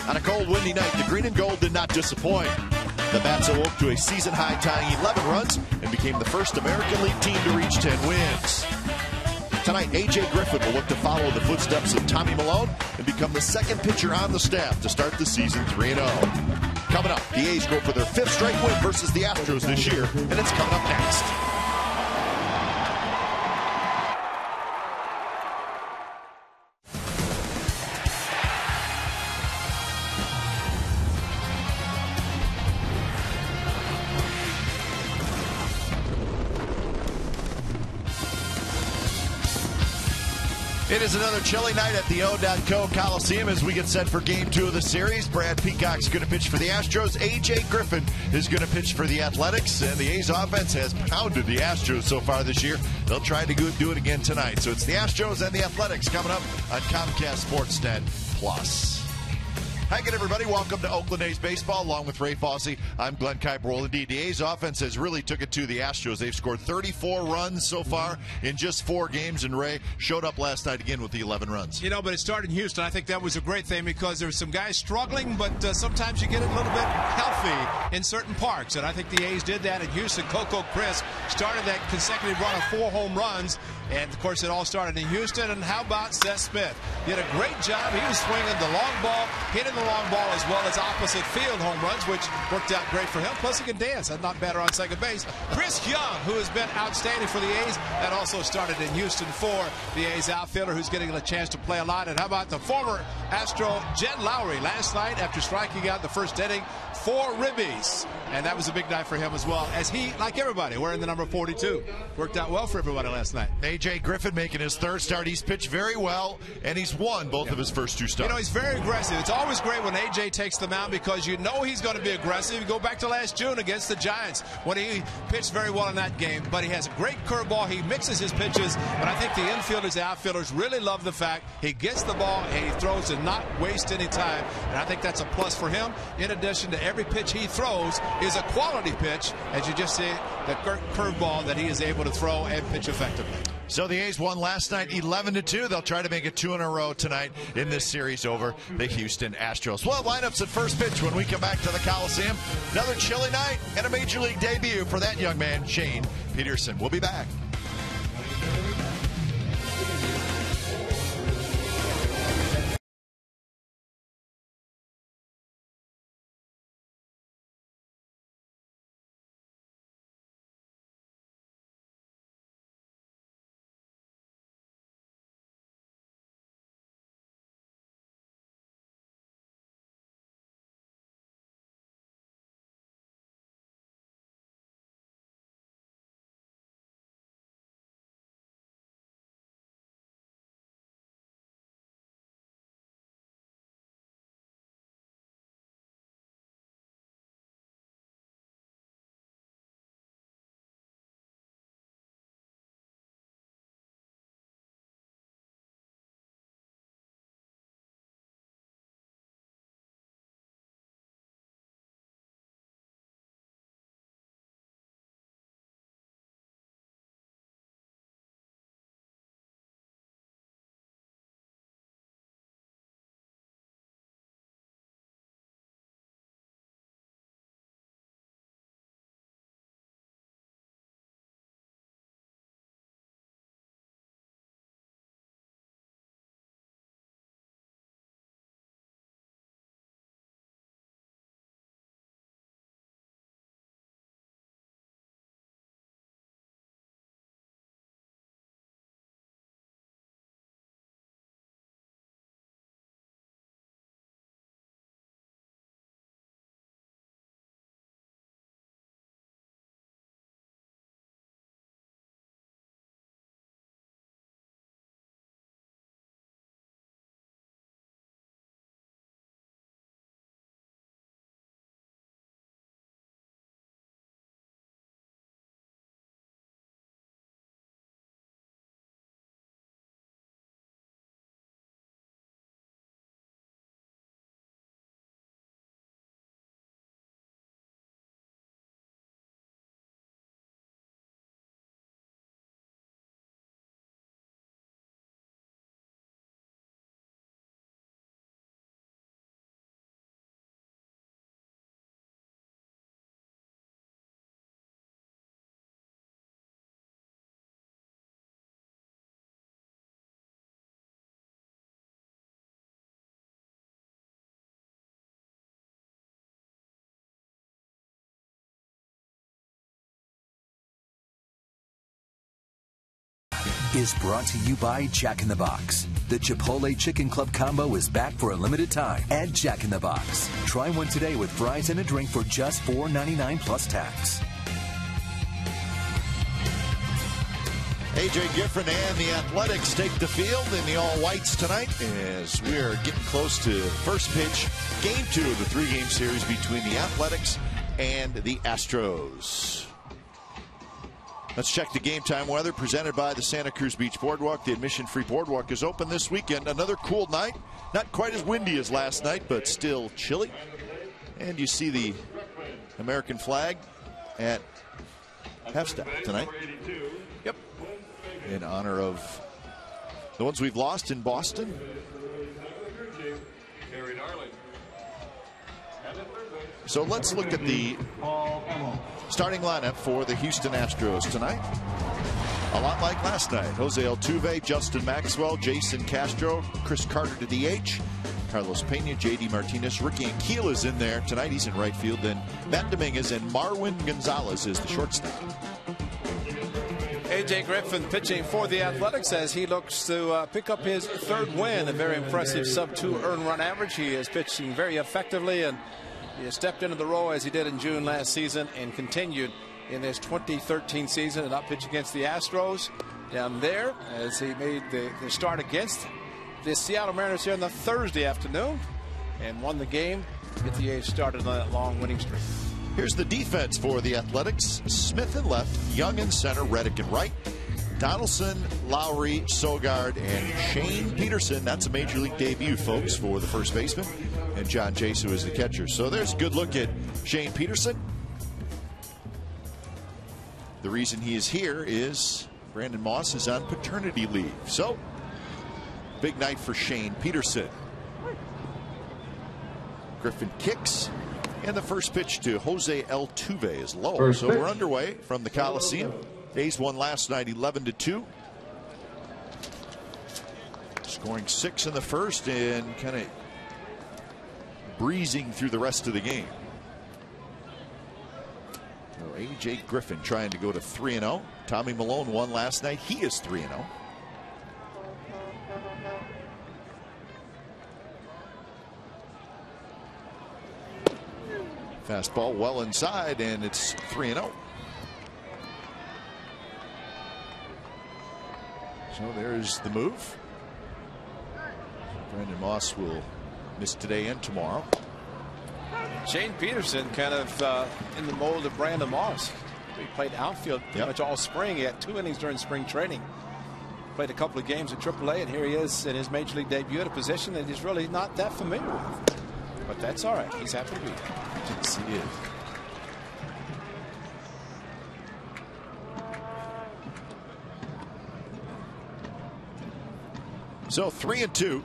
On a cold, windy night, the green and gold did not disappoint. The Bats awoke to a season-high tying 11 runs and became the first American League team to reach 10 wins. Tonight, A.J. Griffin will look to follow the footsteps of Tommy Malone and become the second pitcher on the staff to start the season 3-0. Coming up, the A's go for their 5th straight win versus the Astros this year, and it's coming up next. It is another chilly night at the HOU at OAK Coliseum as we get set for Game 2 of the series. Brad Peacock's going to pitch for the Astros. A.J. Griffin is going to pitch for the Athletics. And the A's offense has pounded the Astros so far this year. They'll try to do it again tonight. So it's the Astros and the Athletics coming up on Comcast Sportsnet Plus. Hi again, everybody. Welcome to Oakland A's Baseball. Along with Ray Fosse, I'm Glenn Kuiper. Indeed, the A's offense has really took it to the Astros. They've scored 34 runs so far in just 4 games, and Ray showed up last night again with the 11 runs. You know, but it started in Houston. I think that was a great thing because there were some guys struggling, but sometimes you get it a little bit healthy in certain parks, and I think the A's did that in Houston. Coco Crisp started that consecutive run of 4 home runs, and, of course, it all started in Houston. And how about Seth Smith? He did a great job. He was swinging the long ball, hitting the long ball as well as opposite field home runs, which worked out great for him. Plus, he can dance. That's not better on second base. Chris Young, who has been outstanding for the A's, that also started in Houston for the A's outfielder, who's getting a chance to play a lot. And how about the former Astro Jen Lowry last night after striking out the first inning, 4 ribbies. And that was a big night for him as well, as he, like everybody, wearing the number 42. Worked out well for everybody last night. A.J. Griffin making his 3rd start. He's pitched very well, and he's won both of his first 2 starts. You know, he's very aggressive. It's always great when A.J. takes the mound because you know he's going to be aggressive. You go back to last June against the Giants when he pitched very well in that game. But he has a great curveball. He mixes his pitches. But I think the infielders, the outfielders really love the fact he gets the ball and he throws to not waste any time. And I think that's a plus for him. In addition to every pitch he throws is a quality pitch, as you just see the curveball that he is able to throw and pitch effectively. So the A's won last night 11-2. They'll try to make it 2 in a row tonight in this series over the Houston Astros. Well, lineups at first pitch when we come back to the Coliseum. Another chilly night and a Major League debut for that young man, Shane Peterson. We'll be back. is brought to you by Jack in the Box. The Chipotle Chicken Club Combo is back for a limited time at Jack in the Box. Try one today with fries and a drink for just $4.99 plus tax. A.J. Griffin and the Athletics take the field in the all-whites tonight as we are getting close to first pitch, game 2 of the 3-game series between the Athletics and the Astros. Let's check the game time weather presented by the Santa Cruz Beach Boardwalk. The admission-free boardwalk is open this weekend. Another cool night. Not quite as windy as last night, but still chilly. And you see the American flag at half-staff tonight. Yep. In honor of the ones we've lost in Boston. So let's look at the starting lineup for the Houston Astros tonight. A lot like last night. Jose Altuve, Justin Maxwell, Jason Castro, Chris Carter to DH, Carlos Pena, J.D. Martinez, Ricky Anquil is in there tonight. He's in right field. Then Matt Dominguez and Marwin Gonzalez is the shortstop. A.J. Griffin pitching for the Athletics as he looks to pick up his 3rd win. A very impressive sub-2 earned run average. He is pitching very effectively, and he has stepped into the role as he did in June last season and continued in his 2013 season. And up pitch against the Astros down there as he made the start against the Seattle Mariners here on the Thursday afternoon and won the game to get the A's started on that long winning streak. Here's the defense for the Athletics. Smith in left, Young in center, Reddick in right, Donaldson, Lowry, Sogard, and Shane Peterson. That's a major league debut, folks, for the first baseman. And John Jasu is the catcher. So there's a good look at Shane Peterson. The reason he is here is Brandon Moss is on paternity leave. So, big night for Shane Peterson. Griffin kicks. And the first pitch to Jose Altuve is low. So we're underway from the Coliseum. A's won last night 11-2. Scoring 6 in the first and kind of breezing through the rest of the game. So A.J. Griffin trying to go to 3-0. Tommy Malone won last night. He is 3-0. Fastball well inside, and it's 3-0. So there's the move. Brandon Moss will miss today and tomorrow. Shane Peterson kind of in the mold of Brandon Moss. He played outfield pretty much all spring. He had 2 innings during spring training. Played a couple of games at AAA, and here he is in his major league debut at a position that he's really not that familiar with. But that's all right. He's happy to be here. Yes, he is. So 3-2.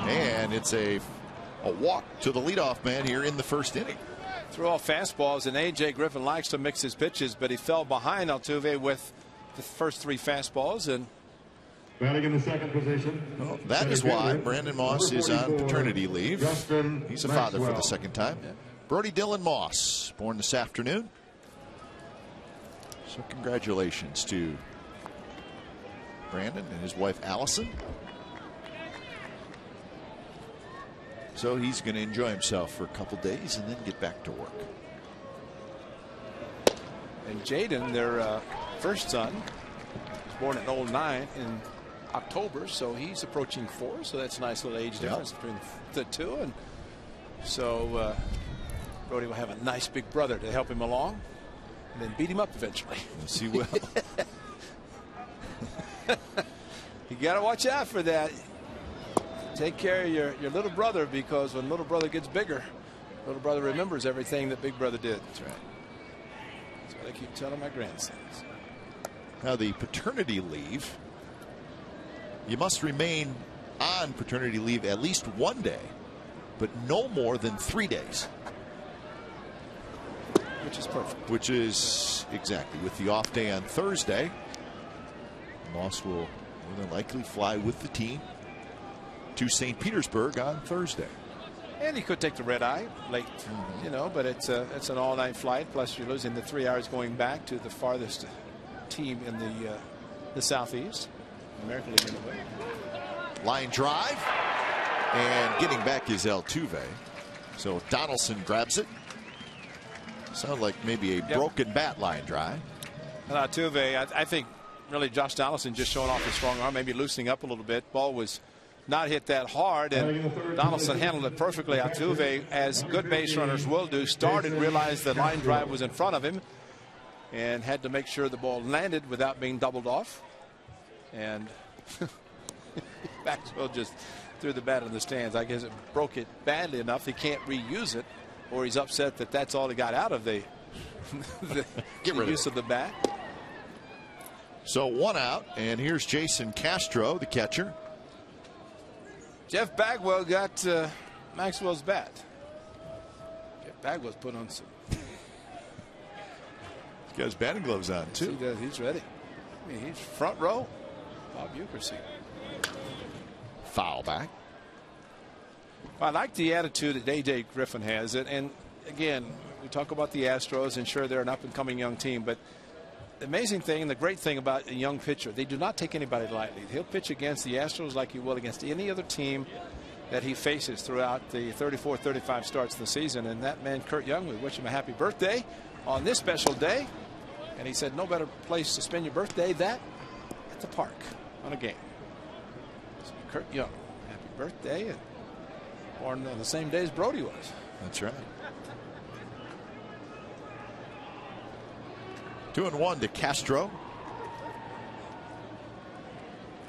And it's a walk to the leadoff man here in the first inning. Threw all fastballs, and A.J. Griffin likes to mix his pitches, but he fell behind Altuve with the first 3 fastballs. And batting in the second position. Well, that is why Brandon Moss is on paternity leave. He's a father for the second time. Brody Dylan Moss, born this afternoon. So congratulations to Brandon and his wife Allison. So he's going to enjoy himself for a couple days and then get back to work. And Jaden, their first son, was born in 09 in October, so he's approaching 4, so that's a nice little age difference between the 2. And so Brody will have a nice big brother to help him along and then beat him up eventually. Yes, he will. You got to watch out for that. Take care of your little brother, because when little brother gets bigger, little brother remembers everything that big brother did. That's right. That's what I keep telling my grandsons. Now the paternity leave, you must remain on paternity leave at least 1 day, but no more than 3 days. Which is perfect. Which is exactly with the off day on Thursday. Moss will more than likely fly with the team to St. Petersburg on Thursday. And he could take the red eye late, you know, but it's an all-night flight. Plus, you're losing the 3 hours going back to the farthest team in the Southeast, American League anyway. Line drive, and getting back is Altuve. So Donaldson grabs it. Sounds like maybe a broken bat line drive. And Altuve, I think really Josh Donaldson just showing off his strong arm, maybe loosening up a little bit. Ball was not hit that hard, and Donaldson handled it perfectly. Altuve, as good base runners will do, started, realized the line drive was in front of him, and had to make sure the ball landed without being doubled off. And Maxwell just threw the bat in the stands. I guess it broke it badly enough he can't reuse it, or he's upset that that's all he got out of the use of the bat. So 1 out, and here's Jason Castro, the catcher. Jeff Bagwell got Maxwell's bat. Jeff Bagwell's put on some. He's got his batting gloves on too. He does. He's ready. I mean, he's front row. Bob Uecker seat. Foul back. I like the attitude that A.J. Griffin has. And again, we talk about the Astros, and sure, they're an up-and-coming young team. But the amazing thing and the great thing about a young pitcher, they do not take anybody lightly. He'll pitch against the Astros like he will against any other team that he faces throughout the 34, 35 starts of the season. And that man, Kurt Young, we wish him a happy birthday on this special day. And he said no better place to spend your birthday than at the park on a game. So Kurt Young, happy birthday, and born on the same day as Brody was. That's right. 2-1 to Castro.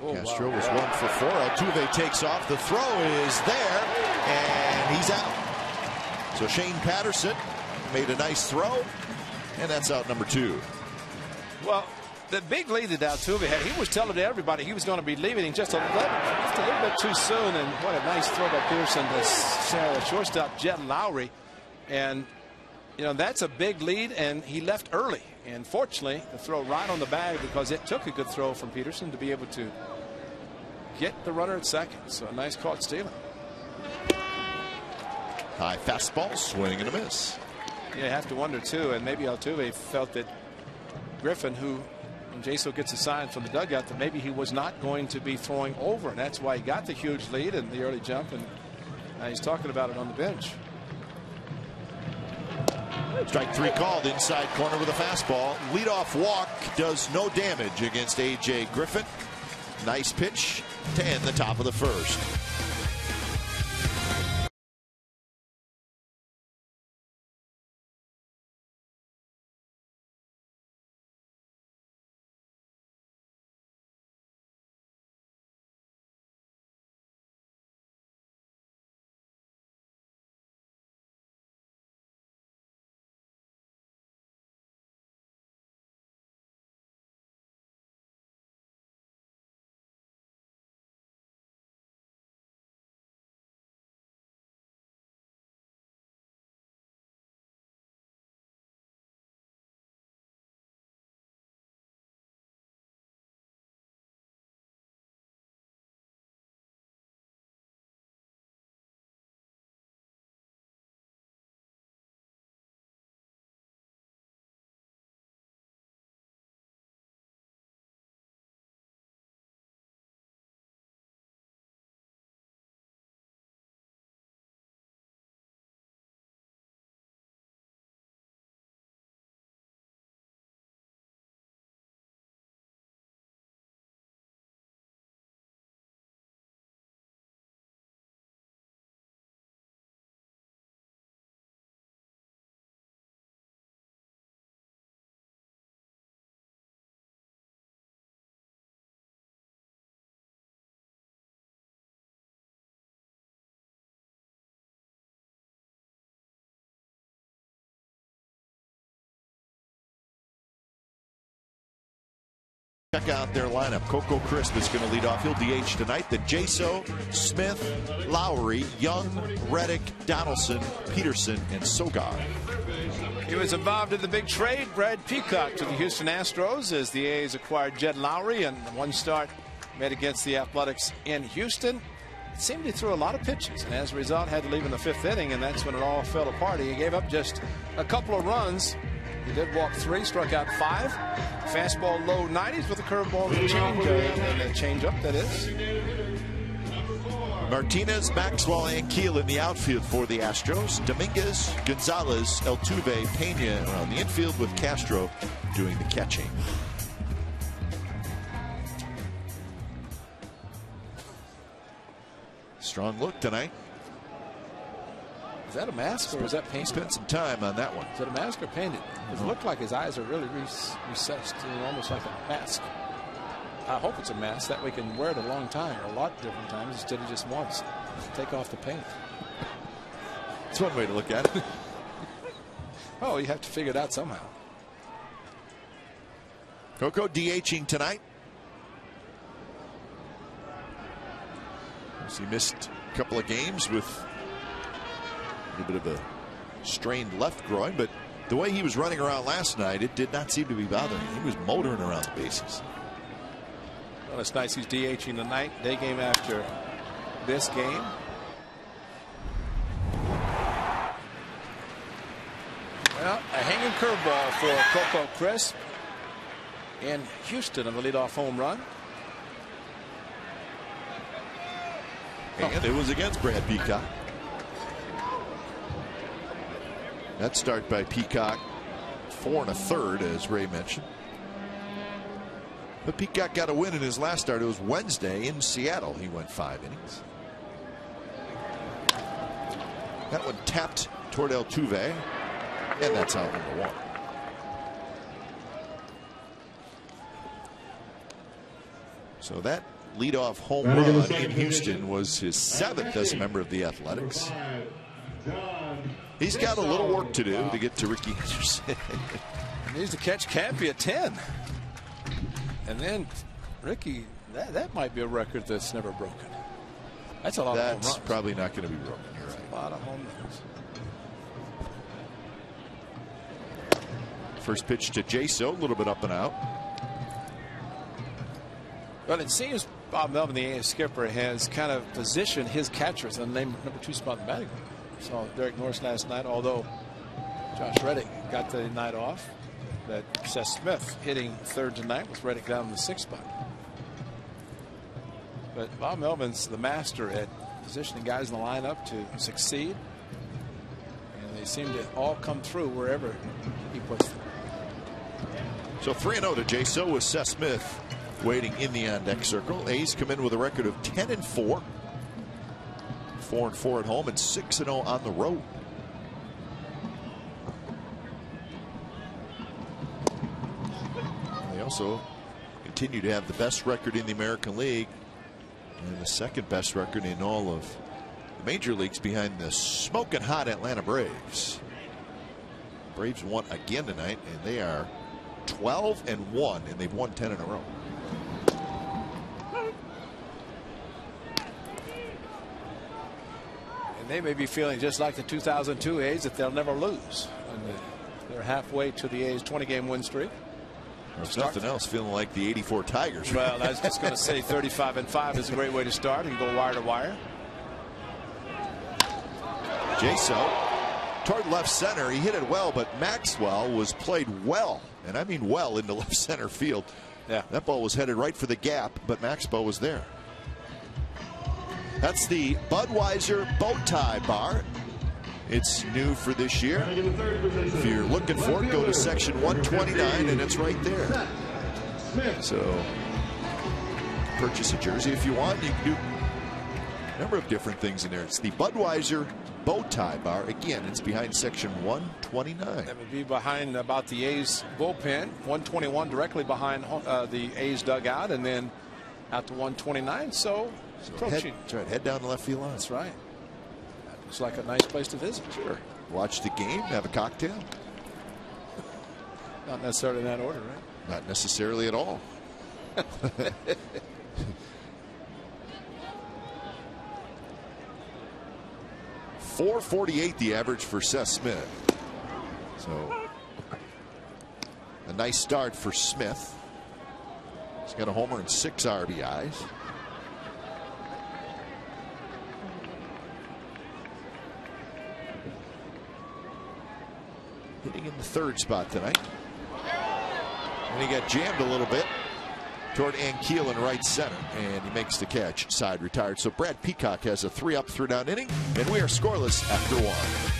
Castro was 1 for 4. Altuve takes off. The throw is there, and he's out. So Shane Patterson made a nice throw, and that's out number 2. Well, the big lead that Altuve had, he was telling everybody he was going to be leaving in just a little bit too soon. And what a nice throw by Peterson to shortstop Jet Lowry. And, you know, that's a big lead, and he left early. And fortunately, the throw right on the bag, because it took a good throw from Peterson to be able to get the runner at second. So a nice caught stealing. High fastball, swing and a miss. Yeah, you have to wonder too, and maybe Altuve felt that Griffin, who when Jaso gets a sign from the dugout that maybe he was not going to be throwing over, and that's why he got the huge lead in the early jump, and he's talking about it on the bench. Strike 3 called, inside corner with a fastball. Leadoff walk does no damage against A.J. Griffin. Nice pitch to end the top of the first. Check out their lineup. Coco Crisp is going to lead off. He'll DH tonight. The Jaso, Smith, Lowry, Young, Reddick, Donaldson, Peterson, and Sogar. He was involved in the big trade. Brad Peacock to the Houston Astros as the A's acquired Jed Lowry, and one start made against the Athletics in Houston. it seemed he threw a lot of pitches, and as a result had to leave in the 5th inning, and that's when it all fell apart. He gave up just a couple of runs. He did walk 3, struck out 5. Fastball low 90s with a curveball and a change up, that is. Martinez, Maxwell, and Keel in the outfield for the Astros. Dominguez, Gonzalez, Altuve, Pena around the infield with Castro doing the catching. Strong look tonight. Is that a mask or is that paint? Spent some time on that one. Is it a mask or painted? It looked like his eyes are really recessed, almost like a mask. I hope it's a mask that we can wear it a long time, or a lot of different times, instead of just once. Take off the paint. It's one way to look at it. Oh, you have to figure it out somehow. Coco DHing tonight. He missed a couple of games with a little bit of a strained left groin, but the way he was running around last night, it did not seem to be bothering him. He was motoring around the bases. Well, it's nice he's DHing tonight, day game after this game. Well, a hanging curveball for Coco Crisp in Houston on the leadoff home run. And it was against Brad Peacock. That start by Peacock, 4 1/3, as Ray mentioned. But Peacock got a win in his last start. It was Wednesday in Seattle. He went 5 innings. That one tapped toward Altuve, and that's out number 1. So that leadoff home run in Houston was his 7th as a member of the Athletics. He's got a little work to do to get to Ricky Henderson. He needs to catch Campy at 10. And then Ricky, that might be a record that's never broken. That's a lot of home runs. That's probably not going to be broken. You're right. A lot of home runs. First pitch to Jaso, a little bit up and out. Well, it seems Bob Melvin, the A's skipper, has kind of positioned his catchers in the number 2 spot in the batting order. Saw Derek Norris last night, although Josh Reddick got the night off. That Seth Smith hitting 3rd tonight with Reddick down in the 6th spot. But Bob Melvin's the master at positioning guys in the lineup to succeed. And they seem to all come through wherever he puts them. So 3-0 to Jaso with Seth Smith waiting in the on-deck circle. A's come in with a record of 10-4. 4-4 at home and 6-0 on the road. They also continue to have the best record in the American League and the 2nd best record in all of the major leagues, behind the smoking hot Atlanta Braves. Braves won again tonight, and they are 12-1, and they've won 10 in a row. And they may be feeling just like the 2002 A's, that they'll never lose. And they're halfway to the A's 20-game win streak. There's nothing else, feeling like the '84 Tigers. Well, I was just going to say 35-5 is a great way to start and go wire to wire. Jaso toward left center. He hit it well, but Maxwell was played well, and I mean well, into left center field. Yeah, that ball was headed right for the gap, but Maxwell was there. That's the Budweiser bow tie bar. It's new for this year. If you're looking for it, go to section 129, and it's right there. So purchase a jersey if you want. You can do a number of different things in there. It's the Budweiser bow tie bar. Again, it's behind section 129. That would be behind about the A's bullpen. 121 directly behind the A's dugout, and then out to 129. So approaching. That's right. Head down the left field line. That's right. Looks like a nice place to visit. Sure. Watch the game, have a cocktail. Not necessarily in that order, right? Not necessarily at all. 448 the average for Seth Smith. So a nice start for Smith. He's got a homer and 6 RBIs. hitting in the third spot tonight. And he got jammed a little bit toward Ankiel in right center, and he makes the catch. Side retired. So Brad Peacock has a 3-up, 3-down inning, and we are scoreless after 1.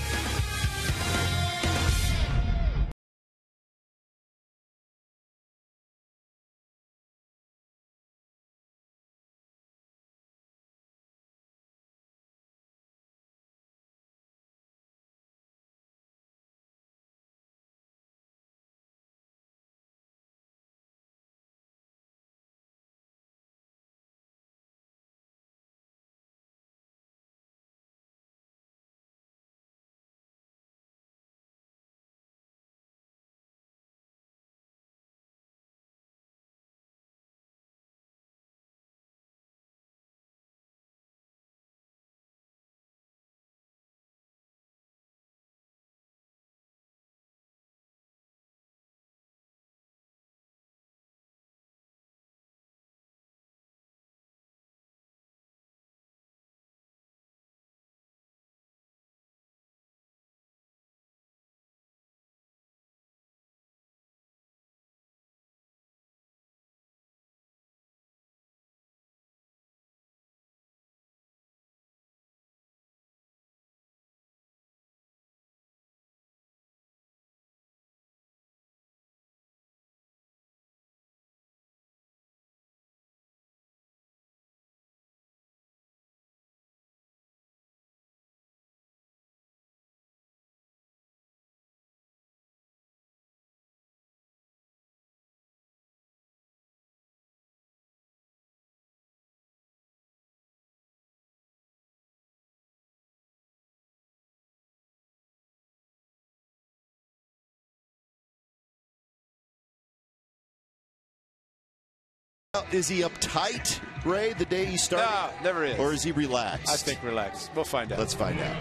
Is he uptight, Ray, the day he started? No, never is. Or is he relaxed? I think relaxed. We'll find out. Let's find out.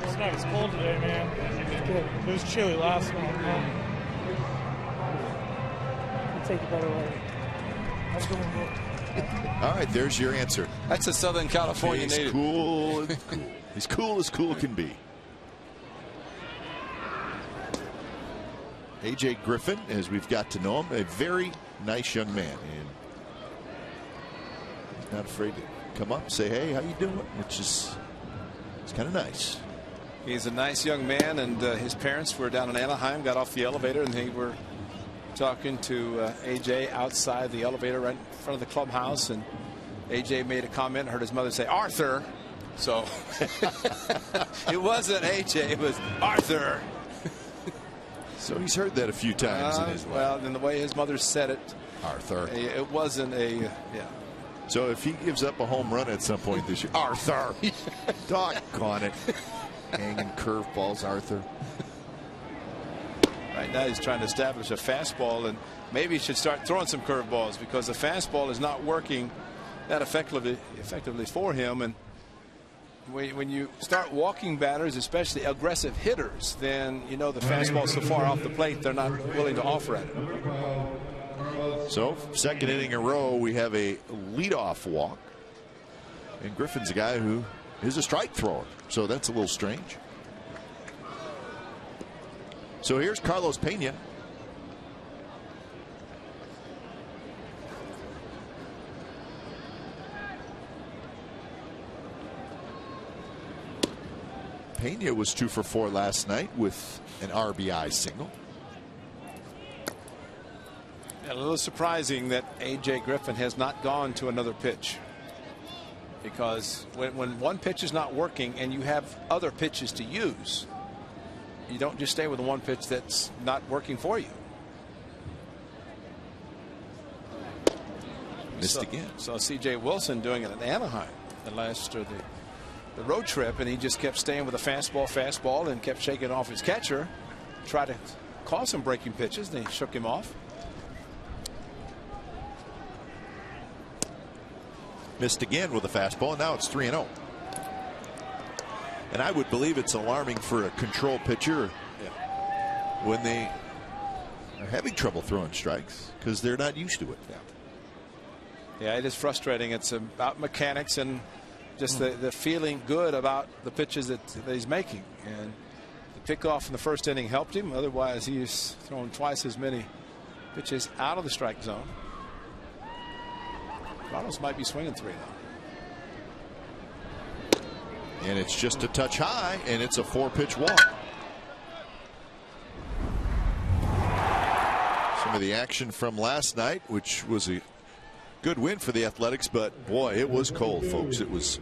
It's not as cold today, man. It's good. It was chilly last night, man. I'll take it better way. I'm doing good. All right, there's your answer. That's a Southern California He's native. Cool. He's cool as cool can be. A.J. Griffin, as we've got to know him, a very nice young man, and he's not afraid to come up and say, "Hey, how you doing?" Which is, it's kind of nice. He's a nice young man, and his parents were down in Anaheim, got off the elevator, and they were talking to A.J. outside the elevator right in front of the clubhouse, and A.J. made a comment and heard his mother say, "Arthur." So it wasn't A.J., it was Arthur. So he's heard that a few times in his life. Well, in the way his mother said it, Arthur. It wasn't a, yeah. So if he gives up a home run at some point this year, Arthur. Doggone it. Hanging curveballs, Arthur. Right now he's trying to establish a fastball, and maybe he should start throwing some curveballs because the fastball is not working that effectively for him. And when you start walking batters, especially aggressive hitters, then you know the fastball so far off the plate they're not willing to offer at it. So second inning in a row, we have a leadoff walk, and Griffin's a guy who is a strike thrower, so that's a little strange. So here's Carlos Pena. Pena was 2 for 4 last night with an RBI single. A little surprising that A.J. Griffin has not gone to another pitch, because when one pitch is not working and you have other pitches to use, you don't just stay with the one pitch that's not working for you. Missed again. So C.J. Wilson doing it in Anaheim the road trip, and he just kept staying with a fastball and kept shaking off his catcher, tried to call some breaking pitches, and they shook him off. Missed again with a fastball, and now it's 3-0. And I would believe it's alarming for a control pitcher when they are having trouble throwing strikes because they're not used to it. Yeah, it is frustrating. It's about mechanics, and Just the feeling good about the pitches that he's making. And the pickoff in the first inning helped him. Otherwise, he's thrown twice as many pitches out of the strike zone. Carlos might be swinging 3 now. And it's just a touch high, and it's a 4-pitch walk. Some of the action from last night, which was a good win for the Athletics, but boy, it was cold, folks. It was.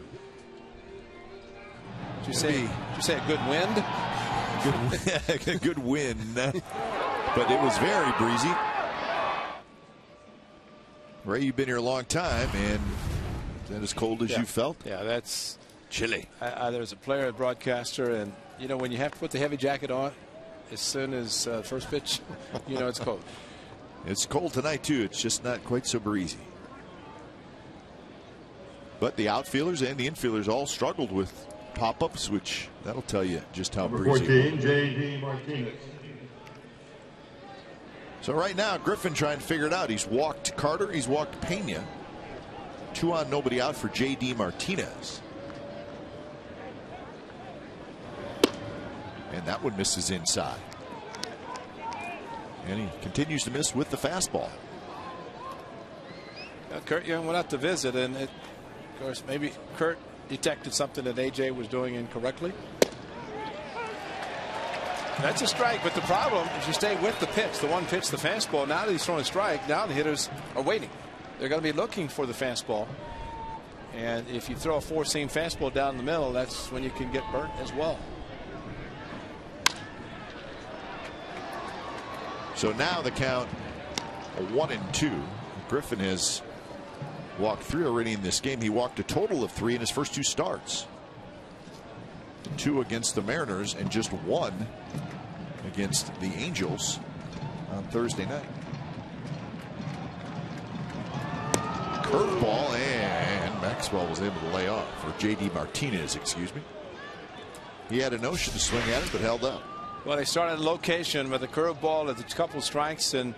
Did you say a good wind? A good wind, but it was very breezy. Ray, you've been here a long time, and is that as cold as you felt? Yeah, that's chilly. There was a player, a broadcaster, and you know when you have to put the heavy jacket on, as soon as first pitch, you know it's cold. It's cold tonight too. It's just not quite so breezy. But the outfielders and the infielders all struggled with pop-ups, which that'll tell you just how breezy. 14, J.D. Martinez. So right now, Griffin trying to figure it out. He's walked Carter. He's walked Pena. 2 on, nobody out for J.D. Martinez. And that one misses inside. And he continues to miss with the fastball. Kurt Young went out to visit, and of course, maybe Kurt detected something that AJ was doing incorrectly. That's a strike, but the problem is you stay with the pitch, the one pitch, the fastball. Now that he's throwing a strike, now the hitters are waiting. They're going to be looking for the fastball. And if you throw a 4-seam fastball down the middle, that's when you can get burnt as well. So now the count 1-2. Griffin has walked 3 already in this game. He walked a total of 3 in his first 2 starts. 2 against the Mariners and just 1 against the Angels on Thursday night. Curveball, and Maxwell was able to lay off, or J.D. Martinez, excuse me. He had a notion to swing at it, but held up. Well, they started at location with a curveball at a couple strikes, and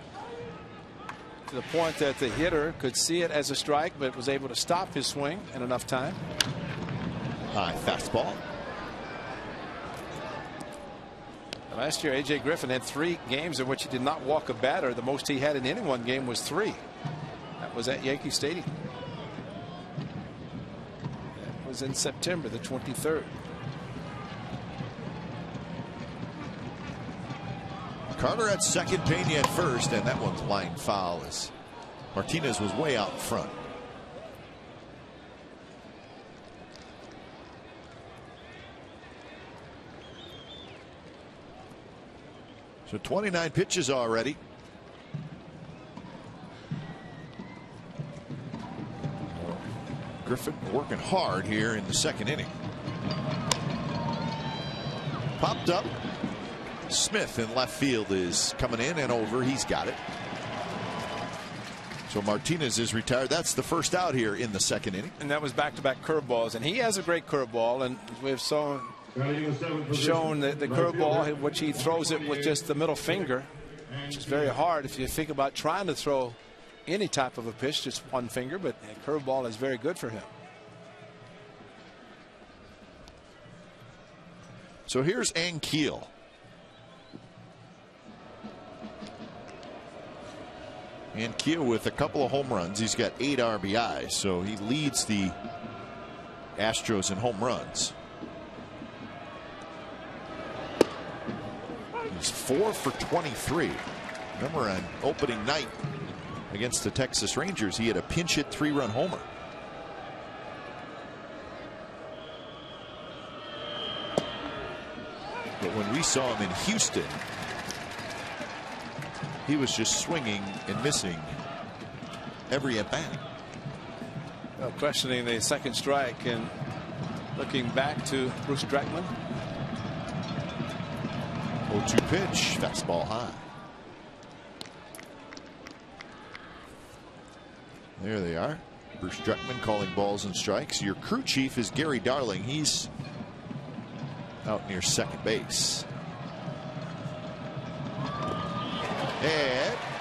to the point that the hitter could see it as a strike, but was able to stop his swing in enough time. High fastball. Last year, A.J. Griffin had 3 games in which he did not walk a batter. The most he had in any one game was 3. That was at Yankee Stadium. That was in September the 23rd. Carter at second, Pena at first, and that one's line foul as Martinez was way out in front. So 29 pitches already. Griffin working hard here in the second inning. Popped up. Smith in left field is coming in and over. He's got it. So Martinez is retired. That's the first out here in the second inning. And that was back-to-back curveballs. And he has a great curveball. And we've shown the curveball, which he throws it with just the middle finger, which is very hard if you think about trying to throw any type of a pitch, just one finger. But a curveball is very good for him. So here's Ankiel. Ankiel with a couple of home runs. He's got 8 RBIs, so he leads the Astros in home runs. He's 4 for 23. Remember on opening night against the Texas Rangers, he had a pinch hit 3-run homer. But when we saw him in Houston, he was just swinging and missing every at bat. Well, questioning the second strike and looking back to Bruce Dreckman. 0-2 pitch, fastball high. There they are. Bruce Dreckman calling balls and strikes. Your crew chief is Gary Darling. He's out near second base.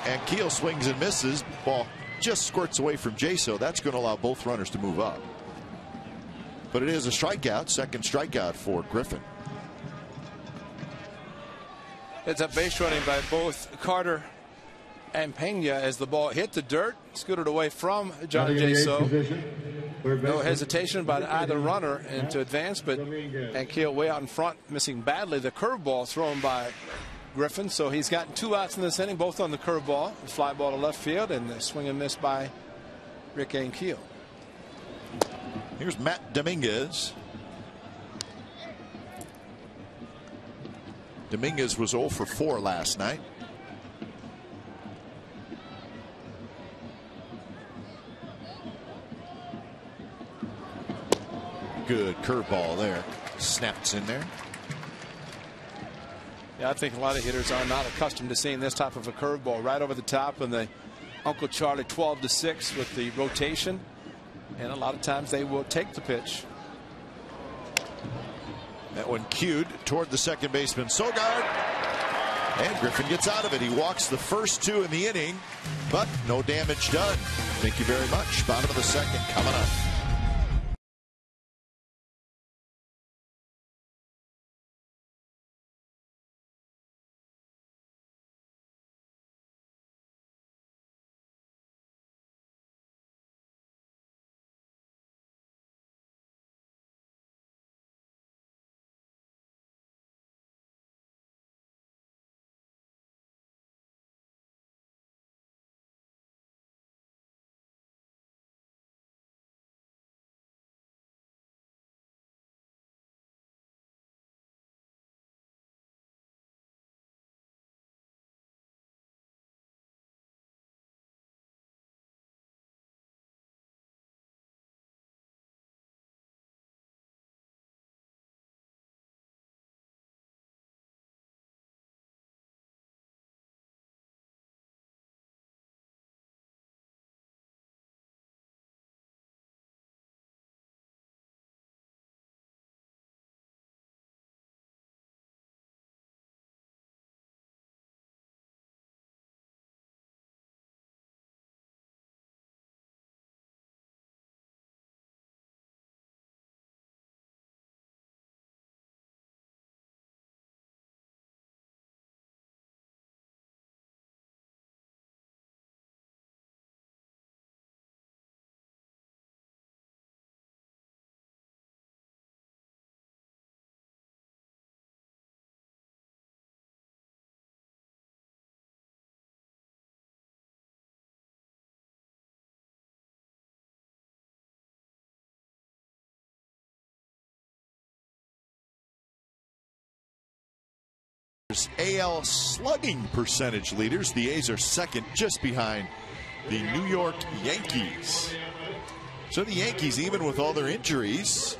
And Keel swings and misses. Ball just squirts away from Jaso. That's going to allow both runners to move up. But it is a strikeout, second strikeout for Griffin. It's a base running by both Carter and Pena as the ball hit the dirt, scooted away from John J. So. No hesitation by either runner and to advance, but Keel way out in front, missing badly the curveball thrown by Griffin. So he's gotten 2 outs in this inning, both on the curveball, the fly ball to left field, and the swing and miss by Rick Ankiel. Here's Matt Dominguez. Dominguez was 0 for 4 last night. Good curveball there. Snaps in there. Yeah, I think a lot of hitters are not accustomed to seeing this type of a curveball right over the top and the Uncle Charlie 12-6 with the rotation. And a lot of times they will take the pitch. That one cued toward the second baseman Sogard. And Griffin gets out of it. He walks the first 2 in the inning, but no damage done. Thank you very much. Bottom of the second coming up. AL slugging percentage leaders. The A's are second, just behind the New York Yankees. So the Yankees, even with all their injuries,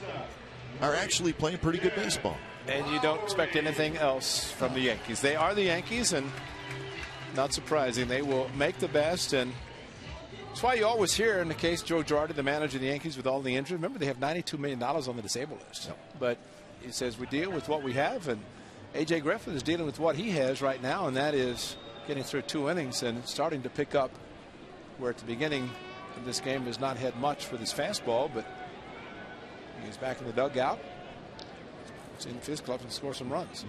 are actually playing pretty good baseball. And you don't expect anything else from the Yankees. They are the Yankees, and not surprising, they will make the best. And that's why you always hear, in the case Joe Girardi, the manager of the Yankees, with all the injuries, remember they have $92 million on the disabled list. Yep. But he says we deal with what we have, and A.J. Griffin is dealing with what he has right now, and that is getting through 2 innings and starting to pick up where at the beginning of this game has not had much for this fastball, but he's back in the dugout. He's in his club and score some runs.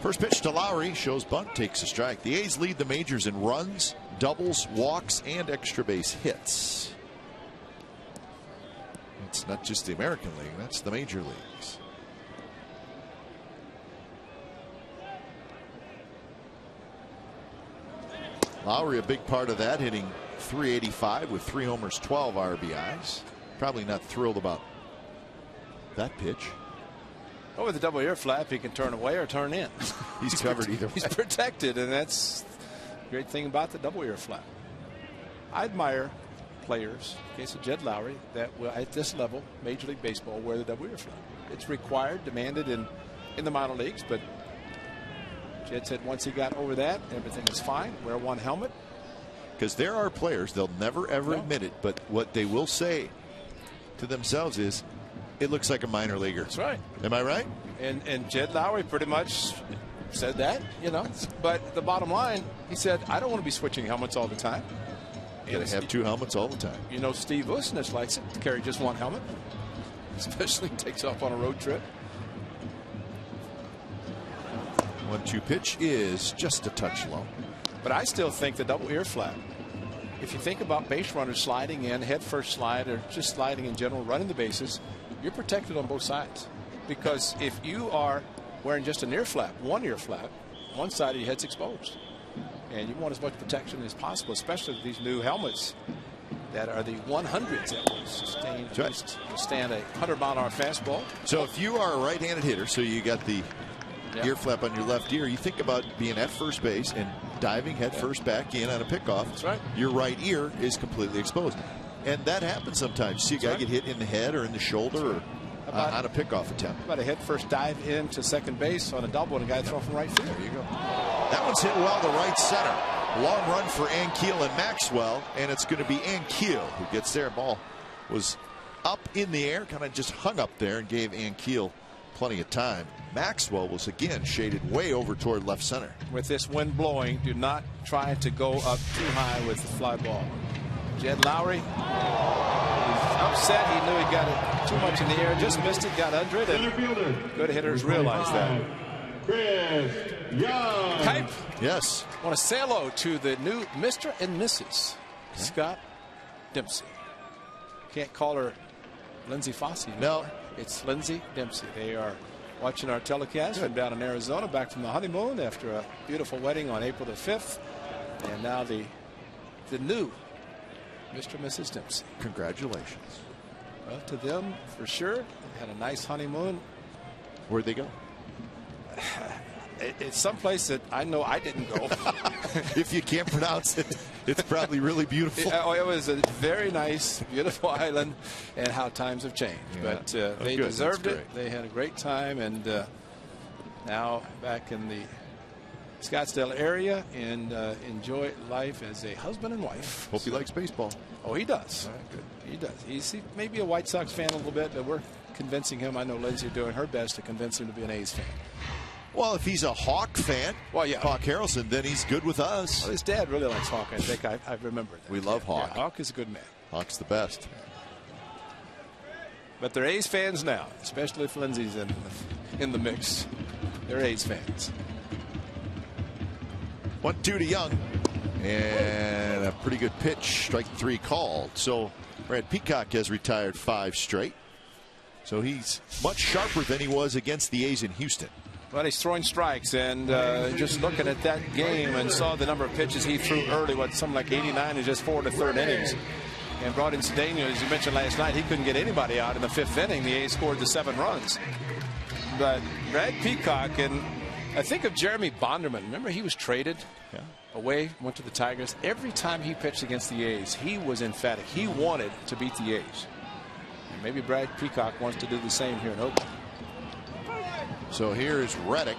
First pitch to Lowry, shows bunt, takes a strike. The A's lead the majors in runs, doubles, walks, and extra base hits. It's not just the American League, that's the major leagues. Lowry a big part of that, hitting .385 with 3 homers, 12 RBIs. Probably not thrilled about that pitch. With the double ear flap, he can turn away or turn in. He's covered either way. He's protected, and that's the great thing about the double ear flap. I admire players, in the case of Jed Lowry, that will, at this level, Major League Baseball, wear the double ear flap. It's required, demanded in the minor leagues, but Jed said once he got over that, everything was fine. Wear one helmet. Because there are players, they'll never ever admit it, but what they will say to themselves is, it looks like a minor leaguer. That's right. Am I right? And Jed Lowry pretty much said that, you know. But the bottom line, he said, I don't want to be switching helmets all the time. Got to have 2 helmets all the time. You know, Steve Usnich likes it to carry just 1 helmet, especially takes off on a road trip. 1-2 pitch is just a touch low. But I still think the double ear flap, if you think about base runners sliding in, head first slide, or just sliding in general, running the bases, you're protected on both sides. Because if you are wearing just an ear flap, one ear flap, one side of your head's exposed. And you want as much protection as possible, especially with these new helmets that are the 100s that will stand a 100-mile-an-hour fastball. So if you are a right-handed hitter, so you got the ear flap on your left ear, you think about being at first base and diving head first back in on a pickoff. That's right. Your right ear is completely exposed. And that happens sometimes. You see a guy get hit in the head or in the shoulder or on a pickoff attempt. About a head first dive into second base on a double and a guy thrown from right field. There you go. That one's hit well to right center. Long run for Ankiel and Maxwell, and it's going to be Ankiel who gets there. Ball was up in the air, kind of just hung up there and gave Ankiel plenty of time. Maxwell was again shaded way over toward left center. With this wind blowing, do not try to go up too high with the fly ball. Jed Lowry, he's upset. He knew he got it too much in the air, just missed it, got under it, and good hitters realize that. Chris Young. Type. Yes. I want to say hello to the new Mr. and Mrs. Scott Dempsey. Can't call her Lindsay Fossey anymore. No. It's Lindsay Dempsey. They are watching our telecast from down in Arizona, back from the honeymoon after a beautiful wedding on April the 5th. And now the new Mr. and Mrs. Dempsey. Congratulations. Well, to them, for sure. They had a nice honeymoon. Where'd they go? It's someplace that I know I didn't go. If you can't pronounce it, it's probably really beautiful. It was a very nice, beautiful island, and how times have changed. Yeah. But they good. deserved That's it. They had a great time, and now back in the Scottsdale area and enjoy life as a husband and wife. Hope he likes baseball. Oh, he does. All right, good. He does. He's maybe a White Sox fan a little bit, but we're convincing him. I know Lindsay doing her best to convince him to be an A's fan. Well, if he's a Hawk fan, well, yeah, Hawk Harrelson, then he's good with us. Well, his dad really likes Hawk. I think I remember that. We love Hawk. Yeah, Hawk is a good man. Hawk's the best. But they're A's fans now, especially if Lindsay's in the mix. They're A's fans. 1-2 to Young, and a pretty good pitch. Strike 3 called. So Brad Peacock has retired 5 straight. So he's much sharper than he was against the A's in Houston. Well, he's throwing strikes, and just looking at that game and saw the number of pitches he threw early, something like 89 in just 4 and a third innings. And brought in Cedeno, as you mentioned last night. He couldn't get anybody out in the 5th inning. The A's scored the 7 runs. But Brad Peacock, and I think of Jeremy Bonderman. Remember, he was traded away, went to the Tigers. Every time he pitched against the A's, he was emphatic. He wanted to beat the A's. And maybe Brad Peacock wants to do the same here in Oakland. So here's Reddick.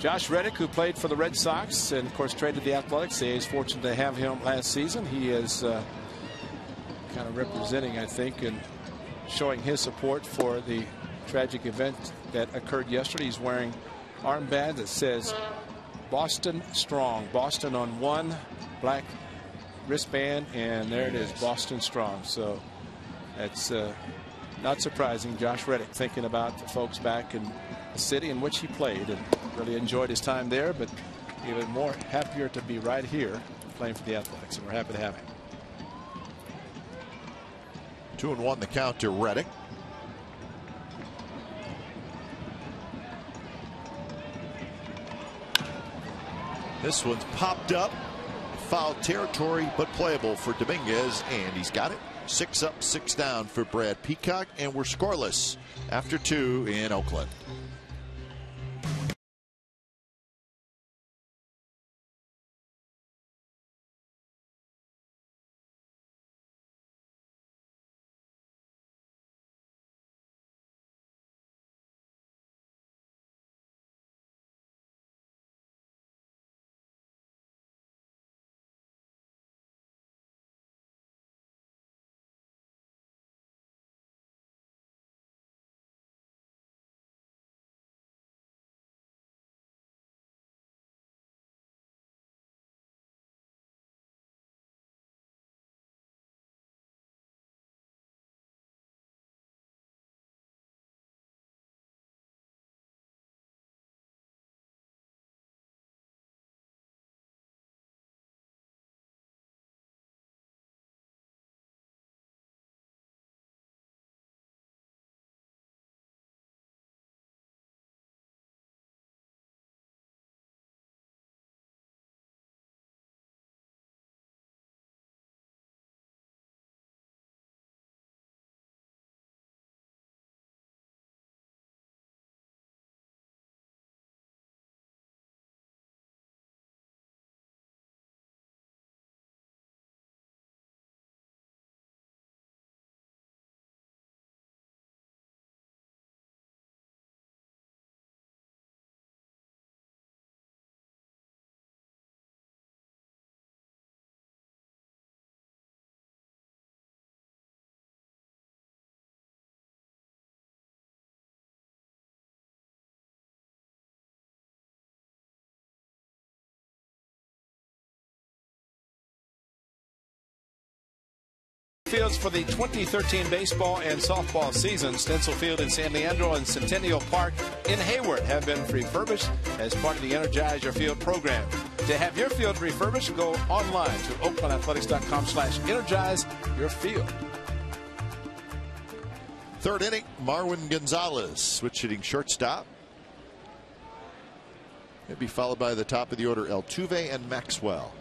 Josh Reddick, who played for the Red Sox and, of course, traded the Athletics. The A's fortunate to have him last season. He is kind of representing, I think, and showing his support for the tragic event that occurred yesterday. He's wearing armband that says Boston Strong. Boston on one black wristband, and there it is, Boston Strong. So that's not surprising. Josh Reddick thinking about the folks back in the city in which he played and really enjoyed his time there, but even more happier to be right here playing for the Athletics, and we're happy to have him. 2-1 the count to Reddick. This one's popped up. Foul territory, but playable for Dominguez, and he's got it. 6 up, 6 down for Brad Peacock, and we're scoreless after 2 in Oakland. fields for the 2013 baseball and softball season. Stencil Field in San Leandro and Centennial Park in Hayward have been refurbished as part of the Energize Your Field program. To have your field refurbished, go online to oaklandathletics.com/energize your field. Third inning, Marwin Gonzalez, switch hitting shortstop. It'll be followed by the top of the order, Altuve and Maxwell.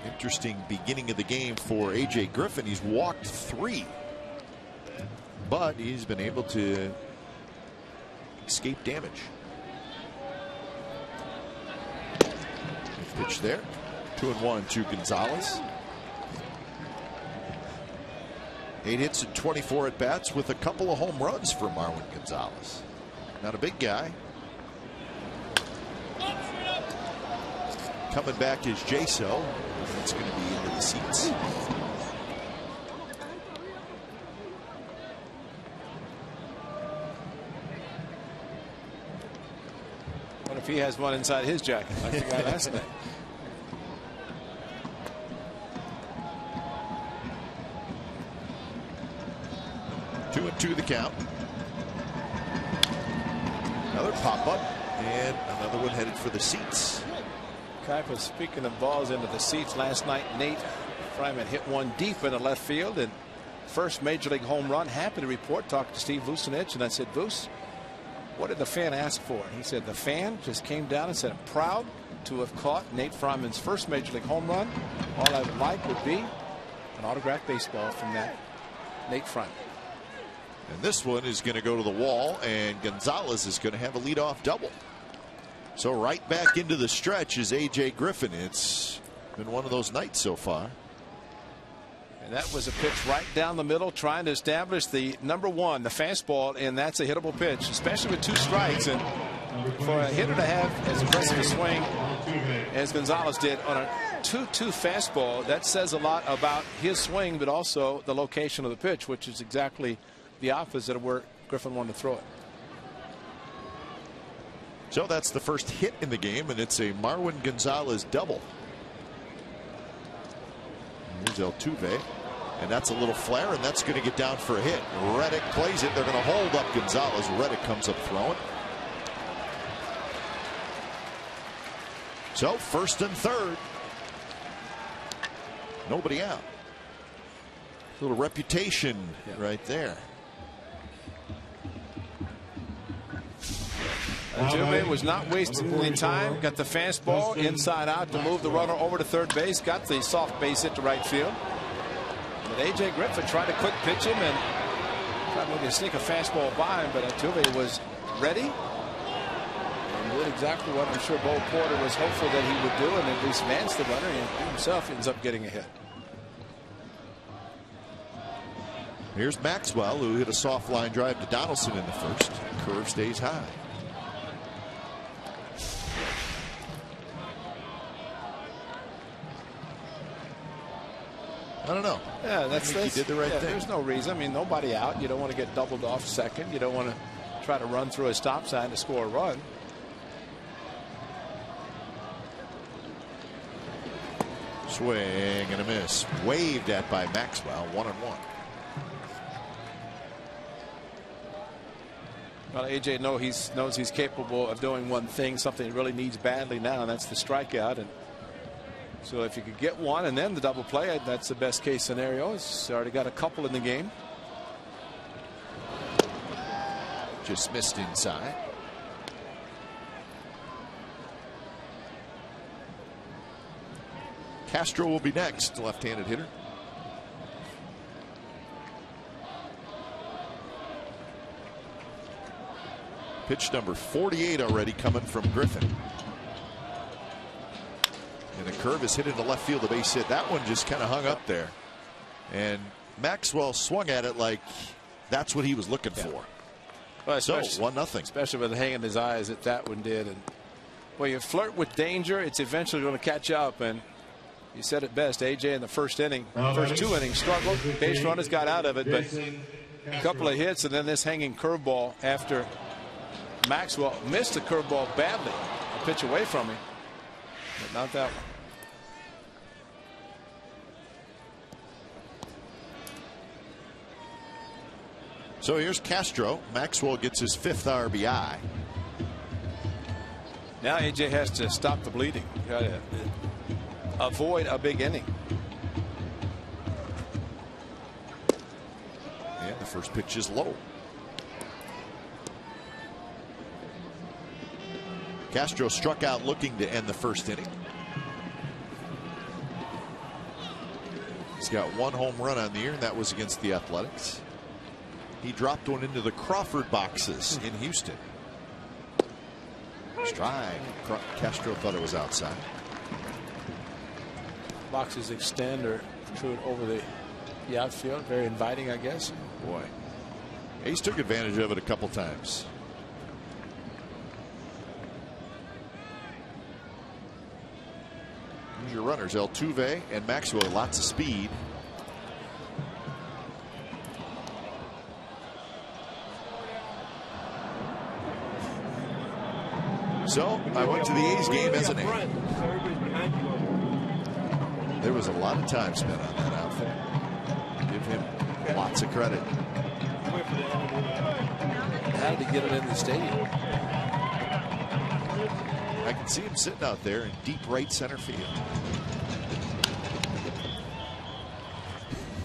Interesting beginning of the game for A.J. Griffin. He's walked 3, but he's been able to escape damage. Pitch there. 2-1 to Gonzalez. 8 hits and 24 at bats with a couple of home runs for Marwin Gonzalez. Not a big guy. Coming back is Jaso. That's going to be into the seats. What if he has one inside his jacket like the guy last night? Two and two the count. Another pop-up and another one headed for the seats. Kuiper, speaking of balls into the seats, last night Nate Fryman hit one deep into left field and first major league home run. Happy to report, talked to Steve Vucinich, and I said, Vuce, what did the fan ask for? He said the fan just came down and said, I'm proud to have caught Nate Fryman's first major league home run. All I would like would be an autographed baseball from that Nate Fryman. And this one is going to go to the wall, and Gonzalez is going to have a leadoff double. So right back into the stretch is A.J. Griffin. It's been one of those nights so far. And that was a pitch right down the middle, trying to establish the number 1, the fastball, and that's a hittable pitch, especially with 2 strikes. And for a hitter to have as aggressive a swing as Gonzalez did on a 2-2 fastball, that says a lot about his swing, but also the location of the pitch, which is exactly the opposite of where Griffin wanted to throw it. So that's the first hit in the game, and it's a Marwin Gonzalez double. Here's Altuve, and that's a little flare, and that's going to get down for a hit. Reddick plays it. They're going to hold up Gonzalez. Reddick comes up throwing. So first and third. Nobody out. A little reputation right there. Altuve was not wasting any time. Got the fastball inside out to move the runner over to third base. Got the soft base hit to right field. But A.J. Griffin tried to quick pitch him and tried maybe to sneak a fastball by him. But Altuve was ready and did exactly what I'm sure Bo Porter was hopeful that he would do, and at least advance the runner, and he himself ends up getting a hit. Here's Maxwell, who hit a soft line drive to Donaldson in the first. Curve stays high. I don't know. Yeah, that's he did the right thing. There's no reason. I mean, nobody out. You don't want to get doubled off second. You don't want to try to run through a stop sign to score a run. Swing and a miss. Waved at by Maxwell. 1-1. Well, AJ knows he's capable of doing one thing, something he really needs badly now, and that's the strikeout. And so if you could get one and then the double play, that's the best case scenario. He's already got a couple in the game. Just missed inside. Castro will be next, left-handed hitter. Pitch number 48 already coming from Griffin. And the curve is hit into left field, the base hit. That one just kind of hung up there. And Maxwell swung at it like that's what he was looking for. Well, so 1-0. Especially with the hang in his eyes that one did. And when you flirt with danger, it's eventually going to catch up. And you said it best, AJ in the first inning, first 2 innings struggled. Base runners got out of it, but a couple of hits and then this hanging curveball after Maxwell missed the curveball badly. A pitch away from him, but not that one. So here's Castro. Maxwell gets his 5th RBI. Now AJ has to stop the bleeding. Got to avoid a big inning. And the first pitch is low. Castro struck out looking to end the first inning. He's got 1 home run on the year, and that was against the Athletics. He dropped one into the Crawford boxes in Houston. Strike. Castro thought it was outside. Boxes extend or protrude over the outfield. Very inviting, I guess. Boy, Ace took advantage of it a couple times. Here's your runners, Altuve and Maxwell. Lots of speed. So I went to the A's game as an A. There was a lot of time spent on that outfit. Give him lots of credit. How did he get it in the stadium? I can see him sitting out there in deep right center field.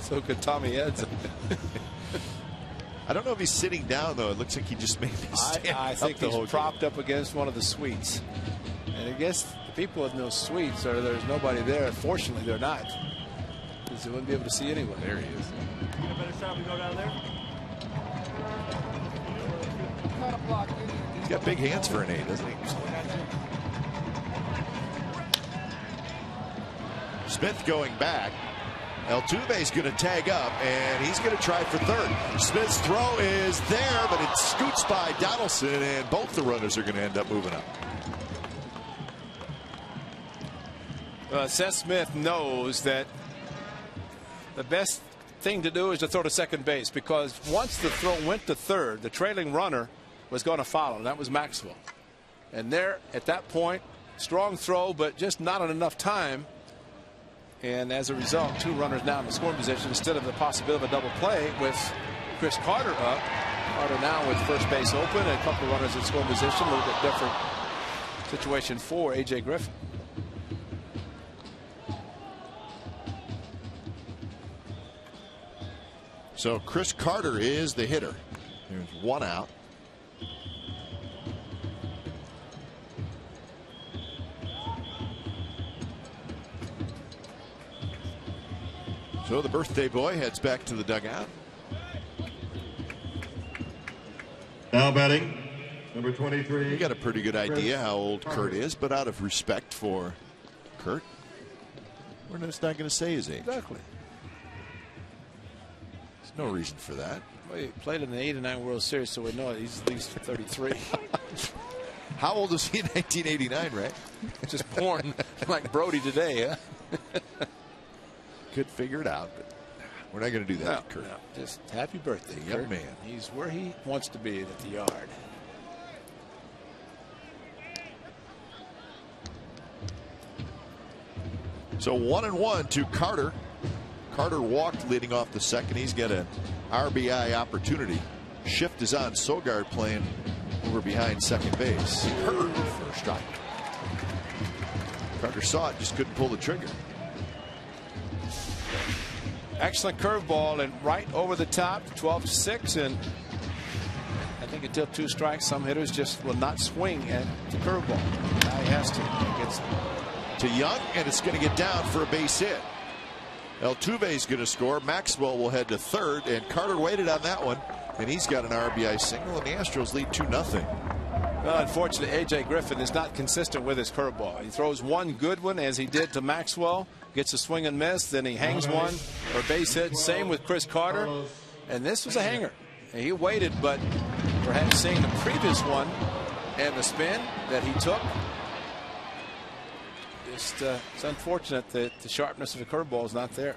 So could Tommy Edson. I don't know if he's sitting down, though. It looks like he just made me stand I think up the whole he's propped up against one of the suites. And I guess the people in those suites, or there's nobody there. Fortunately, they're not, because they wouldn't be able to see anyone. There he is. Better stop and go down there. He's got big hands for an A, doesn't he? Smith going back. Altuve's going to tag up, and he's going to try for third. Smith's throw is there, but it scoots by Donaldson, and both the runners are going to end up moving up. Seth Smith knows that the best thing to do is to throw to second base, because once the throw went to third, the trailing runner was going to follow, and that was Maxwell. And there, at that point, strong throw, but just not in enough time. And as a result, 2 runners now in the scoring position instead of the possibility of a double play with Chris Carter up. Carter now with first base open and a couple of runners in scoring position. A little bit different situation for A.J. Griffin. So Chris Carter is the hitter. There's 1 out. So the birthday boy heads back to the dugout. Now batting, number 23. You got a pretty good idea how old Kurt is, but out of respect for Kurt, we're just not going to say his age. Exactly. There's no reason for that. Well, he played in the '89 World Series, so we know he's at least 33. How old was he in 1989, Ray? Just born like Brody today, huh? Could figure it out, but we're not going to do that, Kurt. No, just happy birthday, Young Kurt. man. He's where he wants to be at the yard. So 1-1 to Carter. Carter walked leading off the second. He's got an RBI opportunity. Shift is on. Sogard playing over behind second base. Heard for a strike. Carter saw it, just couldn't pull the trigger. Excellent curveball and right over the top, 12-6, and I think until 2 strikes, some hitters just will not swing at the curveball. Now he has to. He gets to Young, and it's going to get down for a base hit. Altuve's going to score. Maxwell will head to third, and Carter waited on that one, and he's got an RBI single, and the Astros lead 2-0. Well, unfortunately, A.J. Griffin is not consistent with his curveball. He throws one good one, as he did to Maxwell, gets a swing and miss, then he hangs one for a base hit. Same with Chris Carter, and this was a hanger. And he waited, but perhaps seeing the previous one and the spin that he took, just it's unfortunate that the sharpness of the curveball is not there.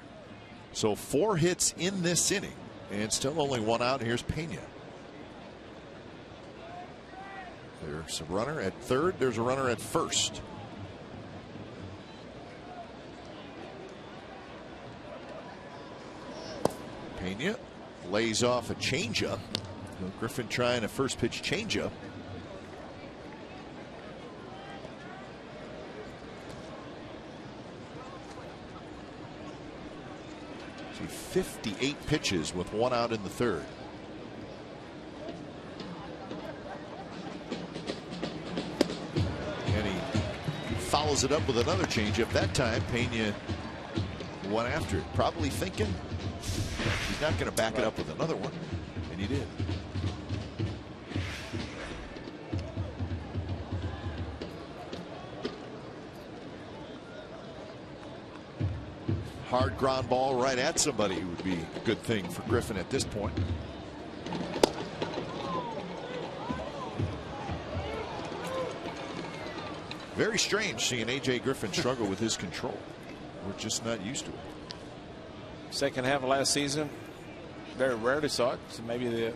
So 4 hits in this inning, and still only 1 out. Here's Pena. There's a runner at third. There's a runner at first. Pena lays off a changeup. Griffin trying a first pitch changeup. 58 pitches with 1 out in the 3rd. And he follows it up with another changeup. That time Pena went after it, probably thinking he's not going to back it up with another one, and he did. Hard ground ball right at somebody would be a good thing for Griffin at this point. Very strange seeing A.J. Griffin struggle with his control. We're just not used to it. Second half of last season, very rarely saw it. So maybe the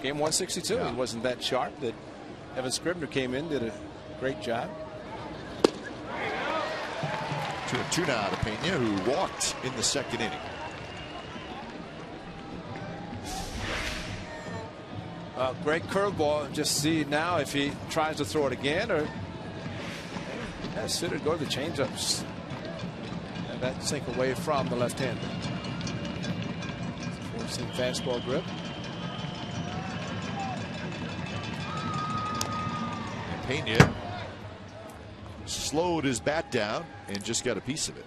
game 162. Yeah. He wasn't that sharp. That Evan Scribner came in, did a great job. 2-2 now to Pena, who walked in the 2nd inning. Great curveball. Just see now if he tries to throw it again, or should it go to the changeups and that sink away from the left-hander. Forcing fastball grip. And Pena slowed his bat down and just got a piece of it.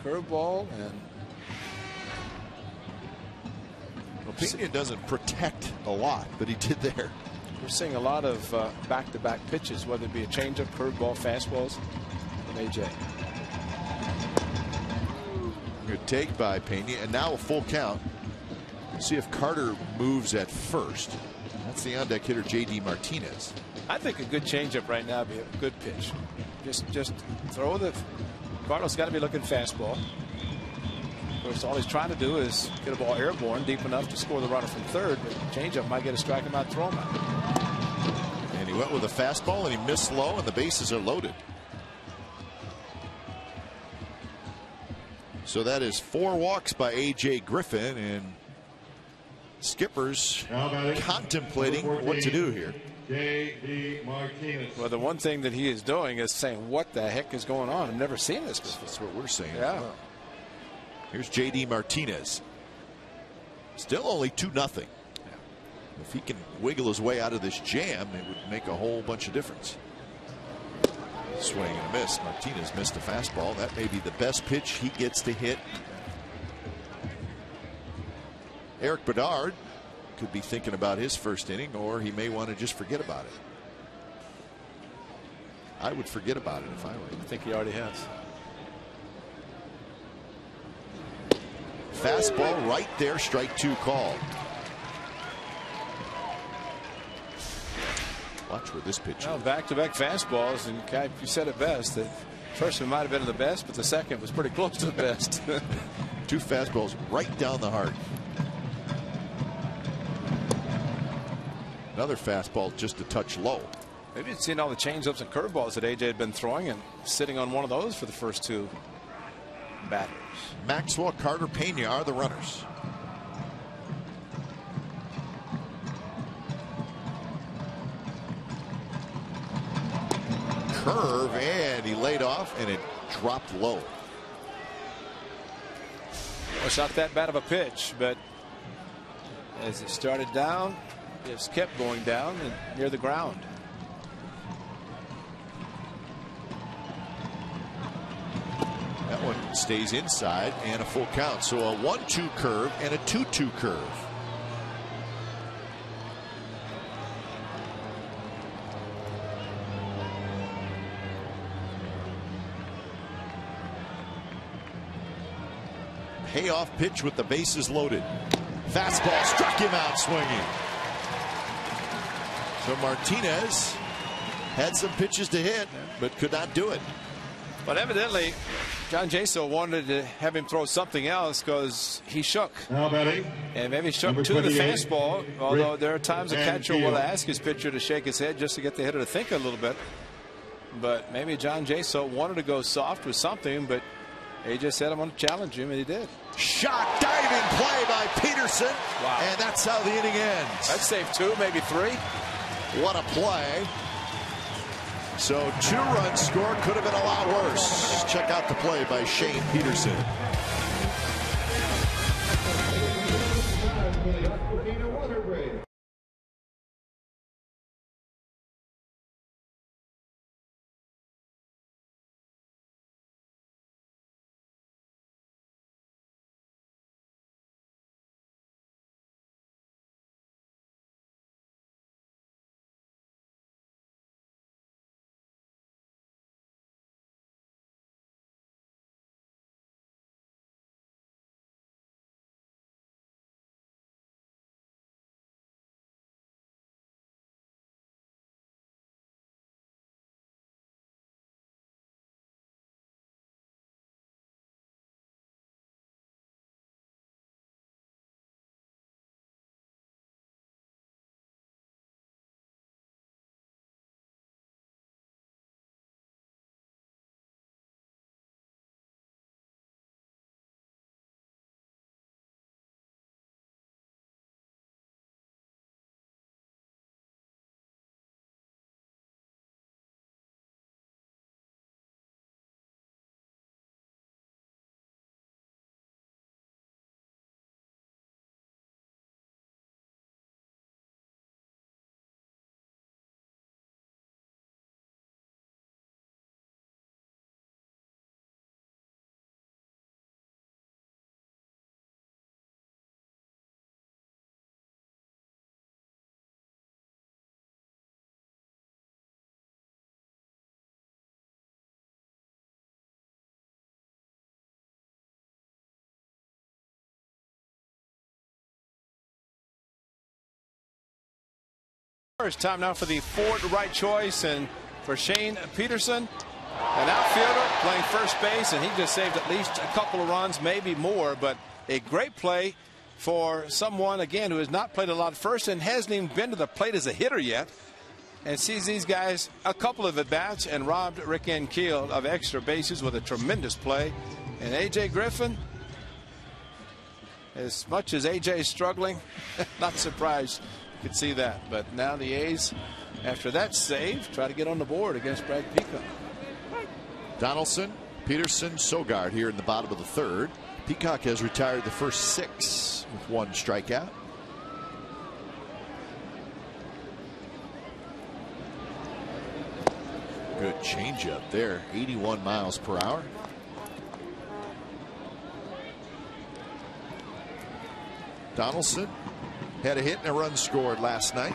Curveball, and Pena doesn't protect a lot, but he did there. we're seeing a lot of back-to-back pitches, whether it be a changeup, curveball, fastballs from A.J. Good take by Pena, and now a full count. See if Carter moves at first. That's the on-deck hitter, J.D. Martinez. I think a good changeup right now would be a good pitch. Just throw the. Carter's got to be looking fastball. Of course, all he's trying to do is get a ball airborne deep enough to score the runner from 3rd. But changeup might get a strike him out, throw him out. And he went with a fastball, and he missed low, and the bases are loaded. So that is 4 walks by A.J. Griffin, and Skipper's contemplating what to do here. J.D. Martinez. Well, the one thing that he is doing is saying, what the heck is going on? I've never seen this before. That's what we're saying. Yeah. Here's J.D. Martinez. Still only 2-0. If he can wiggle his way out of this jam, it would make a whole bunch of difference. Swing and a miss. Martinez missed a fastball. That may be the best pitch he gets to hit. Eric Bedard could be thinking about his first inning, or he may want to just forget about it. I would forget about it if I were him. I think he already has. Fastball right there, strike 2 called. Watch where this pitch Well, is. back-to-back fastballs, and Kai, you said it best. The first one might have been the best, but the second was pretty close to the best. 2 fastballs right down the heart. Another fastball just a touch low. Maybe you'd seen all the changeups and curveballs that A.J. had been throwing, and sitting on one of those for the first 2 batters. Maxwell, Carter, Pena are the runners. Curve, and he laid off, and it dropped low. Well, it's not that bad of a pitch, but as it started down, it's kept going down and near the ground. That one stays inside, and a full count. So a 1-2 curve and a 2-2 curve. Payoff pitch with the bases loaded. Fastball struck him out swinging. So Martinez had some pitches to hit, but could not do it. But evidently, John Jaso wanted to have him throw something else because he shook. Now batting. And maybe shook Number to the 28, fastball, although there are times a Van catcher will Field. ask his pitcher to shake his head just to get the hitter to think a little bit. but maybe John Jaso wanted to go soft with something, but AJ said, I'm going to challenge him, and he did. Shot, diving play by Peterson. Wow. And that's how the inning ends. I'd save 2, maybe 3. What a play. So 2 runs scored, could have been a lot worse. Check out the play by Shane Peterson. It's time now for the Ford right choice, and for Shane Peterson, an outfielder playing first base, and he just saved at least a couple of runs, maybe more, but a great play for someone, again, who has not played a lot at first and hasn't even been to the plate as a hitter yet, and sees these guys a couple of at-bats and robbed Rick Ankiel of extra bases with a tremendous play. And A.J. Griffin, as much as A.J. is struggling, not surprised. Could see that, but now the A's, after that save, try to get on the board against Brad Peacock. Donaldson, Peterson, Sogard here in the bottom of the 3rd. Peacock has retired the first 6 with 1 strikeout. Good changeup there, 81 miles per hour. Donaldson had a hit and a run scored last night.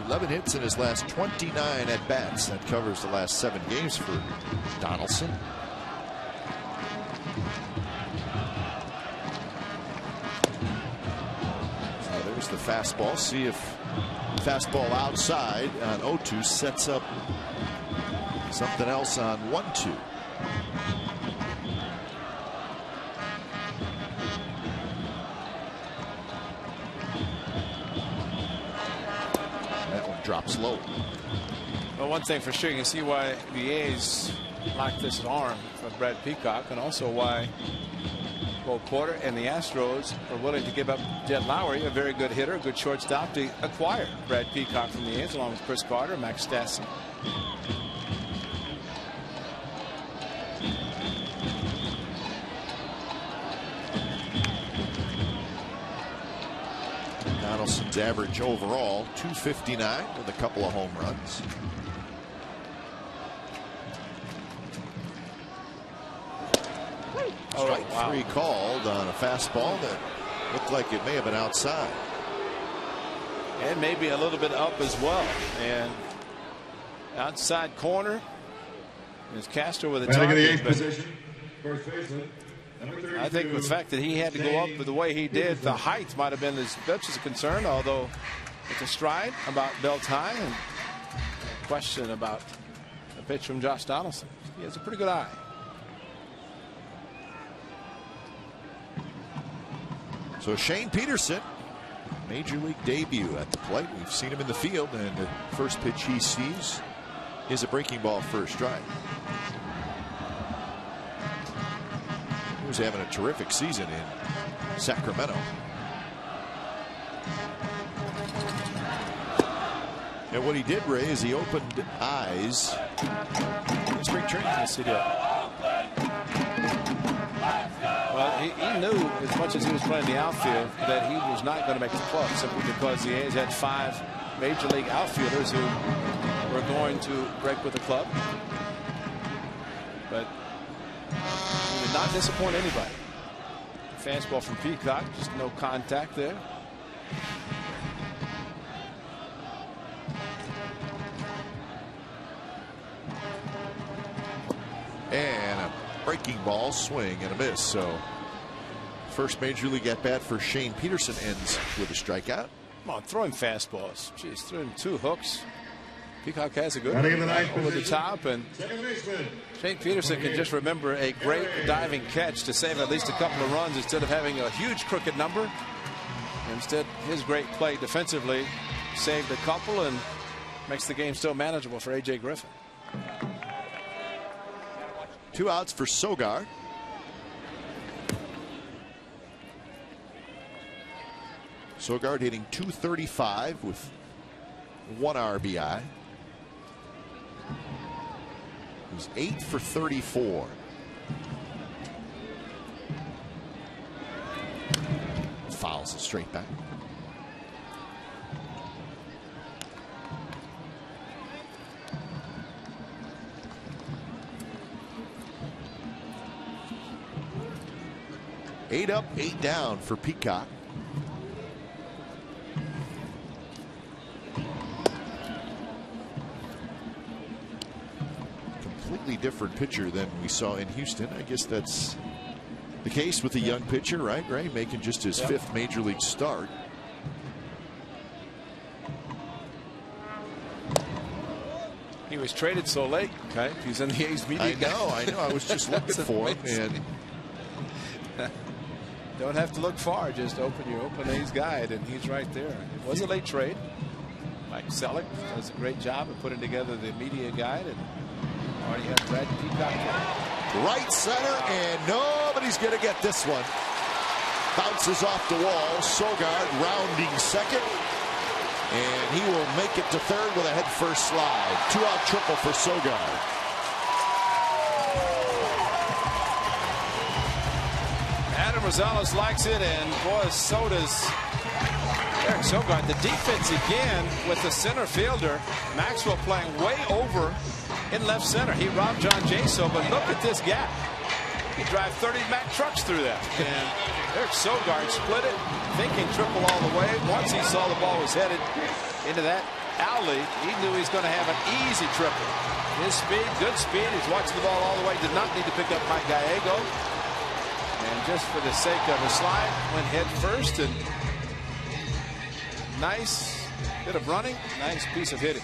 11 hits in his last 29 at bats. That covers the last 7 games for Donaldson. So there's the fastball. See if fastball outside on 0-2 sets up something else on 1-2. Drops low. Well, one thing for sure, you can see why the A's like this arm for Brad Peacock, and also why Bo Porter and the Astros are willing to give up Jed Lowry, a very good hitter, a good shortstop, to acquire Brad Peacock from the A's, along with Chris Carter and Max Stassi. Donaldson's average overall .259 with a couple of home runs. Strike 3 called on a fastball that looked like it may have been outside. And maybe a little bit up as well. And outside corner is Castro with a target. I think the fact that he had to go up the way he did, the height might have been as much as a concern, although it's a stride about belt high, and a question about a pitch from Josh Donaldson. He has a pretty good eye. So Shane Peterson, major league debut at the plate. We've seen him in the field, and the first pitch he sees is a breaking ball for a strike. He was having a terrific season in Sacramento. And what he did, Ray, is he opened eyes in spring training. Yes, he did. Well, he knew as much as he was playing the outfield that he was not going to make the club, simply because the A's had 5 major league outfielders who were going to break with the club. But he did not disappoint anybody. Fastball from Peacock, just no contact there. And a breaking ball, swing and a miss. So first major league at bat for Shane Peterson ends with a strikeout. Come on, throw him fastballs. Jeez, threw him 2 hooks. Peacock has a good Batting in one the ninth over the position, top, and second baseman. Shane Peterson can just remember a great diving catch to save at least a couple of runs instead of having a huge crooked number. Instead, his great play defensively saved a couple and makes the game still manageable for A.J. Griffin. 2 outs for Sogard. Sogard hitting .235 with 1 RBI. He's 8 for 34. Fouls it straight back. Eight up, 8 down for Peacock. Completely different pitcher than we saw in Houston. I guess that's the case with the young pitcher, right, Ray? Making just his 5th major league start. He was traded so late. Okay, he's in the A's media. I know. I was just looking for him, and don't have to look far. Just open your Open A's guide, and he's right there. It was a late trade. Mike Selleck does a great job of putting together the media guide, and already had Brad Peacock. Right center, and nobody's going to get this one. Bounces off the wall. Sogard rounding second, and he will make it to third with a head-first slide. 2-out triple for Sogard. Adam Rosales likes it, and boy, so does Eric Sogard. The defense again with the center fielder Maxwell playing way over in left center. He robbed John Jaso, but look at this gap. He drive 30 Mack trucks through that, and Eric Sogard split it, thinking triple all the way. Once he saw the ball was headed into that alley, he knew he was going to have an easy triple. His speed, good speed. He's watching the ball all the way. Did not need to pick up Mike Gallego. And just for the sake of a slide, went head first, and nice bit of running, nice piece of hitting.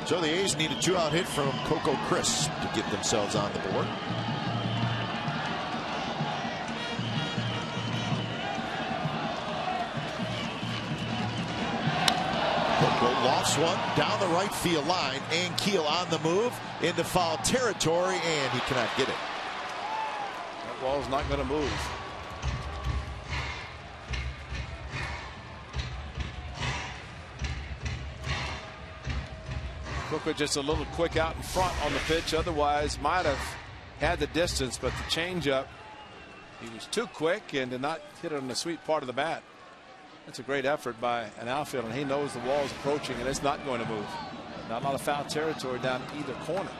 So the A's need a 2-out hit from Coco Crisp to get themselves on the board. Coco lofts one down the right field line. Ankiel on the move into foul territory, and he cannot get it. That ball's not going to move. Coco just a little quick out in front on the pitch. Otherwise, might have had the distance, but the changeup, he was too quick and did not hit it on the sweet part of the bat. That's a great effort by an outfielder, and he knows the wall is approaching and it's not going to move. Not a lot of foul territory down either corner.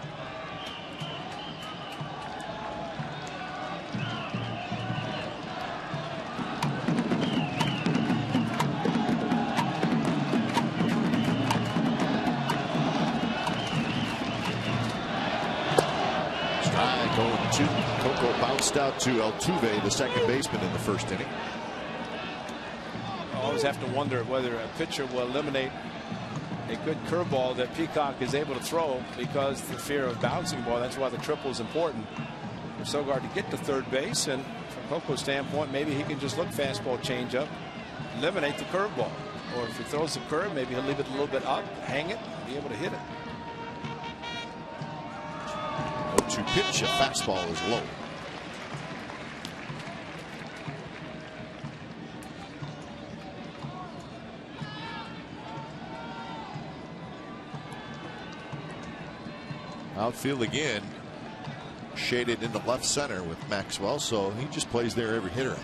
Coco bounced out to Altuve, the second baseman, in the first inning. I always have to wonder whether a pitcher will eliminate a good curveball that Peacock is able to throw because the fear of bouncing ball. That's why the triple is important for Sogard to get to third base. And from Coco's standpoint, maybe he can just look fastball changeup, eliminate the curveball. Or if he throws the curve, maybe he'll leave it a little bit up, hang it, and be able to hit it. 0-2 pitch. A fastball is low. Outfield again, shaded into left center with Maxwell, so he just plays there every hitter.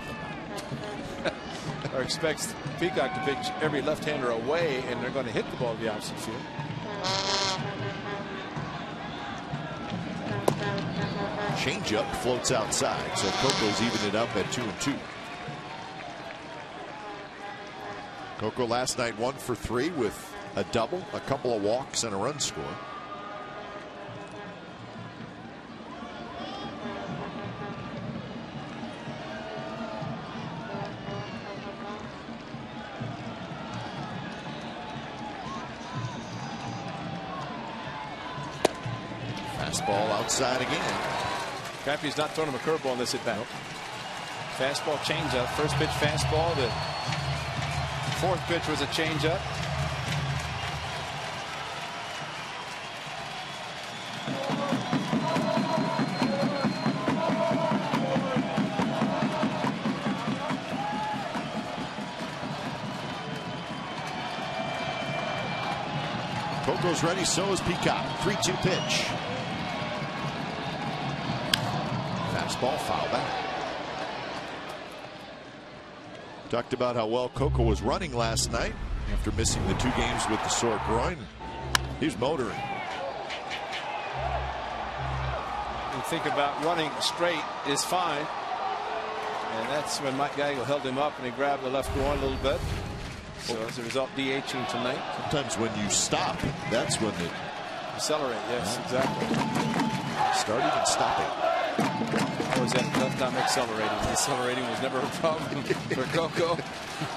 Or expects Peacock to pitch every left-hander away, and they're going to hit the ball to the opposite field. Changeup floats outside, so Coco's even it up at 2-2. Coco last night 1 for 3 with a double, a couple of walks, and a run score. Fastball outside again. Crappy's not throwing him a curveball in this at bat. Nope. Fastball, changeup. First pitch fastball. The fourth pitch was a changeup. Coco's ready, so is Peacock. 3-2 pitch. Fastball, foul back. Talked about how well Coco was running last night after missing the 2 games with the sore groin. He's motoring. You think about running straight is fine. And that's when Mike Gaggle held him up and he grabbed the left groin a little bit. So as a result, DHing tonight. Sometimes when you stop, that's when it accelerate. Yes, exactly. Starting and stopping. How was that tough time accelerating? Accelerating was never a problem for Coco.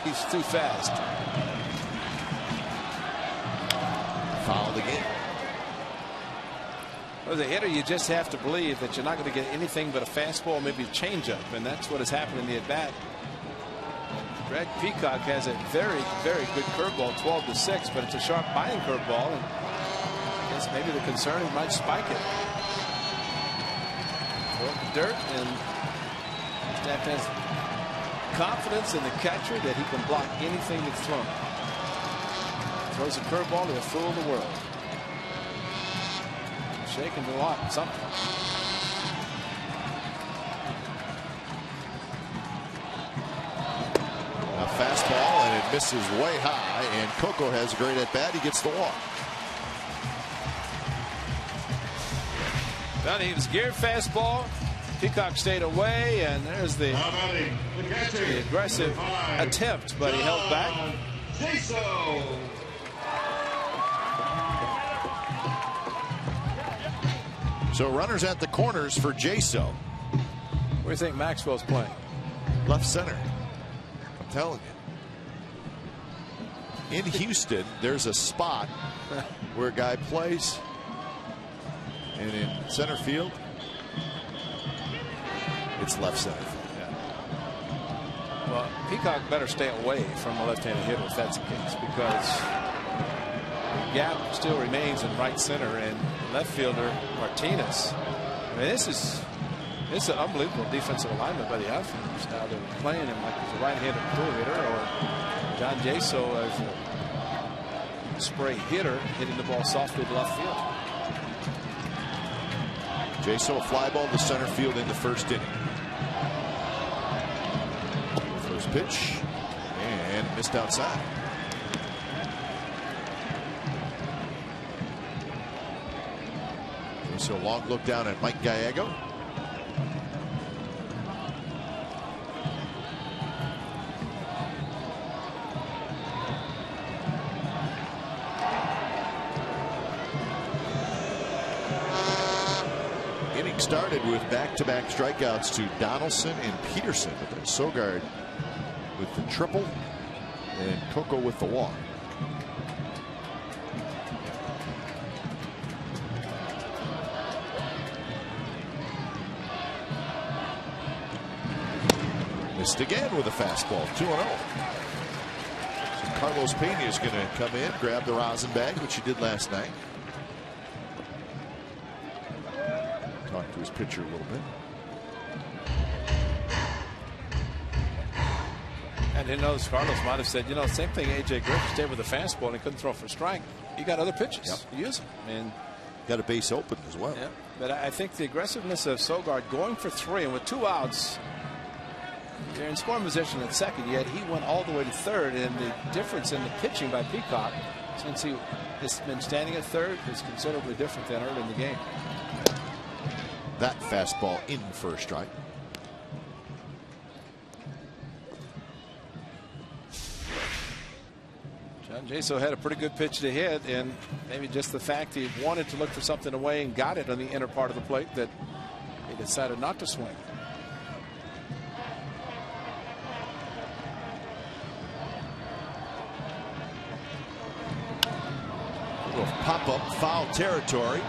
He's too fast. Fouled again. As a hitter, you just have to believe that you're not going to get anything but a fastball, maybe a changeup, and that's what has happened in the at bat. Brad Peacock has a very, very good curveball, 12-6, but it's a sharp biting curveball, and I guess maybe the concern is might spike it. Throw it in the dirt, and Staff has confidence in the catcher that he can block anything that's thrown. Throws a curveball to fool the world. Shaking the lot, something. A fastball, and it misses way high, and Coco has a great at bat. He gets the walk. He was geared fastball. Peacock stayed away, and there's the aggressive attempt, but he held back. So runners at the corners for Jaso. Where do you think Maxwell's playing? Left center. I'm telling you. In Houston, there's a spot where a guy plays, and in center field, it's left center field. Yeah. Well, Peacock better stay away from a left-handed hitter if that's the case, because the gap still remains in right center, and left fielder Martinez. I mean, it's an unbelievable defensive alignment by the outfielders. Now they're playing him like he's a right-handed pull hitter, or John Jaso as a spray hitter hitting the ball softly to left field. Jaso, a fly ball to center field in the first inning. First pitch, and missed outside. So long look down at Mike Gallego. Inning started with back-to-back strikeouts to Donaldson and Peterson, but then Sogard with the triple and Coco with the walk. Missed again with a fastball. 2-0. So Carlos Pena is going to come in, grab the rosin bag, which he did last night. Talk to his pitcher a little bit. And who knows, Carlos might have said, you know, same thing. A.J. Griffin stayed with a fastball and he couldn't throw for a strike. You got other pitches. Yep. Use them. And got a base open as well. Yeah, but I think the aggressiveness of Sogard going for 3 and with 2 outs, they're in scoring position at second, yet he went all the way to third, and the difference in the pitching by Peacock since he has been standing at third is considerably different than early in the game. That fastball in for a strike. John Jaso had a pretty good pitch to hit, and maybe just the fact he wanted to look for something away and got it on the inner part of the plate that he decided not to swing. Pop-up foul territory,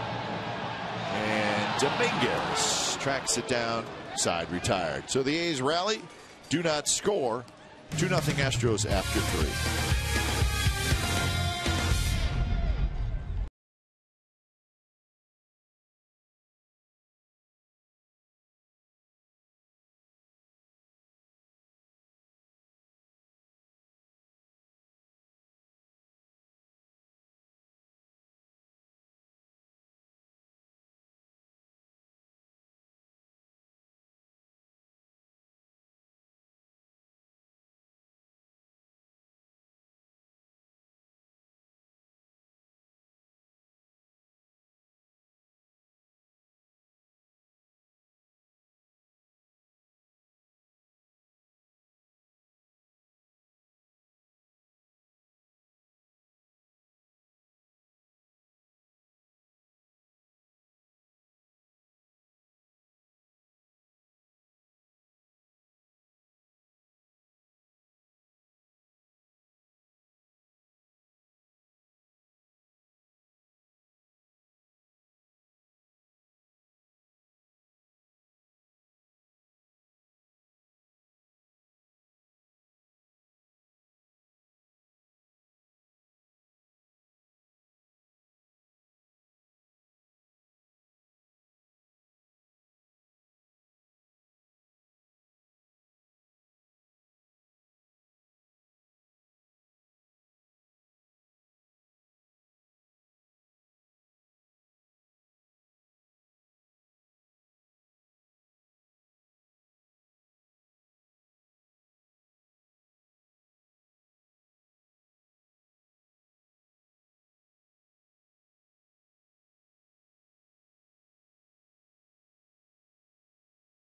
and Dominguez tracks it down, side retired. So the A's rally, do not score. 2-0 Astros after 3.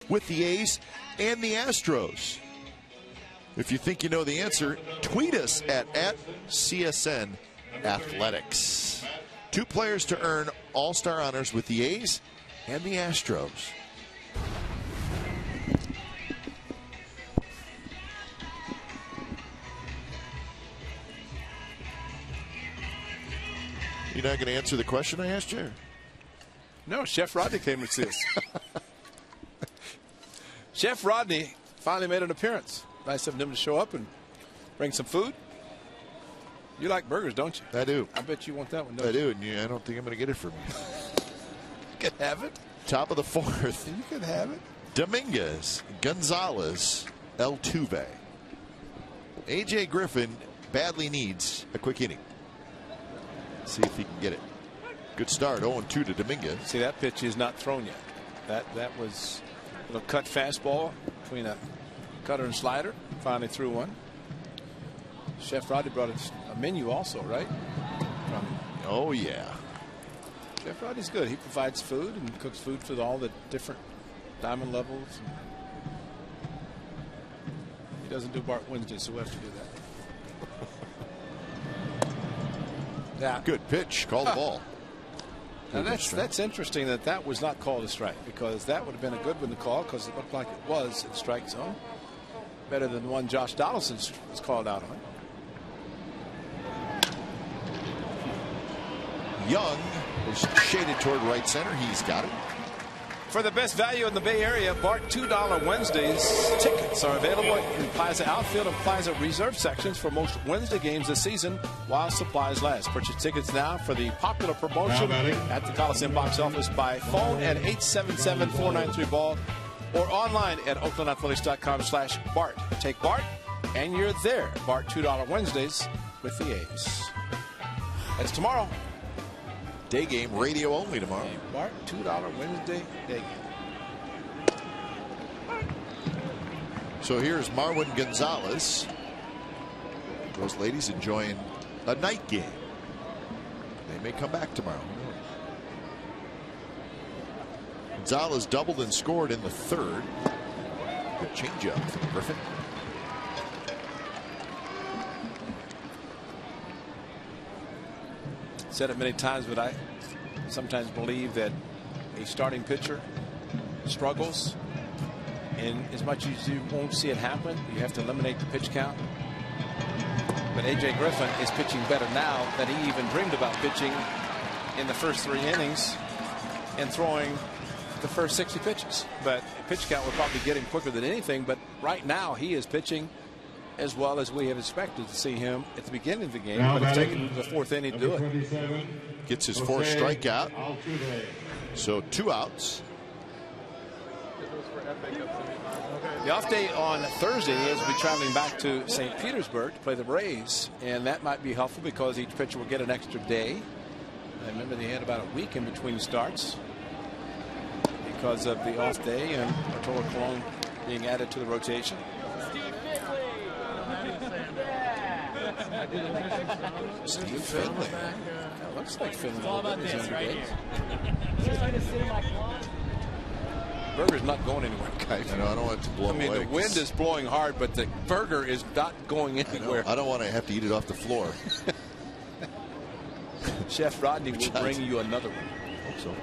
With the A's and the Astros. If you think you know the answer, tweet us at CSN Athletics. 2 players to earn All-Star honors with the A's and the Astros. You're not going to answer the question I asked you? No, Chef Rodney came to see us. Chef Rodney finally made an appearance. Nice of him to show up and bring some food. You like burgers, don't you? I do. I bet you want that one, don't you? I do, and I don't think I'm going to get it from you. You can have it. Top of the 4th. You can have it. Dominguez, Gonzalez, Altuve. A.J. Griffin badly needs a quick inning. See if he can get it. Good start, 0-2 to Dominguez. See, that pitch is not thrown yet. That was a little cut fastball between a cutter and slider. Finally threw one. Chef Rodney brought a menu also, right? Oh, yeah. Chef Rodney's good. He provides food and cooks food for all the different diamond levels. He doesn't do Bart Wednesdays, so we have to do that. Yeah. Good pitch. Call the ball. Now that's interesting that was not called a strike, because that would have been a good one to call, because it looked like it was in strike zone. Better than the one Josh Donaldson was called out on. Young is shaded toward right center. He's got it. For the best value in the Bay Area, Bart $2 Wednesdays tickets are available in Plaza Outfield and Plaza Reserve sections for most Wednesday games this season while supplies last. Purchase tickets now for the popular promotion at the Coliseum box office by phone at 877-493-BALL or online at oaklandathletics.com/Bart. Take Bart and you're there. Bart $2 Wednesdays with the A's. That's tomorrow. Day game, radio only tomorrow. Bart $2 Wednesday day game. So here's Marwin Gonzalez. Those ladies enjoying a night game. They may come back tomorrow. Gonzalez doubled and scored in the third. Good changeup from Griffin. Said it many times, but I sometimes believe that a starting pitcher struggles, and as much as you won't see it happen, you have to eliminate the pitch count. But A.J. Griffin is pitching better now than he even dreamed about pitching in the first 3 innings and throwing the first 60 pitches. But pitch count will probably get him quicker than anything, but right now he is pitching as well as we have expected to see him at the beginning of the game. But it's taken the 4th inning to do it. Gets his 4th strikeout. So 2 outs. The off day on Thursday is we'll be traveling back to St. Petersburg to play the Rays, and that might be helpful because each pitcher will get an extra day. I remember they had about a week in between starts because of the off day and Arturo Colon being added to the rotation. Steve Finley. That looks like Finley. Burger's not going anywhere, guys. I don't want it to blow away. The wind is blowing hard, but the burger is not going anywhere. I don't want to have to eat it off the floor. Chef Rodney will bring you another one. Hope so.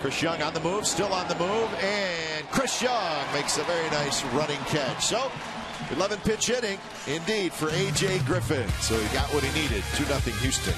Chris Young on the move, still on the move, and Chris Young makes a very nice running catch. So 11 pitch inning indeed for A.J. Griffin. So he got what he needed. 2-0 Houston.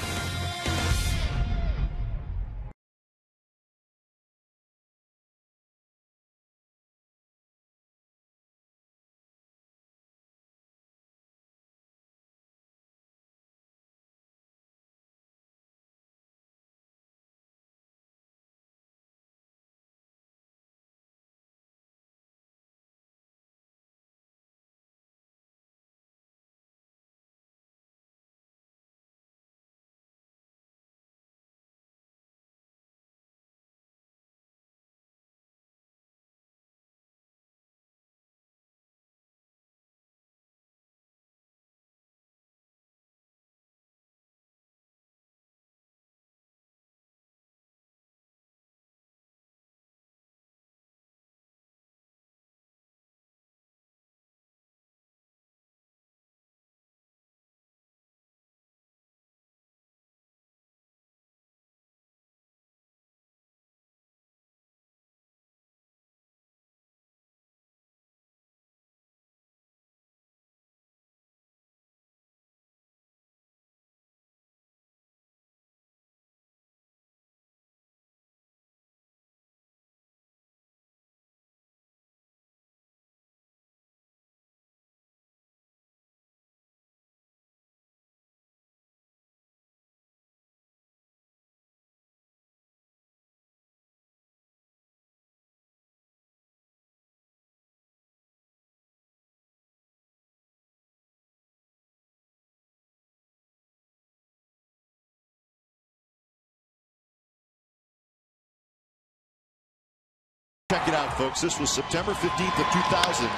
Check it out, folks. This was September 15th of 2000.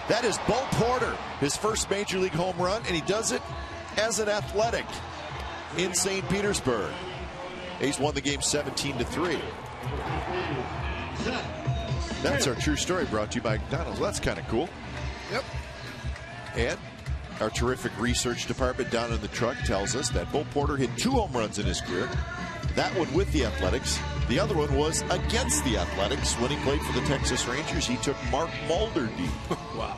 That is Bo Porter, his first major league home run, and he does it as an Athletic in St. Petersburg. A's won the game 17-3. That's our true story, brought to you by McDonald's. Well, that's kind of cool. Yep. And our terrific research department down in the truck tells us that Bo Porter hit 2 home runs in his career. That one with the Athletics. The other one was against the Athletics when he played for the Texas Rangers. He took Mark Mulder deep. Wow.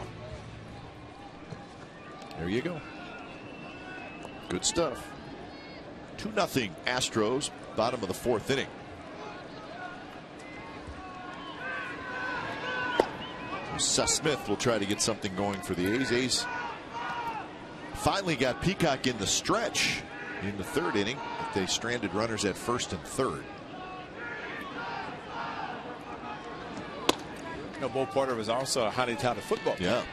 There you go. Good stuff. 2-0 Astros, bottom of the 4th inning. Seth Smith will try to get something going for the A's. A's finally got Peacock in the stretch in the 3rd inning. They stranded runners at 1st and 3rd. You know, Bo Porter was also a highly touted football player. Yeah.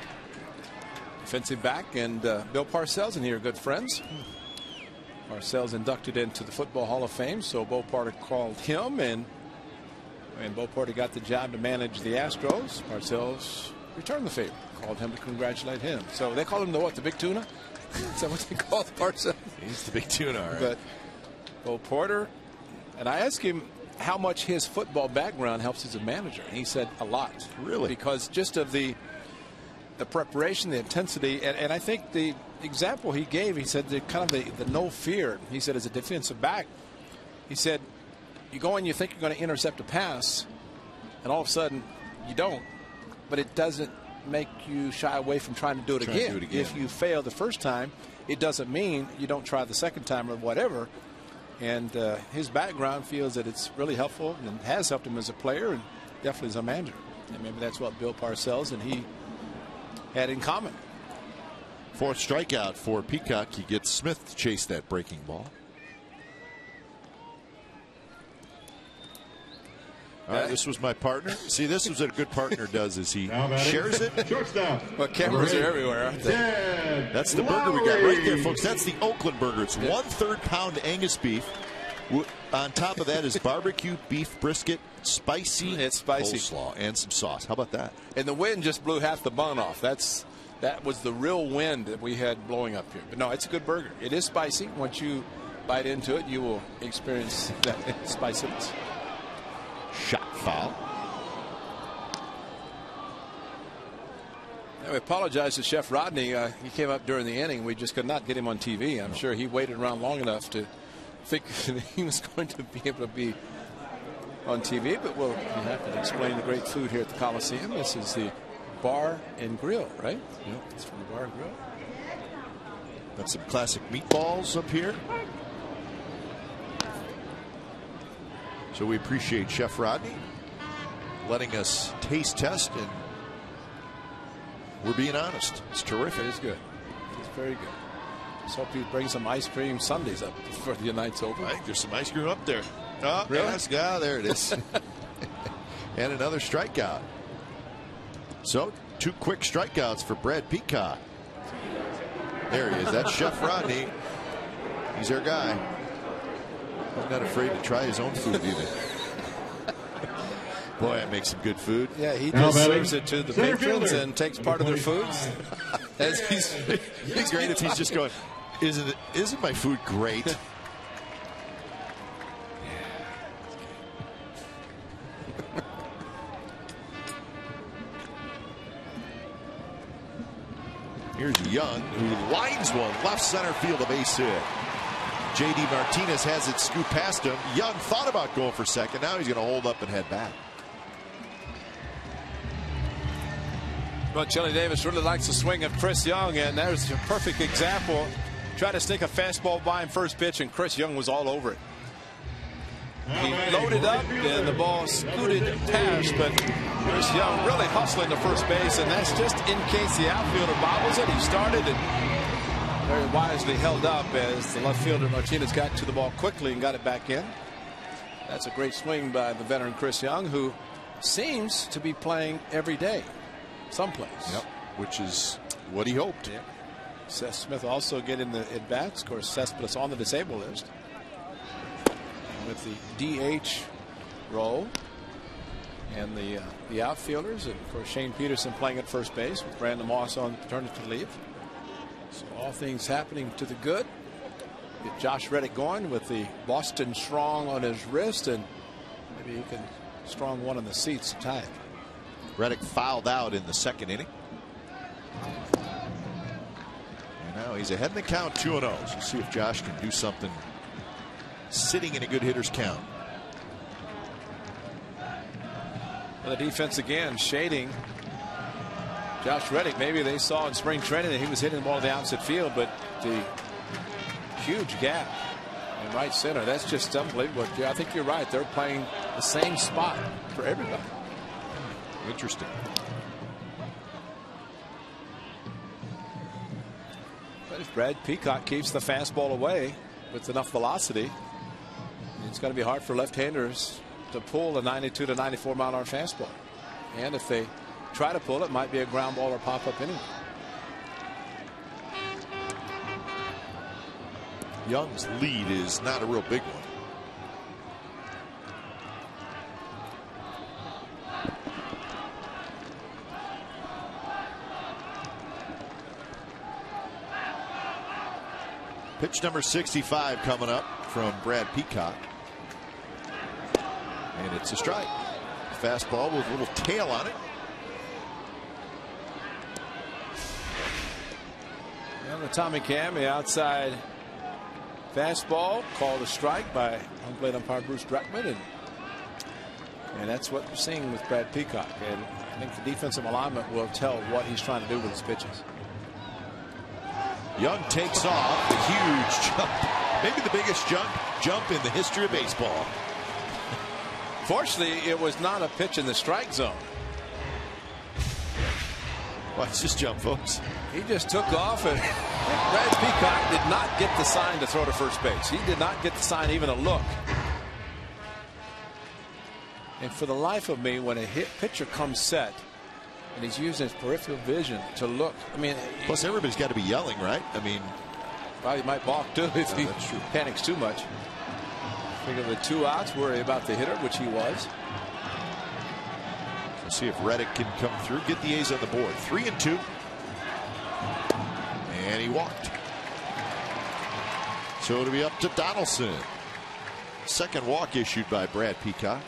Defensive back, and Bill Parcells and he are good friends. Parcells inducted into the Football Hall of Fame, so Bo Porter called him, and when Bo Porter got the job to manage the Astros, Parcells returned the favor, called him to congratulate him. So they call him the what? The Big Tuna? Is that what they call Parcells? He's the Big Tuna, all right. But Bo Porter, and I asked him how much his football background helps as a manager, and he said a lot. Really? Because just of the preparation, the intensity, and I think the example he gave, he said the kind of the no fear. He said as a defensive back, he said you go in, you think you're going to intercept a pass, and all of a sudden you don't, but it doesn't make you shy away from trying to do it again. If you fail the first time, it doesn't mean you don't try the second time or whatever. And his background feels that it's really helpful and has helped him as a player and definitely as a manager. And maybe that's what Bill Parcells and he had in common. 4th strikeout for Peacock. He gets Smith to chase that breaking ball. All right, this was my partner. See, this is what a good partner does, is he shares it. Shortstop. Well, cameras are everywhere, aren't they? That's the burger we got right there, folks. That's the Oakland burger. It's 1/3 pound Angus beef. On top of that is barbecue beef brisket, spicy, coleslaw, and some sauce. How about that? And the wind just blew half the bun off. That was the real wind that we had blowing up here. But no, it's a good burger. It is spicy. Once you bite into it, you will experience that spiciness. Shot foul. I apologize to Chef Rodney. He came up during the inning. We just could not get him on TV. I'm sure he waited around long enough to think that he was going to be able to be on TV. But we'll be happy to explain the great food here at the Coliseum. This is the Bar and Grill, right? Yep, it's from the Bar and Grill. Got some classic meatballs up here. So we appreciate Chef Rodney letting us taste test, and we're being honest. It's terrific. It is good. It's very good. Let's hope you bring some ice cream sundaes up for the night's over. I think there's some ice cream up there. Oh, really? Yes, there it is. And another strikeout. So 2 quick strikeouts for Brad Peacock. There he is. That's Chef Rodney. He's our guy. He's not afraid to try his own food either. Boy, that makes some good food. Yeah, he just serves it to the patrons and takes part of their foods. As he's great if he's just going, isn't my food great? Here's Young, who lines one left center field, a base hit. J.D. Martinez has it scooped past him. Young thought about going for second. Now he's going to hold up and head back. Well, Chili Davis really likes the swing of Chris Young, and there's a perfect example. Tried to stick a fastball by him first pitch, and Chris Young was all over it. He loaded up, and the ball scooted past, but Chris Young really hustling to first base, and that's just in case the outfielder bobbles it. He started and very wisely held up as the left fielder Martinez got to the ball quickly and got it back in. That's a great swing by the veteran Chris Young, who seems to be playing every day someplace. Yep, which is what he hoped. Yep. Seth Smith also getting the at-bats. Of course, Seth put us on the disabled list with the DH role and the outfielders, and of course Shane Peterson playing at first base with Brandon Moss on paternity leave. So all things happening to the good. Get Josh Reddick going with the Boston Strong on his wrist, and maybe he can strong one on the seats to tie it. Reddick fouled out in the 2nd inning. And now he's ahead in the count, 2-0. So see if Josh can do something sitting in a good hitter's count. Well, the defense again shading Josh Reddick. Maybe they saw in spring training that he was hitting the ball to the opposite field, but the huge gap in right center, that's just unbelievable. Yeah, I think you're right. They're playing the same spot for everybody. Interesting. Brad Peacock keeps the fastball away with enough velocity, it's going to be hard for left-handers to pull a 92 to 94 mile an hour fastball. And if they try to pull it, might be a ground ball or pop up anyway. Young's lead is not a real big one. Pitch number 65 coming up from Brad Peacock. And it's a strike. Fastball with a little tail on it. And the Tommy Cam, the outside fastball called a strike by home plate umpire Bruce Dreckman. And that's what we're seeing with Brad Peacock. And I think the defensive alignment will tell what he's trying to do with his pitches. Young takes off, a huge jump, maybe the biggest jump in the history of baseball. Fortunately, it was not a pitch in the strike zone. Watch this jump, folks. He just took off, and Brad Peacock did not get the sign to throw to first base. He did not get the sign, even a look. And for the life of me, when a pitcher comes set, and he's using his peripheral vision to look. I mean, plus everybody's got to be yelling, right? I mean, probably might balk too if he panics too much. Figure the 2 outs, worry about the hitter, which he was. We'll see if Reddick can come through, get the A's on the board. 3-2, and he walked. So it'll be up to Donaldson. Second walk issued by Brad Peacock.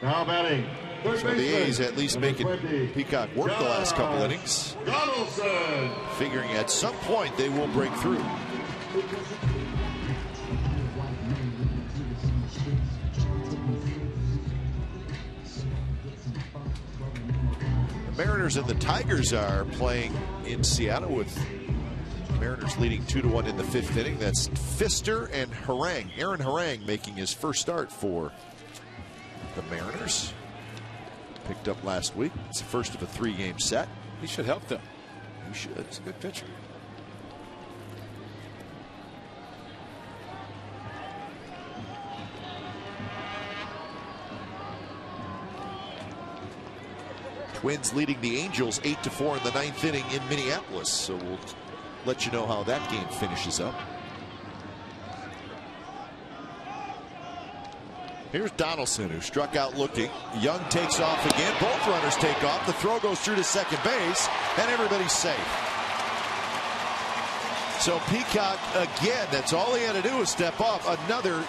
Now batting. So the A's at least making Peacock work the last couple innings. Donaldson. Figuring at some point they will break through. The Mariners and the Tigers are playing in Seattle, with Mariners leading 2-1 in the 5th inning. That's Pfister and Harang. Aaron Harang making his first start for the Mariners. Picked up last week. It's the first of a 3-game set. He should help them. He should. He's a good pitcher. Twins leading the Angels 8-4 in the 9th inning in Minneapolis. So we'll let you know how that game finishes up. Here's Donaldson, who struck out looking. Young takes off again. Both runners take off. The throw goes through to second base, and everybody's safe. So Peacock, again, that's all he had to do was step up. Another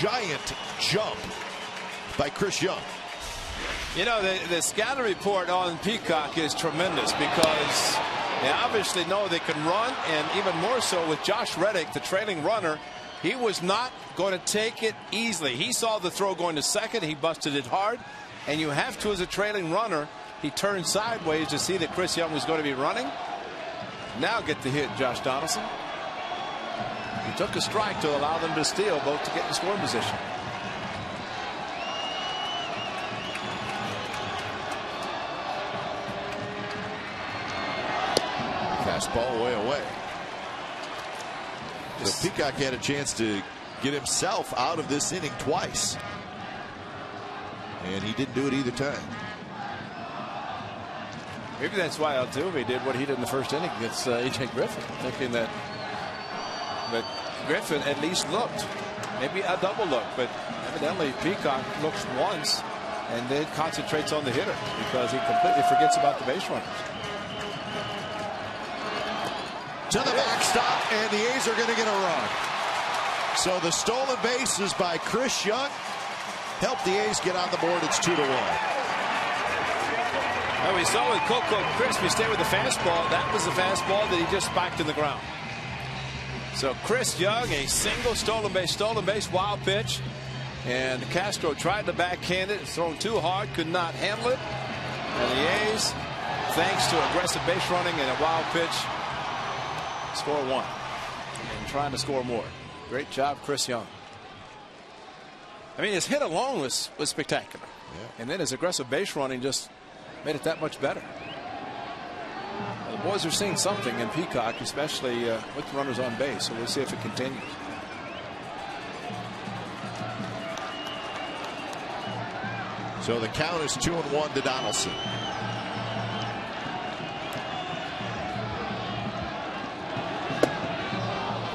giant jump by Chris Young. You know, the scouting report on Peacock is tremendous, because they obviously know they can run, and even more so with Josh Reddick, the trailing runner. He was not going to take it easily. He saw the throw going to second. He busted it hard. And you have to, as a trailing runner, he turned sideways to see that Chris Young was going to be running. Now get the hit, Josh Donaldson. He took a strike to allow them to steal, both to get in scoring position. Fastball way away. So Peacock had a chance to get himself out of this inning twice, and he didn't do it either time. Maybe that's why Altuve did what he did in the first inning against H.A. Griffin, thinking that Griffin at least looked, maybe a double look, but evidently Peacock looks once and then concentrates on the hitter, because he completely forgets about the base runners. To the backstop, and the A's are going to get a run. So the stolen base is by Chris Young. Helped the A's get on the board. It's 2-1. Well, we saw with Coco Crisp, he stayed with the fastball. That was the fastball that he just spiked in the ground. So Chris Young, a single stolen base, wild pitch. And Castro tried to backhand it. It's thrown too hard, could not handle it. And the A's, thanks to aggressive base running and a wild pitch, score one, and trying to score more. Great job, Chris Young. I mean, his hit alone was spectacular. Yeah. And then his aggressive base running just made it that much better. The boys are seeing something in Peacock, especially with the runners on base. So we'll see if it continues. So the count is 2-1 to Donaldson.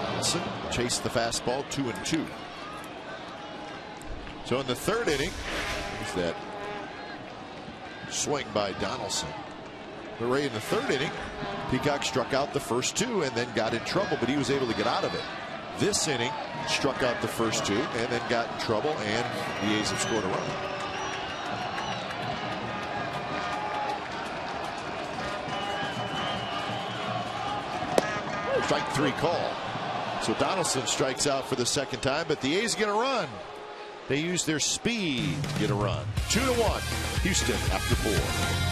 Donaldson chased the fastball, 2-2. So in the third inning, is that swing by Donaldson. But right in the third inning, Peacock struck out the first two and then got in trouble, but he was able to get out of it. This inning, struck out the first two and then got in trouble, and the A's have scored a run. Strike three call. So Donaldson strikes out for the second time, but the A's get a run. They use their speed to get a run. 2-1. Houston after 4.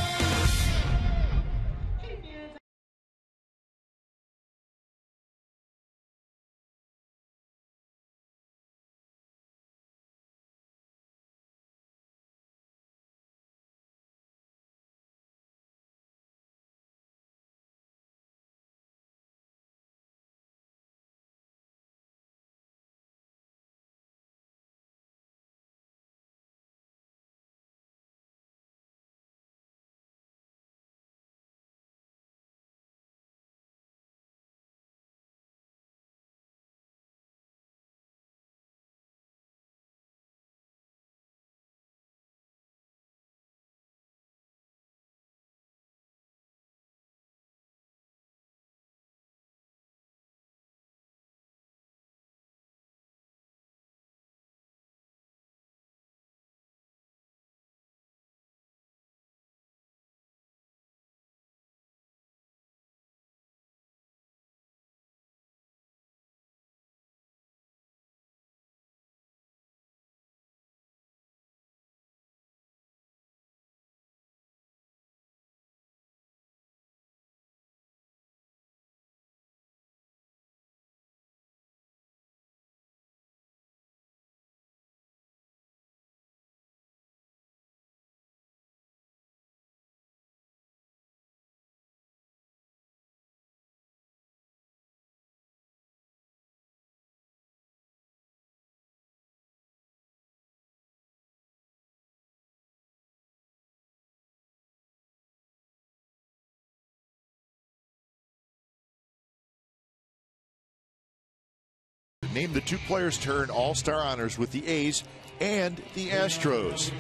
Name the two players to earn all-star honors with the A's and the Astros.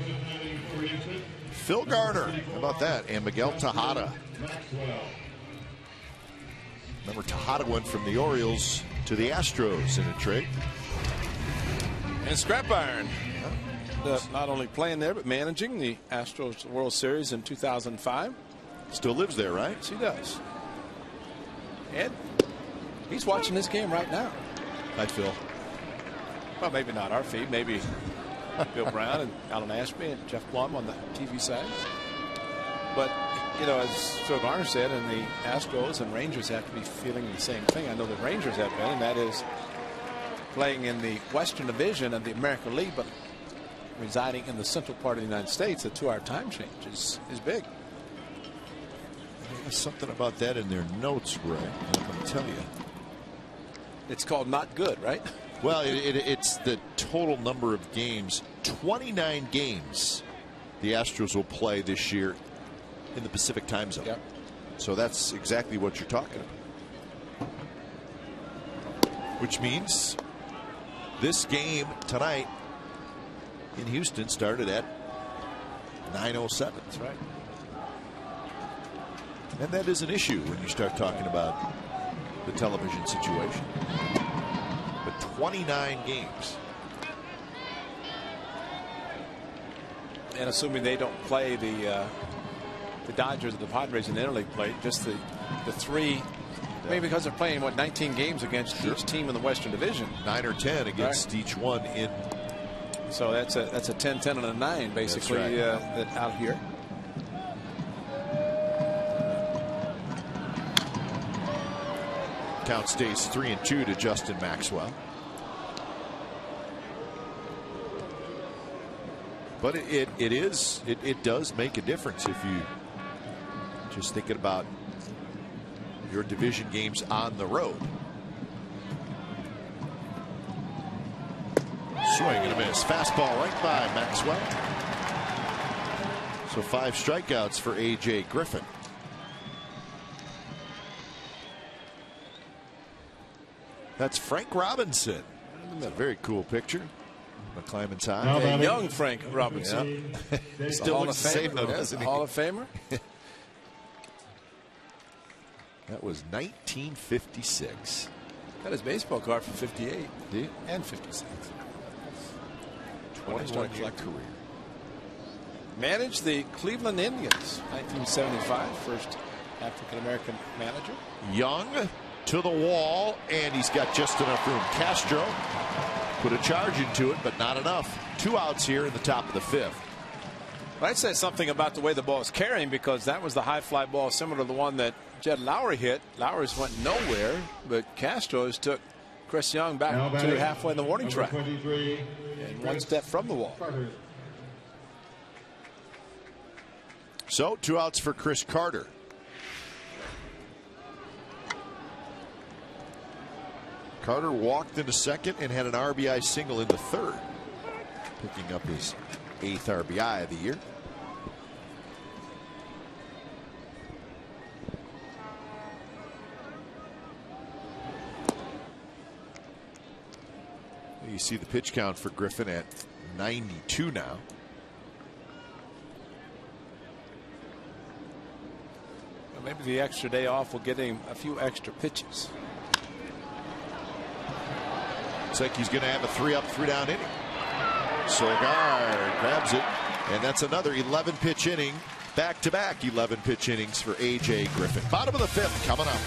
Phil Garner, how about that? And Miguel Tejada. Remember, Tejada went from the Orioles to the Astros in a trade. And Scrap Iron, not only playing there, but managing the Astros World Series in 2005. Still lives there, right? Yes, he does. And he's watching this game right now. Hi, Phil. Well, maybe not our feed. Maybe Bill Brown and Alan Ashby and Jeff Blum on the TV side. But, you know, as Phil Garner said, and the Astros and Rangers have to be feeling the same thing. I know the Rangers have been, and that is playing in the Western Division of the American League, but residing in the central part of the United States. The 2-hour time change is big. There's something about that in their notes, Ray. I'm going to tell you. It's called not good, right? Well, it's the total number of games. 29 games the Astros will play this year in the Pacific time zone. Yep. So that's exactly what you're talking about. Which means this game tonight in Houston started at 9:07. That's right. And that is an issue when you start talking about the television situation. But 29 games. And assuming they don't play the Dodgers or the Padres in the interleague play, just the three, maybe because they're playing, what, 19 games against each team in the Western Division. 9 or 10 against each one in. So that's a 10, 10, and a 9, basically, that out here. Count stays 3-2 to Justin Maxwell. But it does make a difference if you Just thinking about your division games on the road. Swing and a miss. Fastball right by Maxwell. So 5 strikeouts for A.J. Griffin. That's Frank Robinson. It's a very cool picture. McClymon's high. Hey, young Frank Robinson. Yeah. Still looks the same though, doesn't he? Hall of Famer. That was 1956. Got his baseball card for 58. Did he? And 56. 21-year career. Managed the Cleveland Indians, 1975. First African-American manager. Young to the wall, and he's got just enough room. Castro put a charge into it, but not enough. 2 outs here in the top of the 5th. I'd say something about the way the ball is carrying, because that was the high fly ball similar to the one that Jed Lowry hit. Lowry's went nowhere, but Castro's took Chris Young back to halfway in the warning track and 1 step from the wall. So 2 outs for Chris Carter. Carter walked into second and had an RBI single in the 3rd, picking up his 8th RBI of the year. You see the pitch count for Griffin at 92 now. Well, maybe the extra day off will get him a few extra pitches. Looks like he's going to have a 3-up, 3-down inning. Solgar grabs it, and that's another 11-pitch inning. Back-to-back 11-pitch innings for A.J. Griffin. Bottom of the 5th coming up.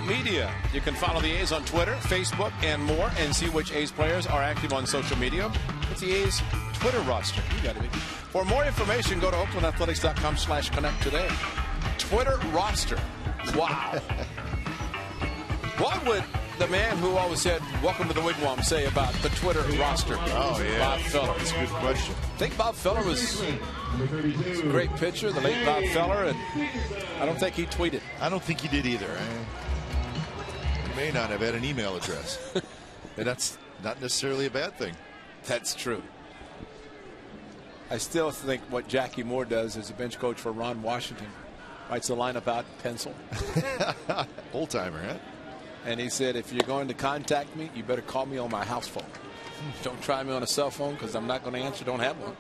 Media. You can follow the A's on Twitter, Facebook, and more, and see which A's players are active on social media. It's the A's Twitter roster. You got it. For more information, go to OaklandAthletics.com/connect today. Twitter roster. Wow. What would the man who always said, "Welcome to the Wigwam," say about the Twitter roster? Oh, yeah. Bob Feller. That's a good question. I think Bob Feller was a great pitcher, the late Bob Feller, and I don't think he tweeted. I don't think he did either. He may not have had an email address. And that's not necessarily a bad thing. That's true. I still think what Jackie Moore does as a bench coach for Ron Washington, writes the lineup out in pencil. Old timer, huh? And he said, if you're going to contact me, you better call me on my house phone. Don't try me on a cell phone, because I'm not going to answer. Don't have one.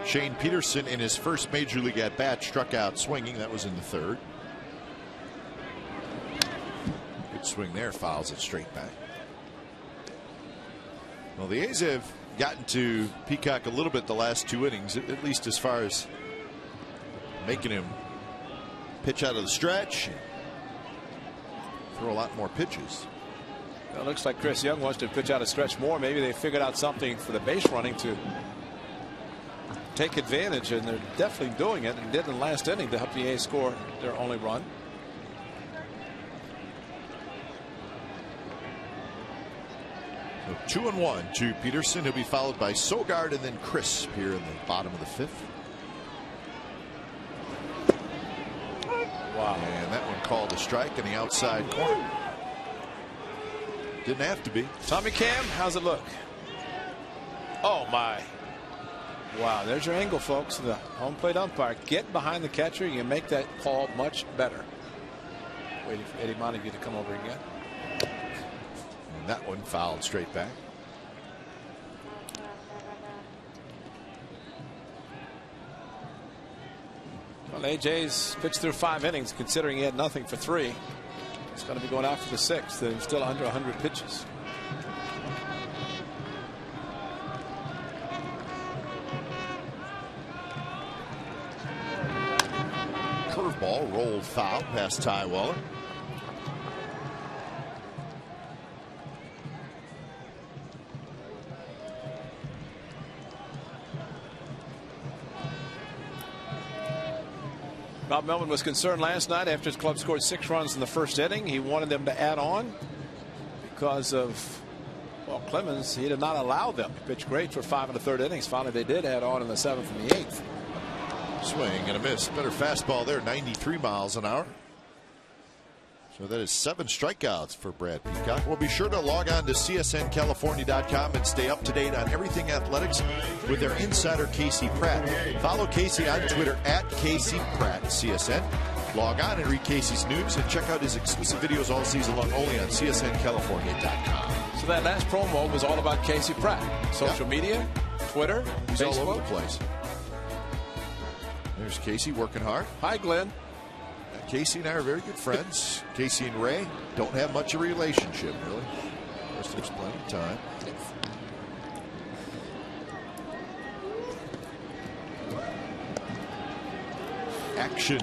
Shane Peterson in his first major league at bat struck out swinging. That was in the 3rd. Good swing there, fouls it straight back. Well, the A's have gotten to Peacock a little bit the last 2 innings, at least as far as making him pitch out of the stretch, throw a lot more pitches. Well, it looks like Chris Young wants to pitch out a stretch more. Maybe they figured out something for the base running to take advantage, and they're definitely doing it, and did in the last inning to help the A's score their only run. So 2-1 to Peterson. He'll be followed by Sogard and then Crisp here in the bottom of the 5th. Wow. And that one called a strike in the outside corner. Didn't have to be. Tommy Cam, how's it look? Oh my. Wow, there's your angle, folks. The home plate umpire. Get behind the catcher. You make that call much better. Waiting for Eddie Montague to come over again. And that one fouled straight back. Well, AJ's pitched through 5 innings, considering he had nothing for 3. He's going to be going out for the 6th, and still under 100 pitches. Curveball rolled foul past Ty Weller. Bob Melvin was concerned last night after his club scored 6 runs in the first inning. He wanted them to add on because of, well, Clemens. He did not allow them to pitch great for 5 1/3 innings. Finally, they did add on in the 7th and the 8th. Swing and a miss. Better fastball there, 93 miles an hour. So that is 7 strikeouts for Brad Peacock. Well, be sure to log on to csncalifornia.com and stay up to date on everything athletics with their insider Casey Pratt. Follow Casey on Twitter at Casey Pratt CSN. Log on and read Casey's news and check out his exclusive videos all season long only on csncalifornia.com. So that last promo was all about Casey Pratt. Social media, Twitter, He's Facebook. all over the place. There's Casey working hard. Hi, Glenn. Casey and I are very good friends. Casey and Ray don't have much of a relationship, really. Of course, there's plenty of time. Action.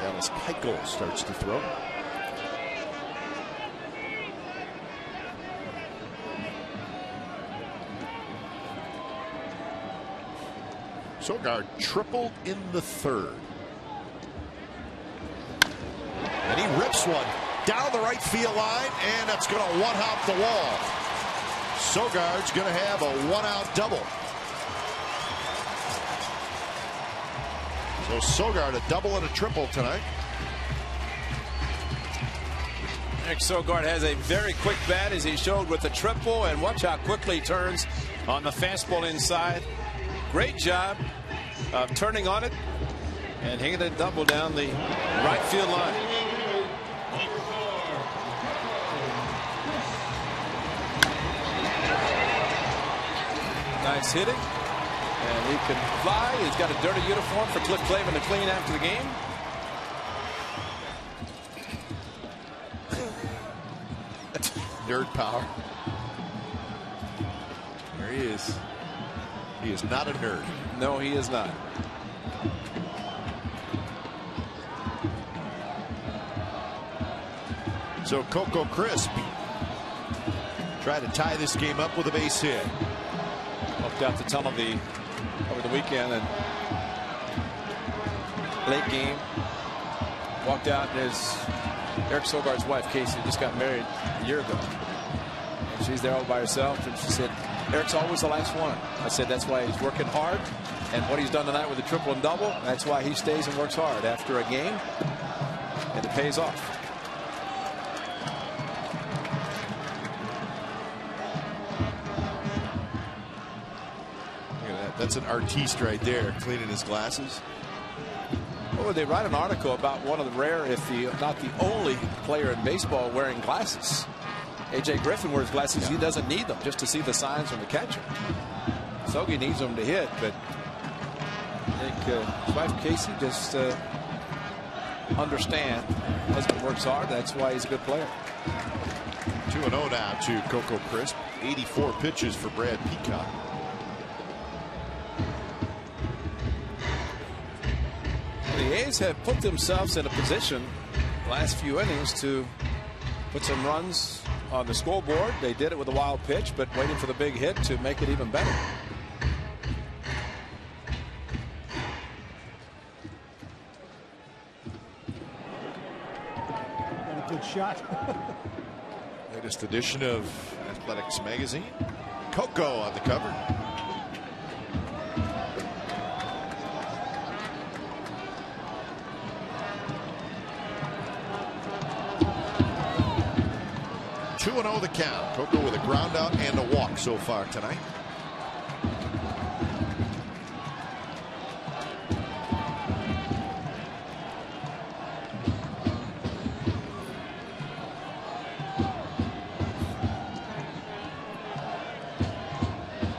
Dallas Keuchel starts to throw. Sogard tripled in the 3rd. And he rips one down the right field line, and that's going to one-hop the wall. Sogard's going to have a 1-out double. So Sogard a double and a triple tonight. Eric Sogard has a very quick bat, as he showed with the triple, and watch how quickly he turns on the fastball inside. Great job of turning on it and hitting a double down the right field line. Nice hitting, and he can fly. He's got a dirty uniform for Cliff Clavin to clean after the game. Nerd power. There he is. He is not a nerd. No, he is not. So Coco Crisp tried to tie this game up with a base hit. Walked out the tunnel over the weekend, and late game. Walked out, and his Eric Sogard's wife, Casey, just got married a year ago. And she's there all by herself, and she said, Eric's always the last one. I said, that's why he's working hard, and what he's done tonight with the triple and double, that's why he stays and works hard after a game, and it pays off. Look at that. That's an artiste right there, cleaning his glasses. Oh, they write an article about one of the rare, if not the only player in baseball wearing glasses. A.J. Griffin wears glasses. He doesn't need them just to see the signs from the catcher. Thogi needs him to hit, but I think his wife Casey just understand. Husband works hard. That's why he's a good player. 2-0 now to Coco Crisp. 84 pitches for Brad Peacock. The A's have put themselves in a position last few innings to put some runs on the scoreboard. They did it with a wild pitch, but waiting for the big hit to make it even better. Got a good shot. Latest edition of Athletics Magazine. Coco on the cover. Oh, the count. Coco with a ground out and a walk so far tonight.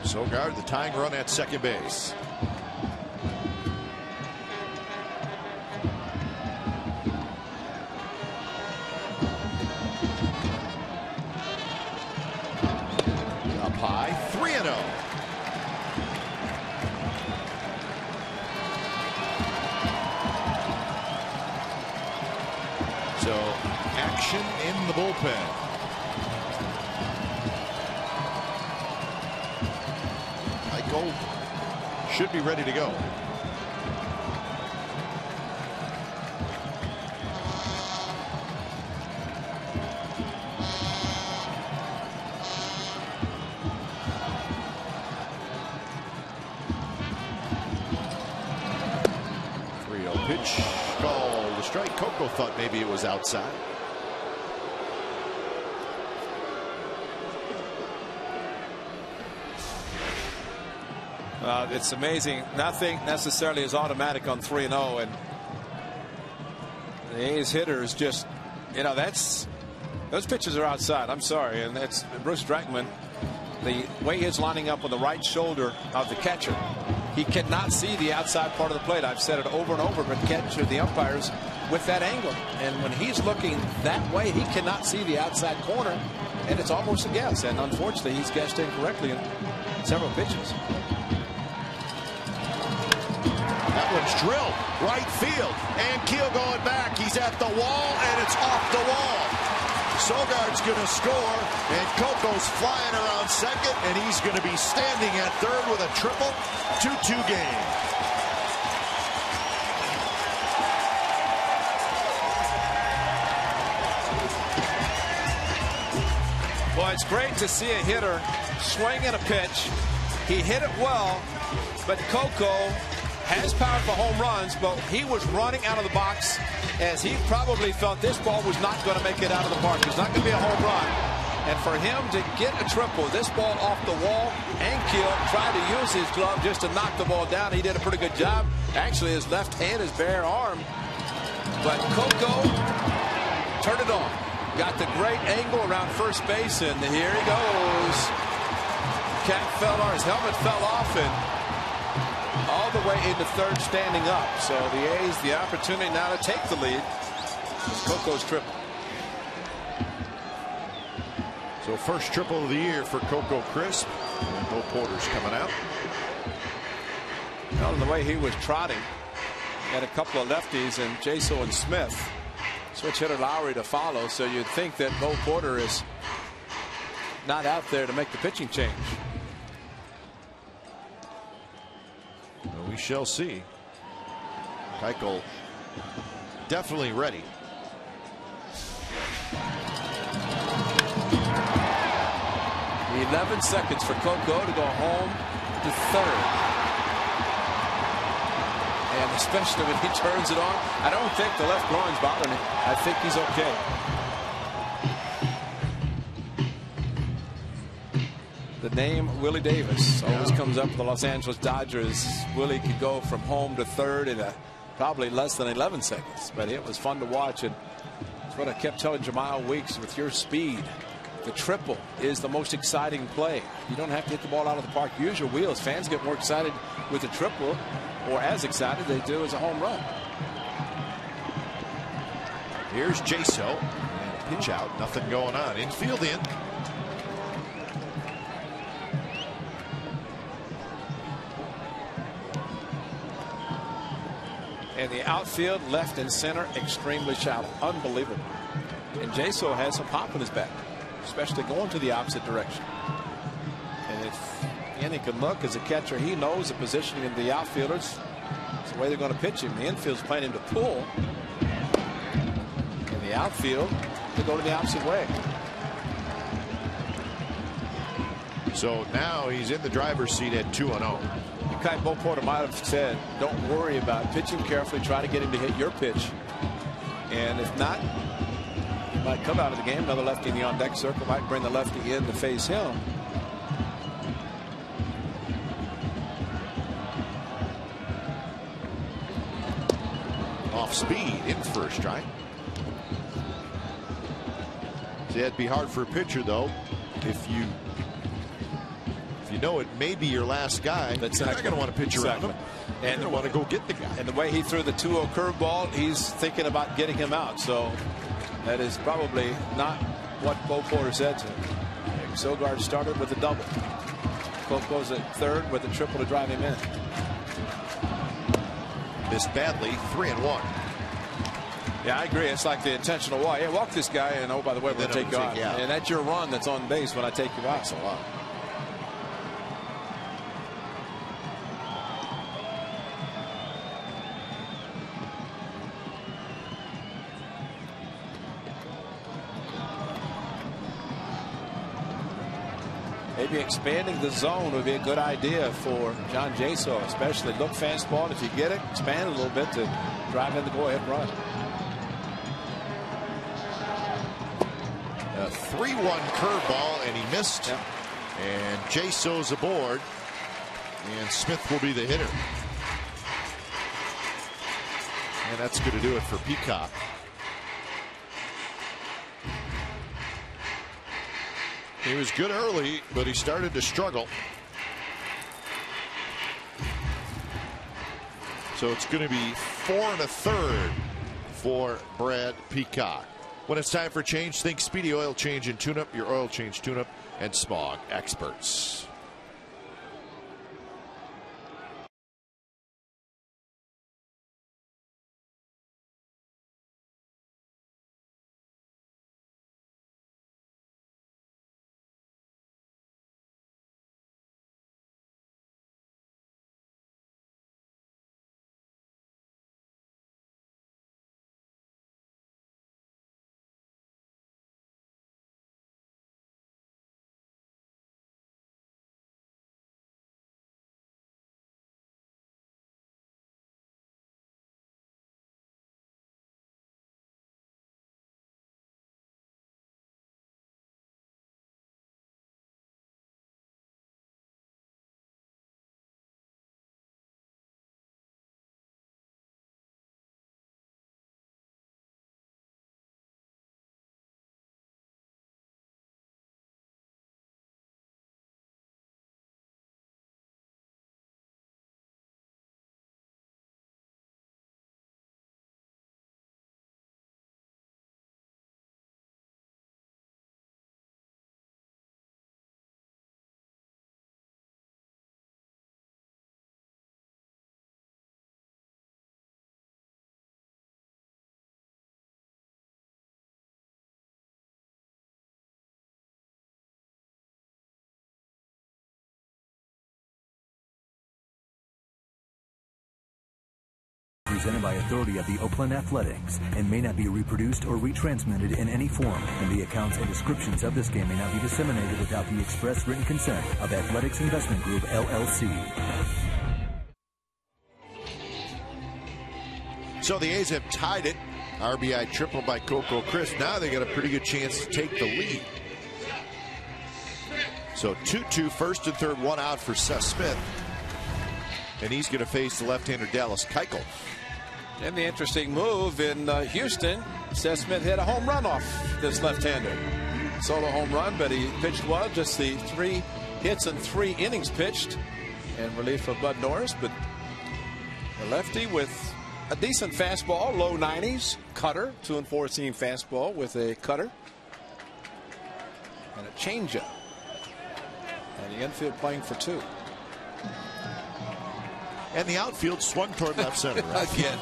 Sogard, the tying run at second base. High, 3-0. So action in the bullpen. Michael should be ready to go. Pitch called the strike. Coco thought maybe it was outside. It's amazing. Nothing necessarily is automatic on 3-0, and the A's hitters just, those pitches are outside. I'm sorry, and that's Bruce Dragman. The way he's lining up on the right shoulder of the catcher, he cannot see the outside part of the plate. I've said it over and over, but catcher, the umpires with that angle. And when he's looking that way, he cannot see the outside corner, and it's almost a guess. And unfortunately, he's guessed incorrectly in several pitches. That one's drilled right field, and Keel going back. He's at the wall, and it's off the wall. Sogard's going to score, and Coco's flying around second, and he's going to be standing at third with a triple. 2-2 game. Well, it's great to see a hitter swing at a pitch. He hit it well, but Coco has power for home runs, but he was running out of the box as he probably felt this ball was not going to make it out of the park. It's not going to be a home run. And for him to get a triple, this ball off the wall, and Keel tried to use his glove just to knock the ball down. He did a pretty good job. Actually, his left hand, his bare arm. But Coco turned it on. Got the great angle around first base, and here he goes. Cap fell off, his helmet fell off, and all the way into third standing up. So the A's the opportunity now to take the lead. It's Coco's triple. So first triple of the year for Coco Crisp. And Bo Porter's coming out. Well, the way he was trotting, had a couple of lefties and Jaso and Smith. Switch hitter Lowry to follow, so you'd think that Bo Porter is not out there to make the pitching change. Well, we shall see. Keuchel definitely ready. The 11 seconds for Coco to go home to third. And especially when he turns it on, I don't think the left groin's bothering him. I think he's okay. The name Willie Davis always comes up with the Los Angeles Dodgers. Willie could go from home to third in probably less than 11 seconds. But it was fun to watch, and it's what I kept telling Jamal Weeks. With your speed, the triple is the most exciting play. You don't have to hit the ball out of the park. Use your wheels. Fans get more excited with the triple, or as excited they do as a home run. Here's Jaso. Pitch out. Nothing going on. Infield in. And the outfield, left and center, extremely shallow. Unbelievable. And Jaso has some pop in his back, especially going to the opposite direction. And if Andy can look as a catcher, he knows the positioning of the outfielders. It's the way they're going to pitch him. The infield's playing him to pull. And the outfield to go to the opposite way. So now he's in the driver's seat at 2-0. Kai Bo Porter might have said, don't worry about pitching carefully, try to get him to hit your pitch. And if not, he might come out of the game. Another lefty in the on deck circle might bring the lefty in to face him. Off speed in first, right? See, that'd be hard for a pitcher, though, if you know it may be your last guy. That's not going to want to pitch around him. And you want to go get the guy. And the way he threw the 2-0 curveball, he's thinking about getting him out. So that is probably not what Bo Porter said to him. Sogard started with a double. Pope goes at third with a triple to drive him in. Missed badly. 3-1. Yeah, I agree. It's like the intentional walk. Yeah, walk this guy, and oh, by the way, we're going to take you out. And that's your run that's on base when I take you out. That's a lot. Maybe expanding the zone would be a good idea for John Jaso, especially look fastball. If you get it, expand a little bit to drive in the go-ahead run. A 3-1 curveball, and he missed. Yep. And Jaso's aboard, and Smith will be the hitter. And that's going to do it for Peacock. He was good early, but he started to struggle. So it's going to be 4 1/3 for Brad Peacock. When it's time for change, think Speedy Oil Change and Tune-Up, your oil change tune-up and smog experts. Presented by authority of the Oakland Athletics and may not be reproduced or retransmitted in any form, and the accounts and descriptions of this game may not be disseminated without the express written consent of Athletics Investment Group, LLC. So the A's have tied it. RBI triple by Coco Crisp. Now they got a pretty good chance to take the lead. So 2-2, first and third, one out for Seth Smith. And he's going to face the left-hander Dallas Keuchel. And the interesting move in Houston, Seth Smith hit a home run off this left-hander. solo home run, but he pitched well. Just the 3 hits and 3 innings pitched in relief of Bud Norris. But the lefty with a decent fastball, low 90s, cutter, 2 and 4 seam fastball with a cutter and a changeup. And the infield playing for 2. And the outfield swung toward left center. Right? Again.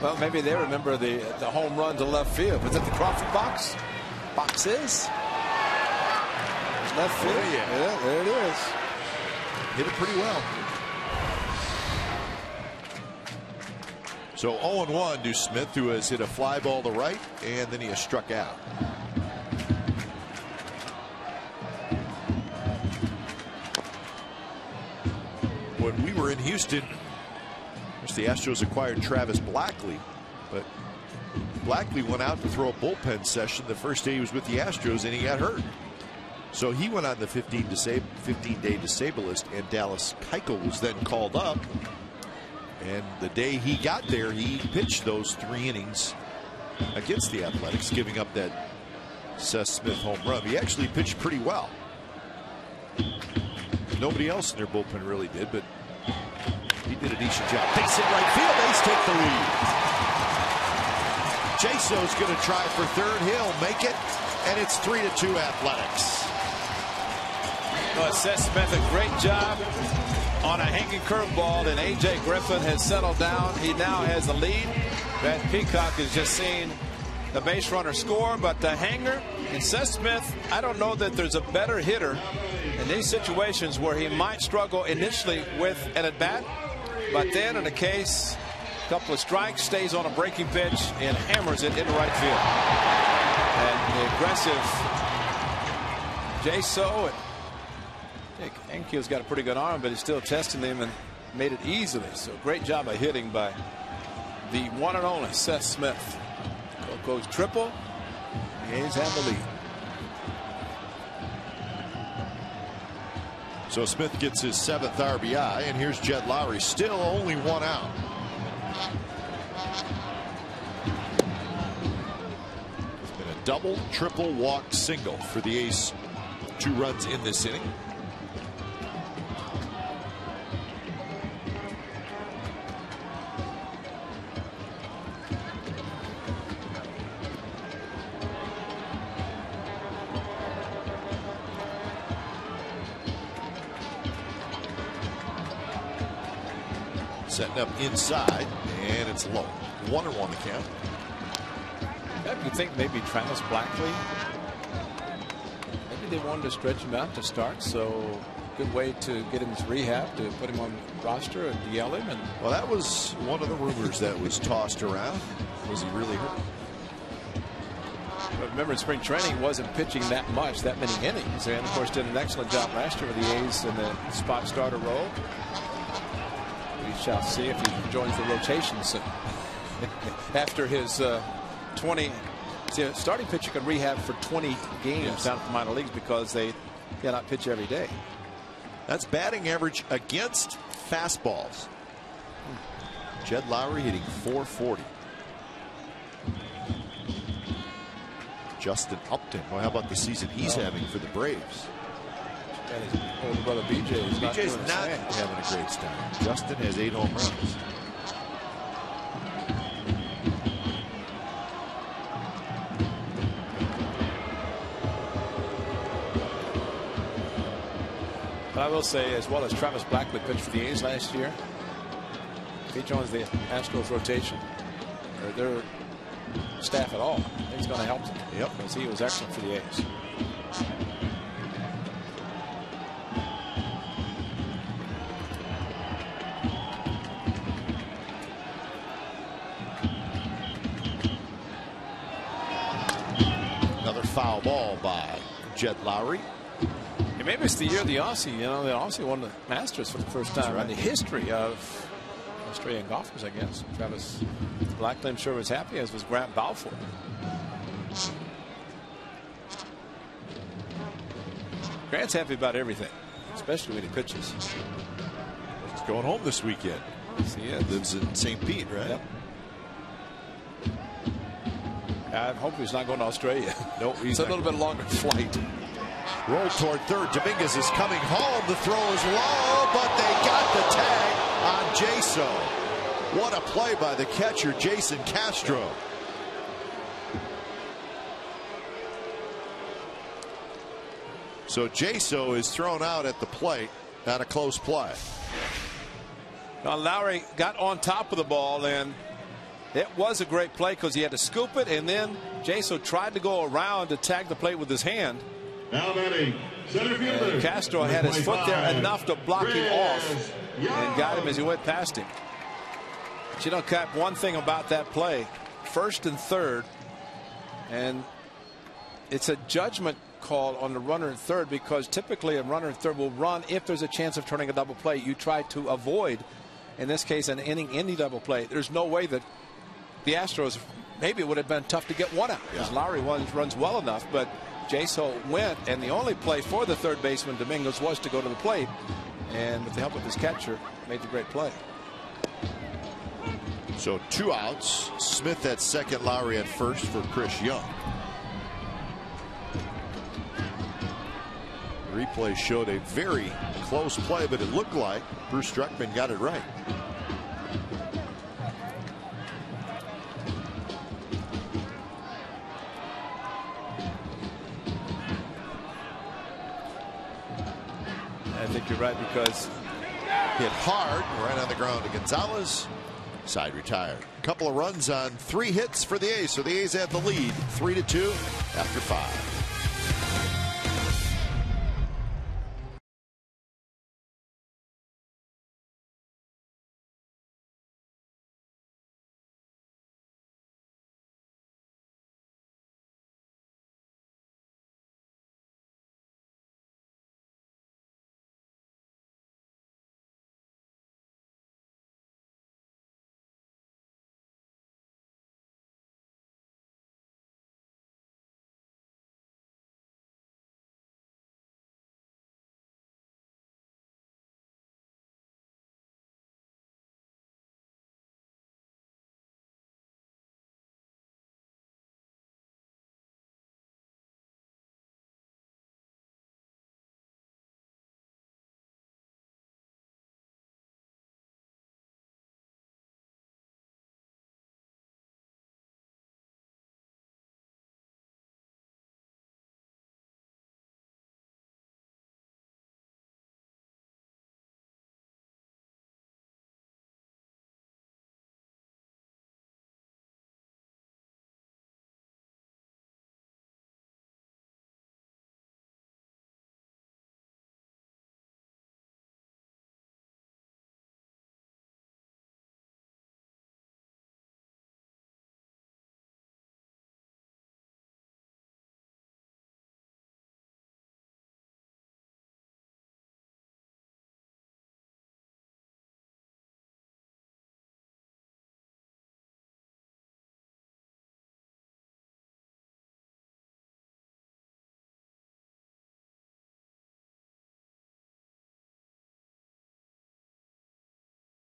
Well, maybe they remember the home run to left field. Was it the Crawford box? Boxes. Left field. Oh, Yeah, there it is. Hit it pretty well. So 0-1 to Smith, who has hit a fly ball to right, and then he has struck out. When we were in Houston, the Astros acquired Travis Blackley, but Blackley went out to throw a bullpen session the first day he was with the Astros, and he got hurt. So he went on the 15-day disabled list, and Dallas Keuchel was then called up. And the day he got there, he pitched those 3 innings against the Athletics, giving up that Seth Smith home run. He actually pitched pretty well. Nobody else in their bullpen really did, but he did a decent job. Base hit right field. A's take the lead. Jaso's going to try for third. He'll make it, and it's 3-2 Athletics. Well, Seth Smith, a great job on a hanging curveball, and A.J. Griffin has settled down. He now has the lead. Brad Peacock has just seen the base runner score, but the hanger and Seth Smith, I don't know that there's a better hitter in these situations where he might struggle initially with an at-bat, but then in a case, a couple of strikes, stays on a breaking pitch and hammers it into right field. And the aggressive Jaso, Enkyo's got a pretty good arm, but he's still testing him and made it easily. So great job of hitting by the one and only Seth Smith. Goes triple. The A's have the lead. So Smith gets his 7th RBI, and here's Jed Lowry, still only 1 out. It's been a double, triple, walk, single for the A's. 2 runs in this inning. Setting up inside, and it's low. 1-1 the count. You think maybe Travis Blackley, maybe they wanted to stretch him out to start, so good way to get him to rehab, to put him on the roster and yell him. And well, that was one of the rumors that was tossed around. Was he really hurt? But remember, in spring training, he wasn't pitching that much, that many innings, and of course did an excellent job last year with the A's in the spot starter role. We shall see if he joins the rotation soon. After his 20, see, a starting pitcher can rehab for 20 games down at the minor leagues because they cannot pitch every day. That's batting average against fastballs. Jed Lowry hitting .440. Justin Upton. Well, how about the season he's having for the Braves? And his older brother BJ is not BJ's not having a great start. Justin has 8 home runs. But I will say, as well as Travis Blackley pitched for the A's last year, if he joins the Astros rotation or their staff at all, I think it's going to help them. Yep. Because he was excellent for the A's. Another foul ball by Jed Lowry. And maybe it's the year of the Aussie. You know, the Aussie won the Masters for the first time in the history of Australian golfers, I guess. Travis Blackley, I'm sure, was happy, as was Grant Balfour. Grant's happy about everything, especially when he pitches. He's going home this weekend. Yes, he is. Lives in St. Pete, right? Yep. I hope he's not going to Australia. Nope, it's a little bit longer flight. Roll toward third. Dominguez is coming home. The throw is low, but they got the tag on Jaso. What a play by the catcher, Jason Castro. So Jaso is thrown out at the plate at a close play. Now Lowry got on top of the ball, and it was a great play because he had to scoop it, and then Jaso tried to go around to tag the plate with his hand. Now batting, center fielder. Castro had his foot there enough to block him off and got him as he went past him. But you know, Cap, one thing about that play, first and third, and it's a judgment call on the runner in third, because typically a runner in third will run if there's a chance of turning a double play. You try to avoid, in this case, an inning double play. There's no way that the Astros, maybe it would have been tough to get one out because Lowry runs well enough, but Jaso went, and the only play for the third baseman, Dominguez, was to go to the plate, and with the help of his catcher, made the great play. So 2 outs. Smith at second, Lowry at first for Chris Young. Replay showed a very close play, but it looked like Bruce Druckman got it right. I think you're right, because hit hard right on the ground to Gonzalez. Side retired. A couple of runs on 3 hits for the A's, so the A's have the lead 3-2 after 5.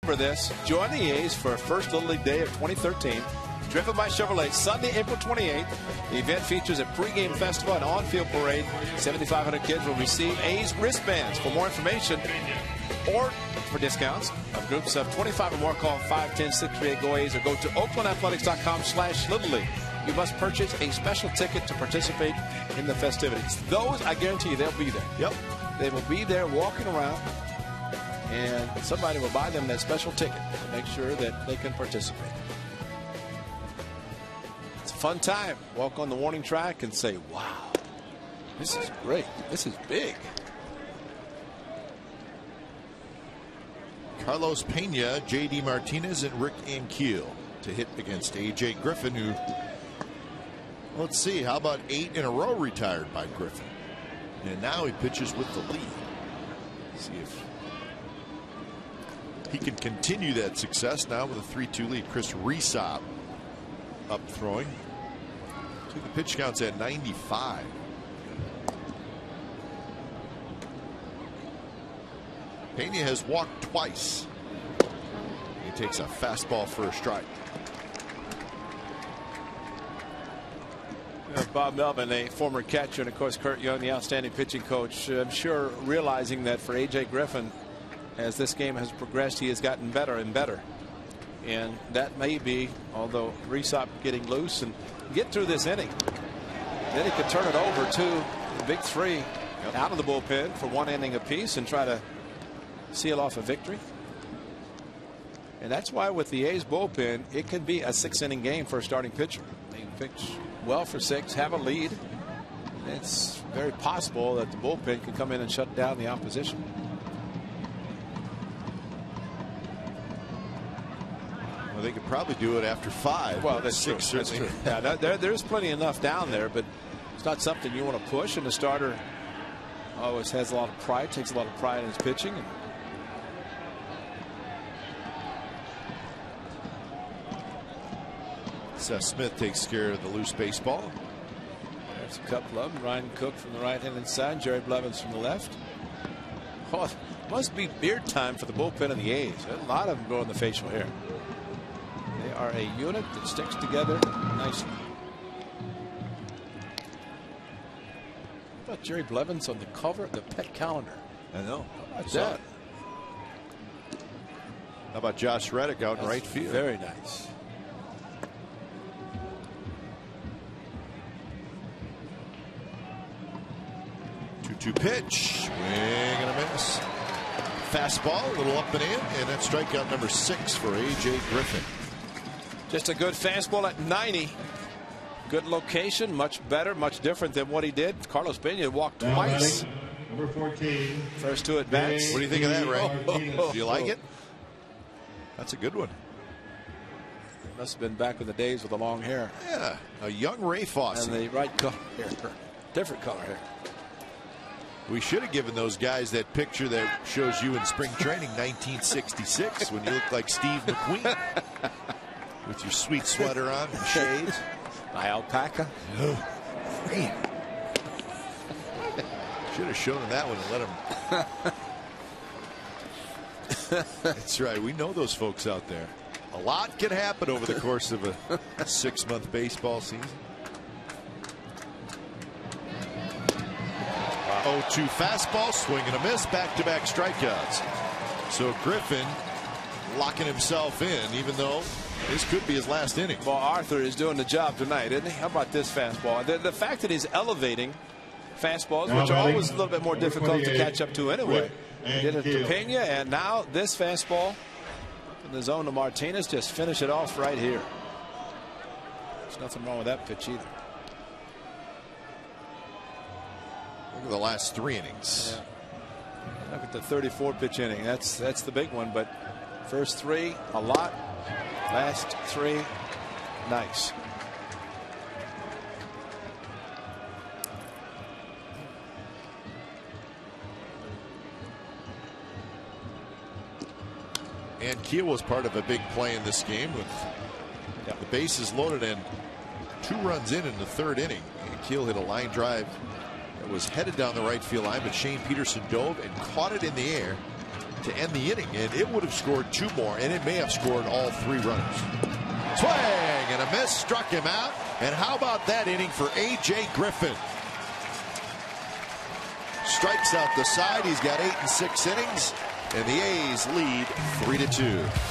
For this, join the A's for First Little League Day of 2013, driven by Chevrolet, Sunday, April 28th. The event features a pregame festival and on-field parade. 7,500 kids will receive A's wristbands. For more information or for discounts of groups of 25 or more, call 510-638-GO-A's or go to oaklandathletics.com/Little League. You must purchase a special ticket to participate in the festivities. Those, I guarantee you, they'll be there. Yep. They will be there walking around, and somebody will buy them that special ticket to make sure that they can participate. It's a fun time. Walk on the warning track and say, wow, this is great. This is big. Carlos Pena, J.D. Martinez, and Rick Ankiel to hit against A.J. Griffin, who, let's see, how about 8 in a row retired by Griffin? And now he pitches with the lead. See if he can continue that success now with a 3-2 lead. Chris Resop up throwing. See, the pitch count's at 95. Pena has walked twice. He takes a fastball for a strike. Bob Melvin, a former catcher, and of course Kurt Young, the outstanding pitching coach, I'm sure realizing that for A.J. Griffin, as this game has progressed, he has gotten better and better. And that may be, although Reesop getting loose and get through this inning. Then he could turn it over to the big three out of the bullpen for one inning apiece and try to seal off a victory. And that's why with the A's bullpen, it could be a 6-inning game for a starting pitcher. They pitch well for 6, have a lead. It's very possible that the bullpen could come in and shut down the opposition. Well, they could probably do it after 5. Well, that's 6 true. certainly. That's true. Yeah, there's plenty enough down there, but it's not something you want to push. And the starter always has a lot of pride, takes a lot of pride in his pitching. And Seth Smith takes care of the loose baseball. There's a couple of them. Ryan Cook from the right-hand side, Jerry Blevins from the left. Oh, it must be beard time for the bullpen of the A's. A lot of them growing the facial hair. They are a unit that sticks together nicely. How about Jerry Blevins on the cover of the Pet calendar? I know. How about that? How about Josh Reddick out in right field? Very nice. Two pitch, swing and a miss. Fastball, a little up and in, and that's strikeout number 6 for A.J. Griffin. Just a good fastball at 90. Good location, much better, much different than what he did. Carlos Pena walked twice. Number 14. First 2 at bats. What do you think of that, Ray? Do you like it? That's a good one. Must have been back in the days with the long hair. Yeah, a young Ray Fosse. And the right color hair. Different color hair. We should have given those guys that picture that shows you in spring training 1966 when you look like Steve McQueen with your sweet sweater on and shades. My alpaca. Oh, man. Should have shown him that one and let him. That's right. We know those folks out there. A lot can happen over the course of a 6-month baseball season. 0-2 fastball, swing and a miss, back-to-back strikeouts. So Griffin locking himself in, even though this could be his last inning. Well, Arthur is doing the job tonight, isn't he? How about this fastball? The fact that he's elevating fastballs, which are always a little bit more difficult to catch up to anyway. He did it to Pena, and now this fastball in the zone to Martinez. Just finish it off right here. There's nothing wrong with that pitch either. Look at the last 3 innings. Yeah. Look at the 34 pitch inning. That's the big one. But first 3, a lot. Last 3, nice. And Keel was part of a big play in this game with the bases loaded and 2 runs in the 3rd inning. And Keel hit a line drive that was headed down the right field line, but Shane Peterson dove and caught it in the air to end the inning, and it would have scored 2 more, and it may have scored all 3 runners. Swing and a miss, struck him out. And how about that inning for A.J. Griffin? Strikes out the side. He's got 8 and 6 innings, and the A's lead 3-2.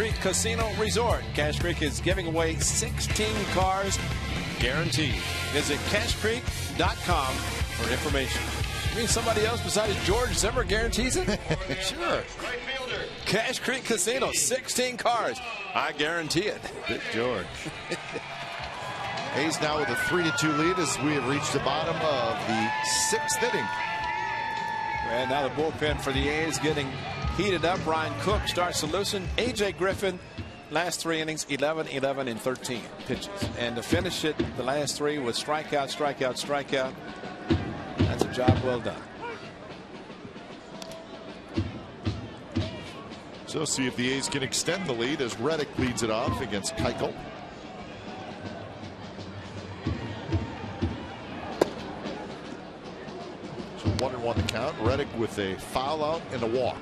Creek Casino Resort. Cache Creek is giving away 16 cars guaranteed. Visit cachecreek.com for information. You mean somebody else besides George Zimmer guarantees it? Sure. Cache Creek Casino, 16 cars. I guarantee it. Big George. A's now with a 3-2 lead as we have reached the bottom of the 6th inning. And now the bullpen for the A's getting heated up. Ryan Cook starts to loosen. A.J. Griffin, last 3 innings, 11, 11, and 13 pitches. And to finish it, the last 3 with strikeout, strikeout, strikeout. That's a job well done. So see if the A's can extend the lead as Reddick leads it off against Keuchel. So 1-1 the count. Reddick with a foul out and a walk.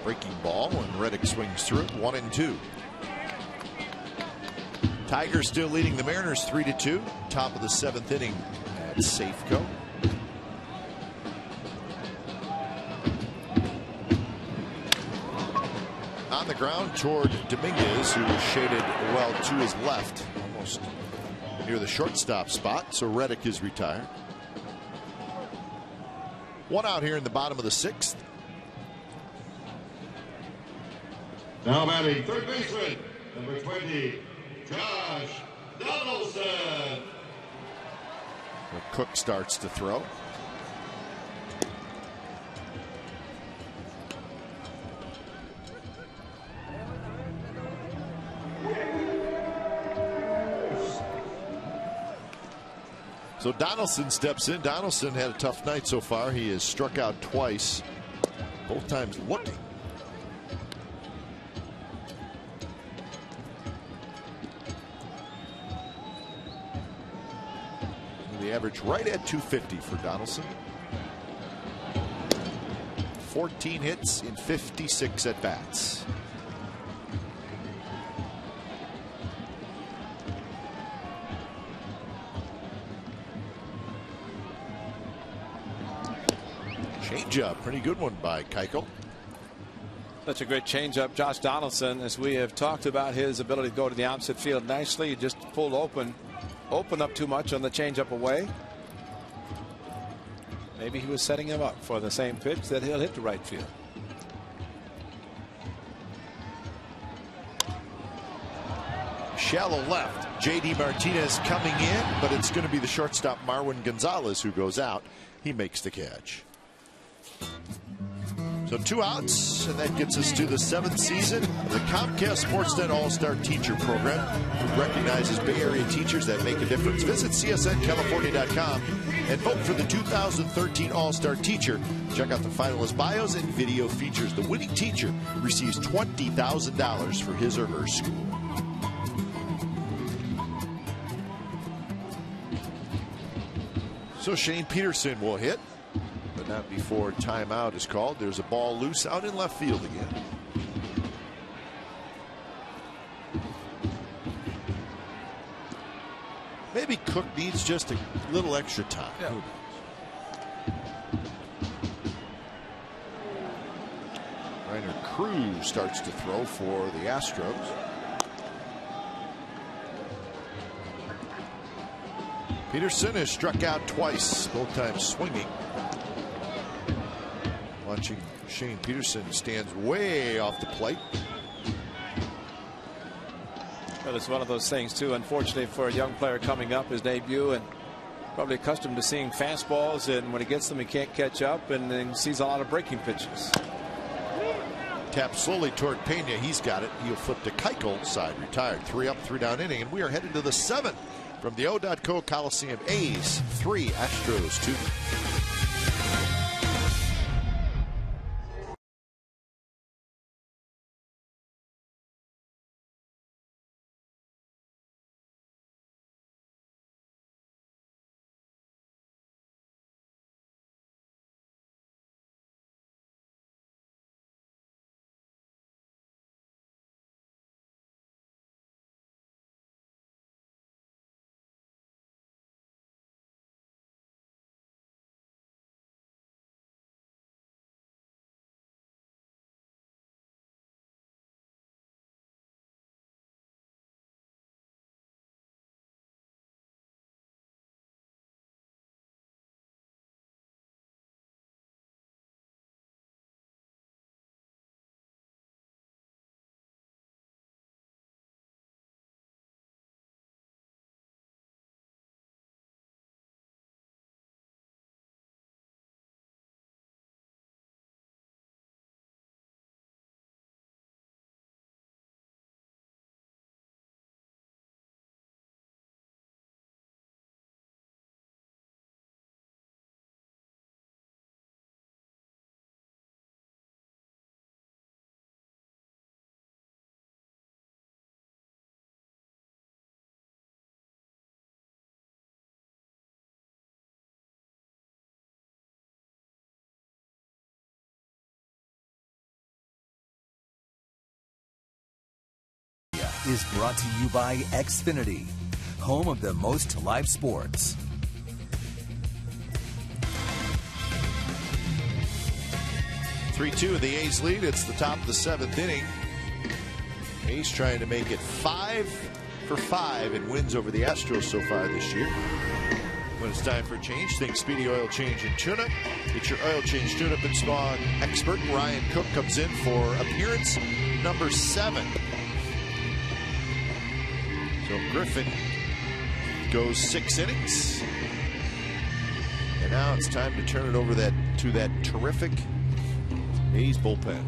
Breaking ball and Reddick swings through it. 1-2. Tigers still leading the Mariners 3-2. Top of the 7th inning at Safeco. On the ground toward Dominguez, who was shaded well to his left, almost near the shortstop spot. So Reddick is retired. 1 out here in the bottom of the 6th. Now batting third baseman, number 20, Josh Donaldson. Cook starts to throw. So Donaldson steps in. Donaldson had a tough night so far. He has struck out twice, both times looking. The average right at 250 for Donaldson. 14 hits in 56 at bats. Changeup, pretty good one by Keuchel. Such a great changeup, Josh Donaldson. As we have talked about his ability to go to the opposite field nicely, he just pulled open up too much on the changeup away. Maybe he was setting him up for the same pitch that he'll hit to right field. Shallow left. J.D. Martinez coming in, but it's going to be the shortstop Marwin Gonzalez who goes out. He makes the catch. So 2 outs, and that gets us to the 7th season of the Comcast Sportsnet All-Star Teacher Program, who recognizes Bay Area teachers that make a difference. Visit csncalifornia.com and vote for the 2013 All-Star Teacher. Check out the finalist bios and video features. The winning teacher receives $20,000 for his or her school. So Shane Peterson will hit, but not before timeout is called. There's a ball loose out in left field again. Maybe Cook needs just a little extra time. Yeah. Who knows? Rainer Cruz starts to throw for the Astros. Peterson has struck out twice, both times swinging. Watching Shane Peterson stands way off the plate. But it's one of those things too, unfortunately, for a young player coming up, his debut, and probably accustomed to seeing fastballs, and when he gets them he can't catch up, and then sees a lot of breaking pitches. Tap slowly toward Pena. He's got it. He'll flip to Keuchel. Side retired. 3 up, 3 down inning, and we are headed to the 7th from the O.co Coliseum. A's 3, Astros 2. is brought to you by Xfinity, home of the most live sports. 3-2, the A's lead. It's the top of the 7th inning. A's trying to make it 5 for 5 in wins over the Astros so far this year. When it's time for a change, think Speedy Oil Change and Tune-Up. Get your oil change, tune-up, and spawn expert. Ryan Cook comes in for appearance number 7. So Griffin goes 6 innings. And now it's time to turn it over to that terrific A's bullpen.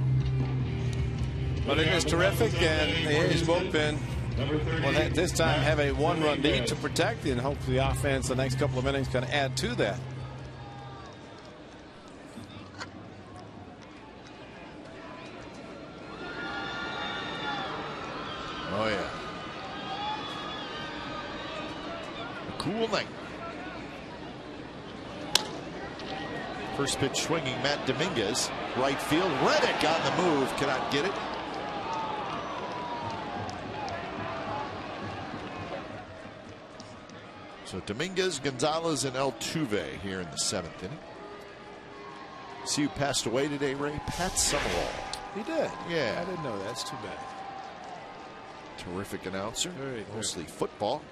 Well, it is terrific, and the A's bullpen will this time have a 1-run lead to protect, and hopefully the offense the next couple of innings can add to that. Oh yeah, a cool night. First pitch swinging, Matt Dominguez, right field. Reddick on the move, cannot get it. So Dominguez, Gonzalez, and Altuve here in the 7th inning. See who passed away today, Ray? Pat Summerall. He did. Yeah. I didn't know that. That's too bad. Terrific announcer. Very mostly football.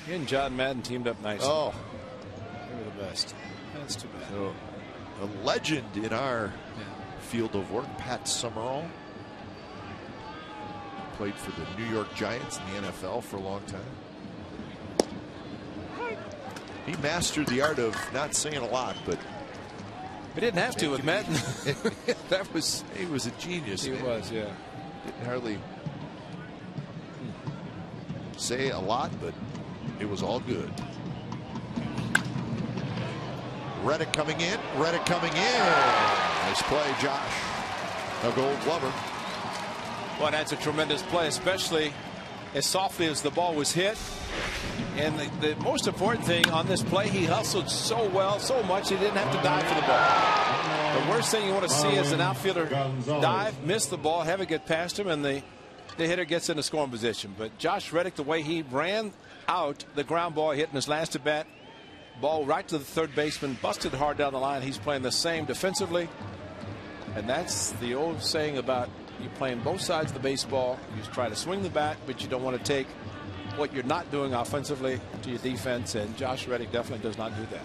He and John Madden teamed up nicely. Oh. They were the best. That's too bad. So, a legend in our field of work, Pat Summerall. Played for the New York Giants in the NFL for a long time. He mastered the art of not saying a lot, but he didn't have to with Madden. He was a genius. He was, yeah. Didn't hardly say a lot, but it was all good. Reddick coming in. Reddick coming in. Nice play, Josh. A Gold Glover. Well, that's a tremendous play, especially as softly as the ball was hit. And the most important thing on this play, he hustled so well, so much he didn't have to dive for the ball. The worst thing you want to see is an outfielder dive, miss the ball, have it get past him, and the hitter gets in a scoring position. But Josh Reddick, the way he ran out the ground ball, hitting his last at bat, ball right to the third baseman, busted hard down the line. He's playing the same defensively. And that's the old saying about you playing both sides of the baseball. You try to swing the bat, but you don't want to take what you're not doing offensively to your defense, and Josh Reddick definitely does not do that.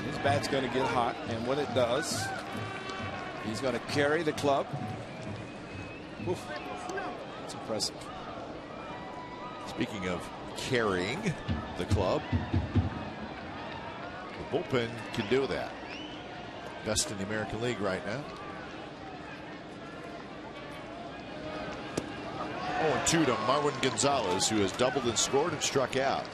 His bat's going to get hot, and when it does, he's going to carry the club. Oof. That's impressive. Speaking of carrying the club, the bullpen can do that. Best in the American League right now. 0-2 to Marwin Gonzalez, who has doubled and scored and struck out.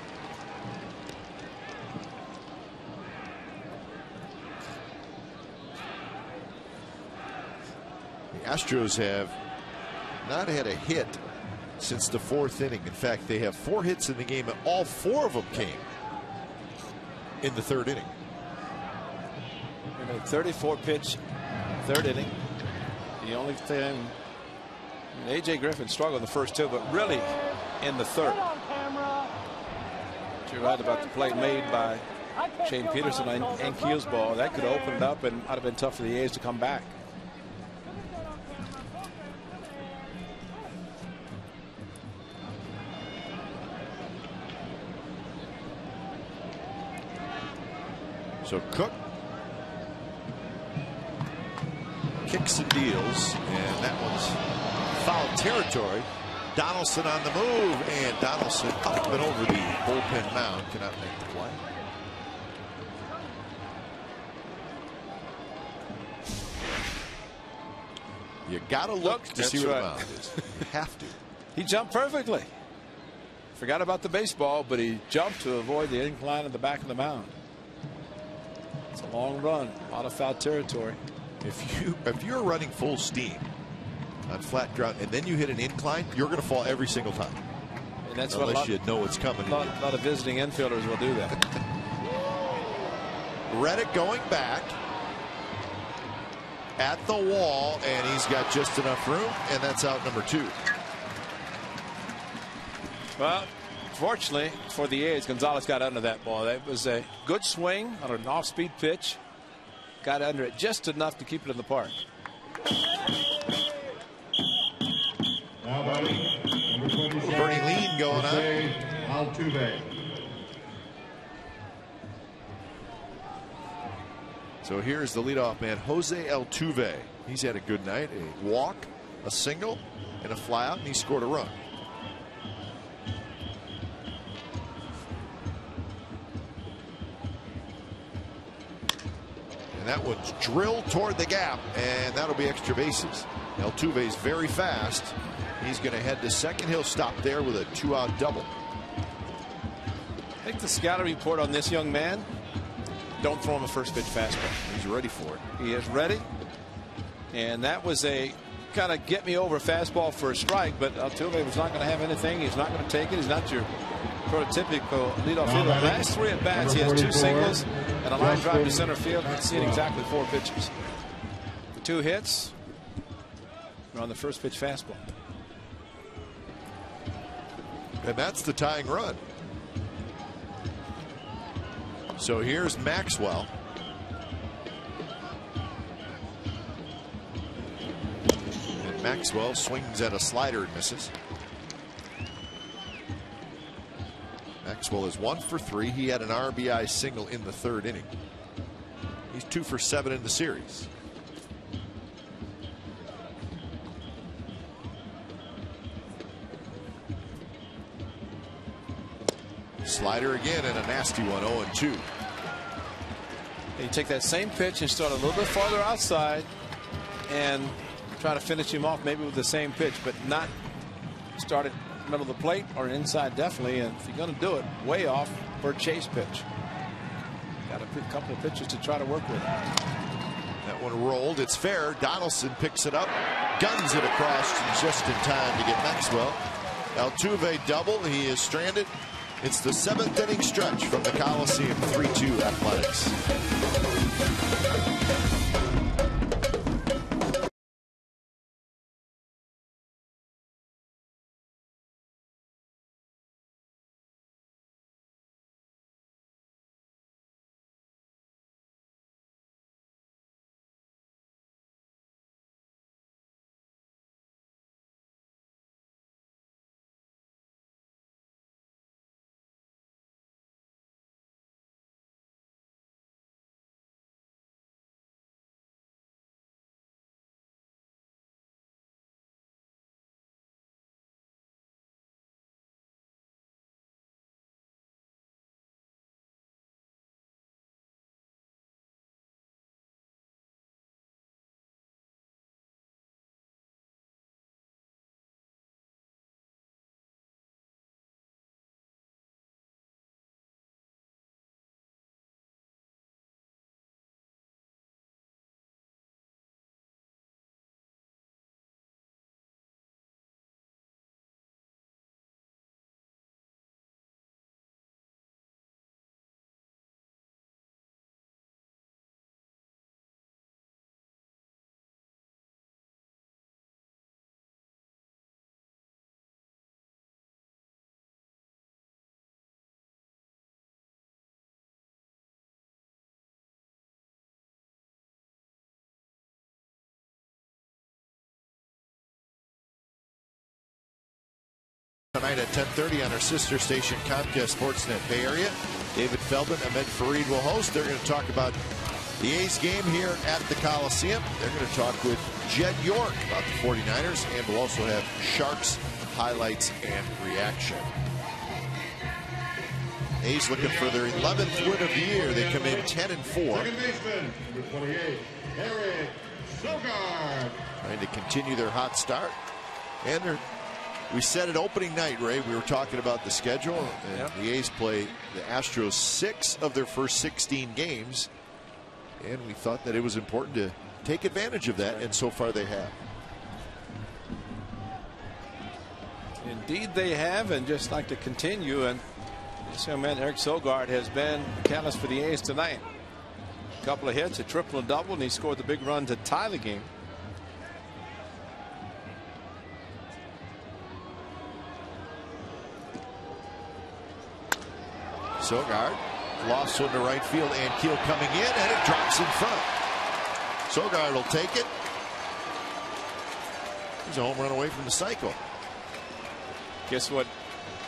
The Astros have not had a hit since the 4th inning. In fact, they have 4 hits in the game, and all 4 of them came in the 3rd inning. In a 34-pitch 3rd inning, the only thing A.J. Griffin struggled in the first 2, but really in the 3rd. You're right about the play made by Shane Peterson and Keel's ball. That could have opened it up and might have been tough for the A's to come back. So Cook kicks and deals, and that one's foul territory. Donaldson on the move, and Donaldson up and over the bullpen mound, cannot make the play. You gotta look to see where the mound is. You have to. He jumped perfectly. Forgot about the baseball, but he jumped to avoid the incline at the back of the mound. It's a long run, a lot of foul territory. If you're running full steam on flat ground and then you hit an incline, you're going to fall every single time. And that's unless you know it's coming. A lot of visiting infielders will do that. Reddick going back at the wall, and he's got just enough room, and that's out number 2. Well, fortunately for the A's, Gonzalez got under that ball. That was a good swing on an off-speed pitch. Got under it just enough to keep it in the park. Now batting, number 27. Bernie Lean going on. HOU at OAK. So here's the leadoff man, Jose Altuve. He's had a good night. A walk, a single, and a flyout, and he scored a run. And that one's drilled toward the gap, and that'll be extra bases. Altuve's very fast. He's going to head to second. He'll stop there with a 2-out double. I think the scouting report on this young man, don't throw him a first pitch fastball. He's ready for it. He is ready. And that was a kind of get me over fastball for a strike, but Altuve was not going to have anything. He's not going to take it. He's not your prototypical leadoff fielder. The last 3 at bats, he has 2 singles and a line drive to center field. He's seen exactly 4 pitches. The 2 hits are on the first pitch fastball. And that's the tying run. So here's Maxwell. And Maxwell swings at a slider and misses. Maxwell is 1 for 3. He had an RBI single in the 3rd inning. He's 2 for 7 in the series. Slider again and a nasty one, 0-2. You take that same pitch and start a little bit farther outside and try to finish him off maybe with the same pitch, but not start it middle of the plate or inside definitely. And if you're going to do it, way off for a chase pitch. Got a couple of pitches to try to work with. That one rolled. It's fair. Donaldson picks it up, guns it across just in time to get Maxwell. Altuve double. He is stranded. It's the 7th inning stretch from the Coliseum. 3-2 Athletics. Tonight at 10:30 on our sister station Comcast Sportsnet Bay Area. David Feldman, Ahmed Fareed will host. They're going to talk about the A's game here at the Coliseum. They're going to talk with Jed York about the 49ers, and we'll also have Sharks highlights and reaction. A's looking for their 11th win of the year. They come in 10-4. Second baseman, number 28, Eric Sogard. Trying to continue their hot start. And we said it opening night, Ray. We were talking about the schedule. And the A's play the Astros 6 of their first 16 games. And we thought that it was important to take advantage of that. And so far they have. Indeed they have, and just like to continue. And this young man, Eric Sogard, has been the catalyst for the A's tonight. A couple of hits, a triple and double, and he scored the big run to tie the game. Sogard lost one to right field. Ankiel coming in, and it drops in front. Sogard will take it. He's a home run away from the cycle. Guess what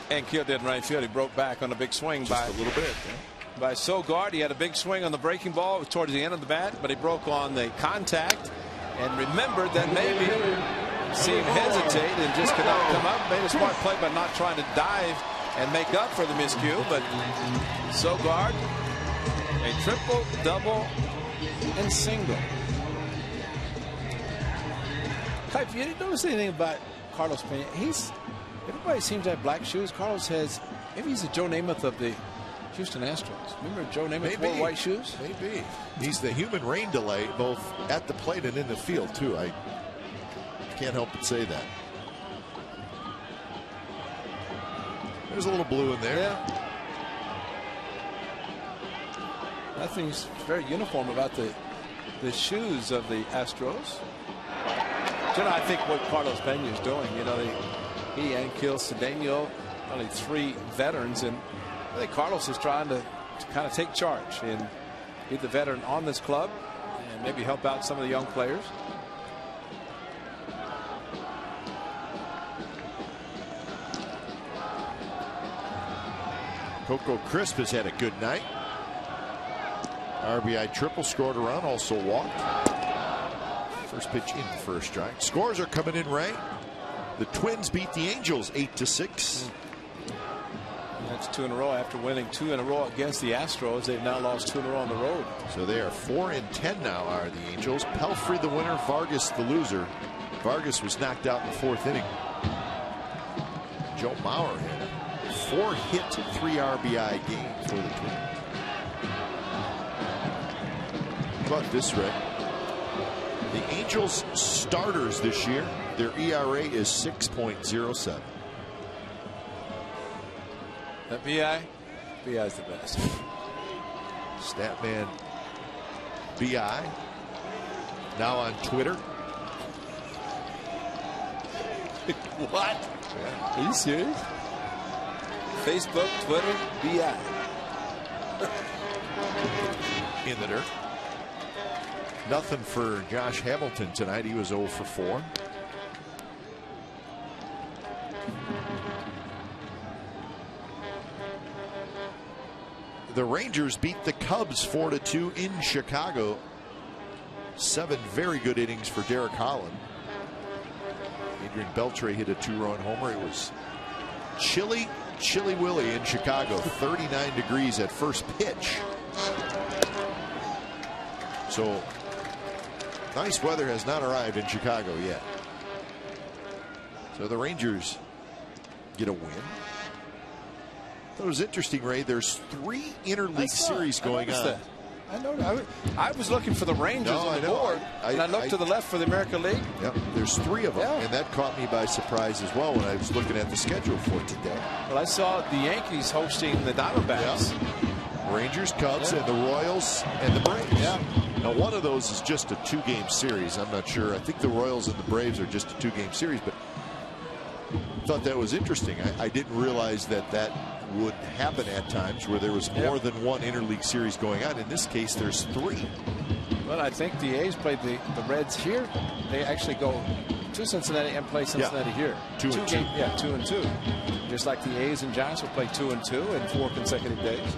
Ankiel did in right field? He broke back on a big swing Just a little bit. by Sogard. He had a big swing on the breaking ball. It was towards the end of the bat, but he broke on the contact and remembered that maybe seemed hesitate and just could not come up. Made a smart play by not trying to dive and make up for the miscue. But Sogard, a triple, double, and single. If you didn't notice anything about Carlos Pena, everybody seems to have black shoes. Carlos has, maybe he's the Joe Namath of the Houston Astros. Remember Joe Namath wore white shoes? Maybe. He's the human rain delay both at the plate and in the field too. I can't help but say that. There's a little blue in there. Yeah. Nothing's very uniform about the shoes of the Astros. You know, I think what Carlos Pena is doing, you know, he and Ankiel, Cedeno, only 3 veterans, and I think Carlos is trying to kind of take charge and be the veteran on this club and maybe help out some of the young players. Coco Crisp has had a good night. RBI triple, scored a run, also walked. First pitch in the first strike. Scores are coming in right. The Twins beat the Angels 8-6. That's 2 in a row after winning 2 in a row against the Astros. They've now lost 2 in a row on the road. So they are 4-10 now, are the Angels. Pelfrey the winner, Vargas the loser. Vargas was knocked out in the 4th inning. Joe Mauer had a 4-hit, 3 RBI game for the Twins. How about this, Rick? The Angels starters this year, their ERA is 6.07. That BI is the best. Statman BI now on Twitter. What? Yeah. Are you serious? Facebook, Twitter, BI. In the dirt. Nothing for Josh Hamilton tonight. He was 0 for 4. The Rangers beat the Cubs 4-2 in Chicago. 7 very good innings for Derek Holland. Adrian Beltre hit a 2-run homer. It was chilly Willy in Chicago. 39 degrees at first pitch. So nice weather has not arrived in Chicago yet. So the Rangers get a win. It was interesting, Ray. There's 3 interleague series going on. I know. I was looking for the Rangers on the board, and I looked to the left for the American League. Yep, there's 3 of them, and that caught me by surprise as well when I was looking at the schedule for today. Well, I saw the Yankees hosting the Diamondbacks. Yeah. Rangers, Cubs, and the Royals and the Braves. Yeah. Now, one of those is just a 2-game series. I'm not sure. I think the Royals and the Braves are just a 2-game series, but I thought that was interesting. I didn't realize that would happen at times where there was more than one interleague series going on. In this case, there's 3. Well, I think the A's played the Reds here. They actually go to Cincinnati and play Cincinnati here. 2-2. Yeah, 2-2. Just like the A's and Giants will play 2-2 in 4 consecutive days.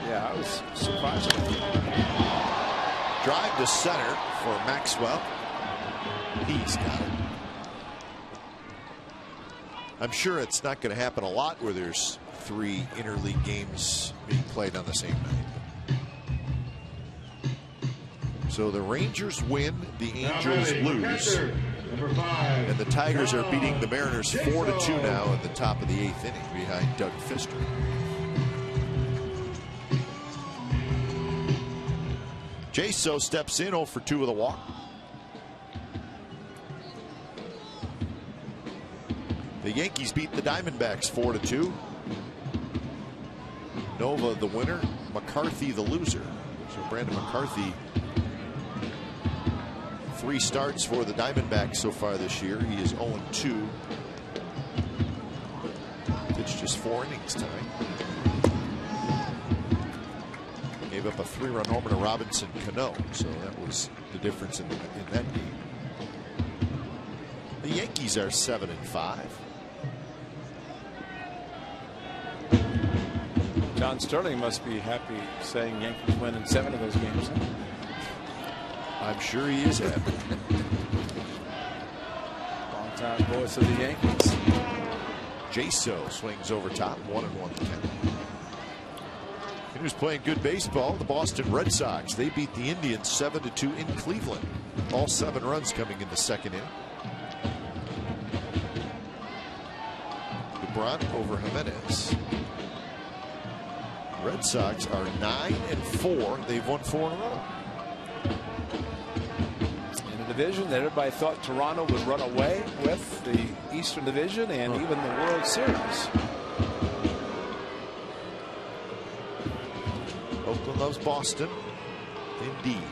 Yeah, I was surprised. Drive to center for Maxwell. He's got it. I'm sure it's not going to happen a lot where there's 3 interleague games being played on the same night. So the Rangers win, the Angels lose, and the Tigers are beating the Mariners 4-2 now at the top of the 8th inning behind Doug Fister. Jaso steps in 0 for 2 with a walk. The Yankees beat the Diamondbacks 4-2. Nova the winner, McCarthy the loser. So Brandon McCarthy, 3 starts for the Diamondbacks so far this year. He is 0-2. The pitched just 4 innings tonight. Gave up a 3-run homer to Robinson Cano, so that was the difference in that game. The Yankees are 7-5. John Sterling must be happy saying Yankees win in 7 of those games. I'm sure he is happy. Longtime voice of the Yankees. J-So swings over top, 1-1 the count. He was playing good baseball. The Boston Red Sox, they beat the Indians 7-2 in Cleveland. All 7 runs coming in the second inning. DeBron over Jimenez. Red Sox are 9-4. They've won 4 in a row. In a division that everybody thought Toronto would run away with, the Eastern Division and even the World Series. Oakland loves Boston. Indeed.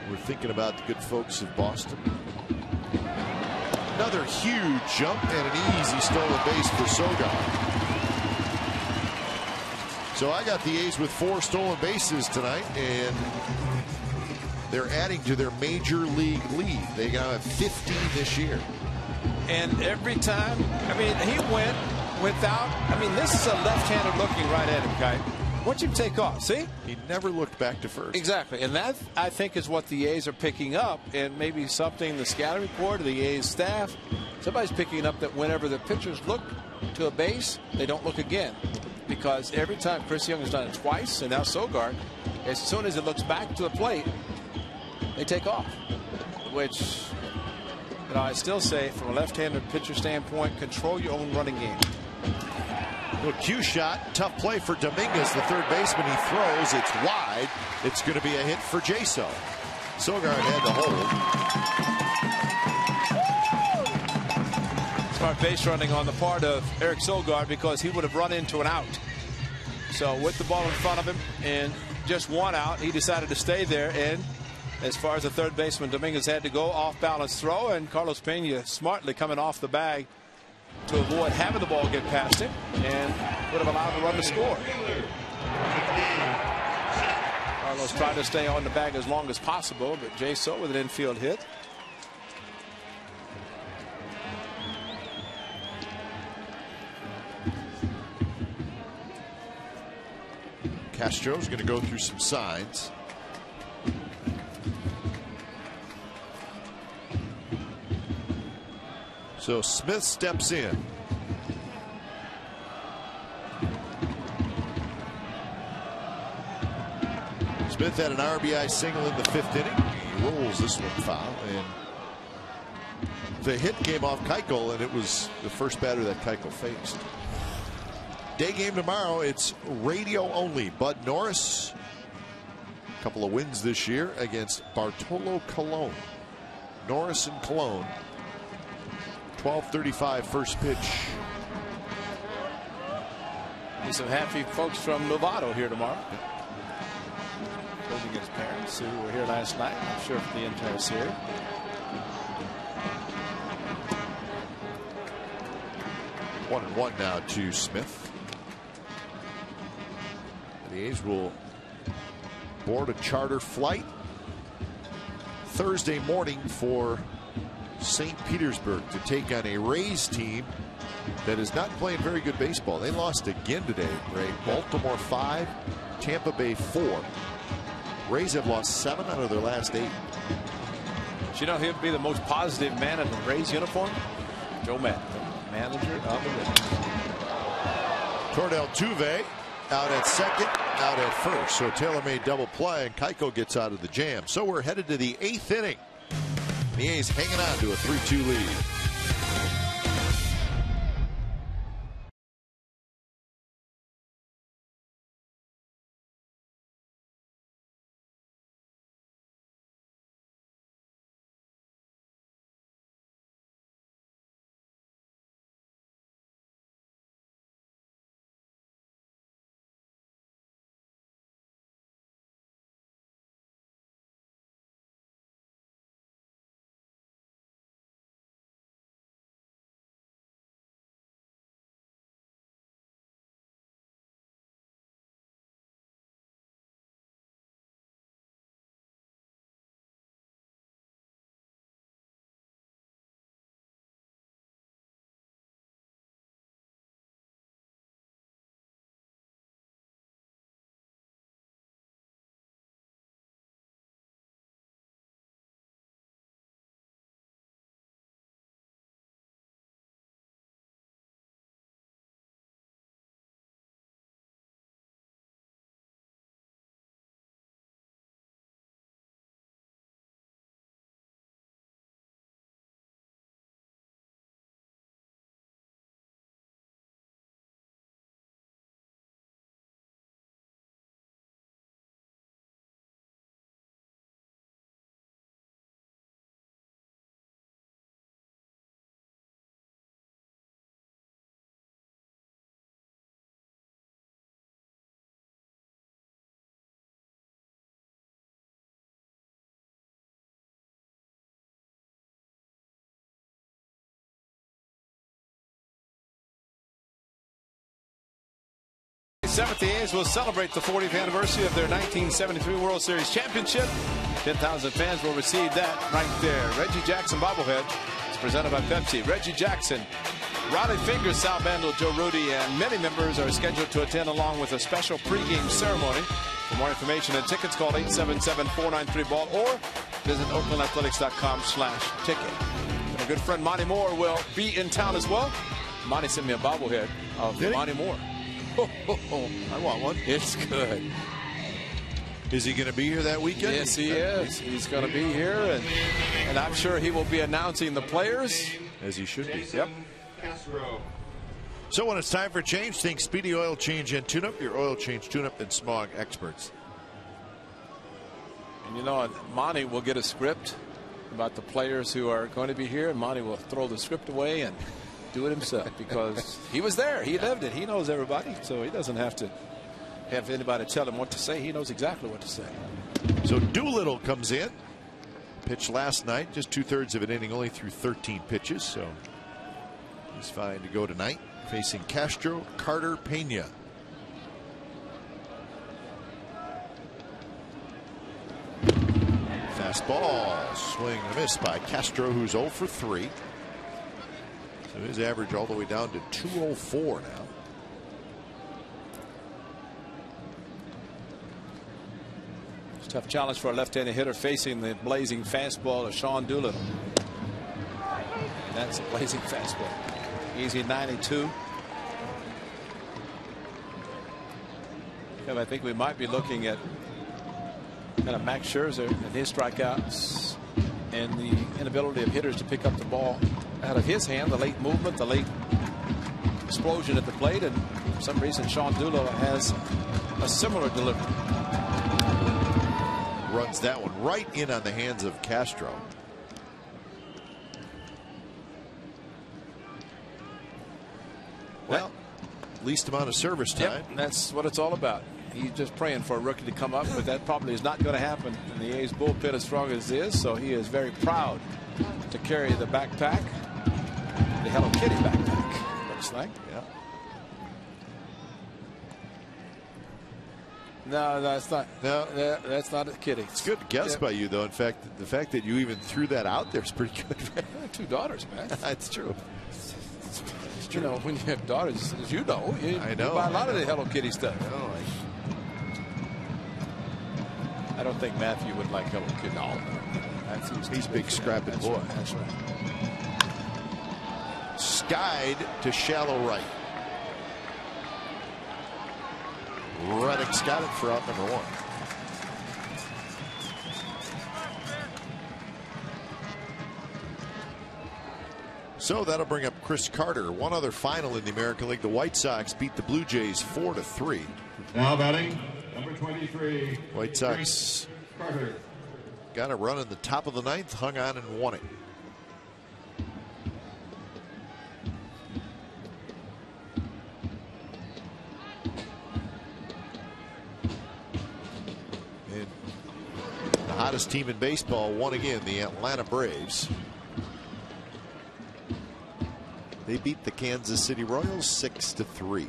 We're thinking about the good folks of Boston. Another huge jump and an easy stolen base for Sogard. So I got the A's with 4 stolen bases tonight, and they're adding to their major league lead. They now have 15 this year. And every time, I mean, he went without, I mean, this is a left-hander looking right at him, Kite. Watch him take off. See? He never looked back to first. Exactly. And that, I think, is what the A's are picking up, and maybe something the scouting report or the A's staff, somebody's picking up that whenever the pitchers look to a base, they don't look again. Because every time, Chris Young has done it twice, and now Sogard, as soon as it looks back to the plate, they take off. Which, you know, I still say, from a left-handed pitcher standpoint, control your own running game. Little cue shot, tough play for Dominguez, the third baseman. He throws, it's wide. It's going to be a hit for J-So. Sogard had the hold. Smart base running on the part of Eric Sogard, because he would have run into an out. So with the ball in front of him and just 1 out, he decided to stay there. And as far as the third baseman, Dominguez had to go off balance throw, and Carlos Pena smartly coming off the bag to avoid having the ball get past him and would have allowed the run to score. Carlos tried to stay on the bag as long as possible, but J-So with an infield hit. Castro's going to go through some signs. So Smith steps in. Smith had an RBI single in the 5th inning. He rolls this one foul, and the hit came off Keuchel, and it was the first batter that Keuchel faced. Day game tomorrow. It's radio only. Bud Norris, a couple of wins this year against Bartolo Colon. Norris and Colon. 12:35 first pitch. Be some happy folks from Novato here tomorrow. Including his parents who were here last night, I'm sure, for the entire series. One and one now to Smith. The A's will board a charter flight Thursday morning for St. Petersburg to take on a Rays team that is not playing very good baseball. They lost again today, Ray. Baltimore 5, Tampa Bay 4. Rays have lost 7 out of their last 8. Do you know he'll be the most positive man in the Rays uniform? Joe Matt, manager of the Rays. Tordell Tuve out at second, out at first. So tailor-made double play, and Keuchel gets out of the jam. So we're headed to the 8th inning. The A's hanging on to a 3-2 lead. 27th, the A's will celebrate the 40th anniversary of their 1973 World Series championship. 10,000 fans will receive that right there. Reggie Jackson bobblehead is presented by Pepsi. Reggie Jackson, Riley Fingers, Sal Bandel, Joe Rudy, and many members are scheduled to attend along with a special pregame ceremony. For more information and tickets, call 877-493-BALL or visit OaklandAthletics.com/ticket. And a good friend Monty Moore will be in town as well. Monty sent me a bobblehead of Monty Moore. I want one. It's good. Is he going to be here that weekend? Yes, he is. He's going to be here, and I'm sure he will be announcing the players. As he should be. Yep. Castro. So when it's time for change, think Speedy Oil Change and Tune-Up, your oil change, tune-up, and smog experts. And you know, Monty will get a script about the players who are going to be here, and Monty will throw the script away and do it himself because he was there. He lived it. He knows everybody, so he doesn't have to have anybody tell him what to say. He knows exactly what to say. So Doolittle comes in. Pitched last night, just 2/3 of an inning, only threw 13 pitches, so he's fine to go tonight. Facing Castro, Carter, Pena. Fastball, swing and a miss by Castro, who's 0 for 3. So his average all the way down to 204 now. It's a tough challenge for a left-handed hitter facing the blazing fastball of Sean Doolittle. That's a blazing fastball. Easy 92. I think we might be looking at kind of Max Scherzer and his strikeouts and the inability of hitters to pick up the ball out of his hand, the late movement, the late explosion at the plate, and for some reason Sean Doolittle has a similar delivery. Runs that one right in on the hands of Castro. Well, least amount of service time. Yep, that's what it's all about. He's just praying for a rookie to come up, but that probably is not going to happen. And the A's bullpen as strong as it is, so he is very proud to carry the backpack, the Hello Kitty backpack, looks like. Yeah. No, that's not. No, that's not a kitty. It's a good guess by you, though. In fact, the fact that you even threw that out there is pretty good. Two daughters, man. That's true. You know, when you have daughters, as you know, I know. You buy a lot of the Hello Kitty stuff. I don't think Matthew would like Hello Kitty. No, he's a big scrapping boy. Right, that's right. Skied to shallow right. Reddick's got it for out number 1. So that'll bring up Chris Carter. One other final in the American League. The White Sox beat the Blue Jays 4-3. Now batting, number 23. White Sox Carter. got a run in the top of the 9th, hung on and won it. And the hottest team in baseball won again, the Atlanta Braves. They beat the Kansas City Royals 6-3.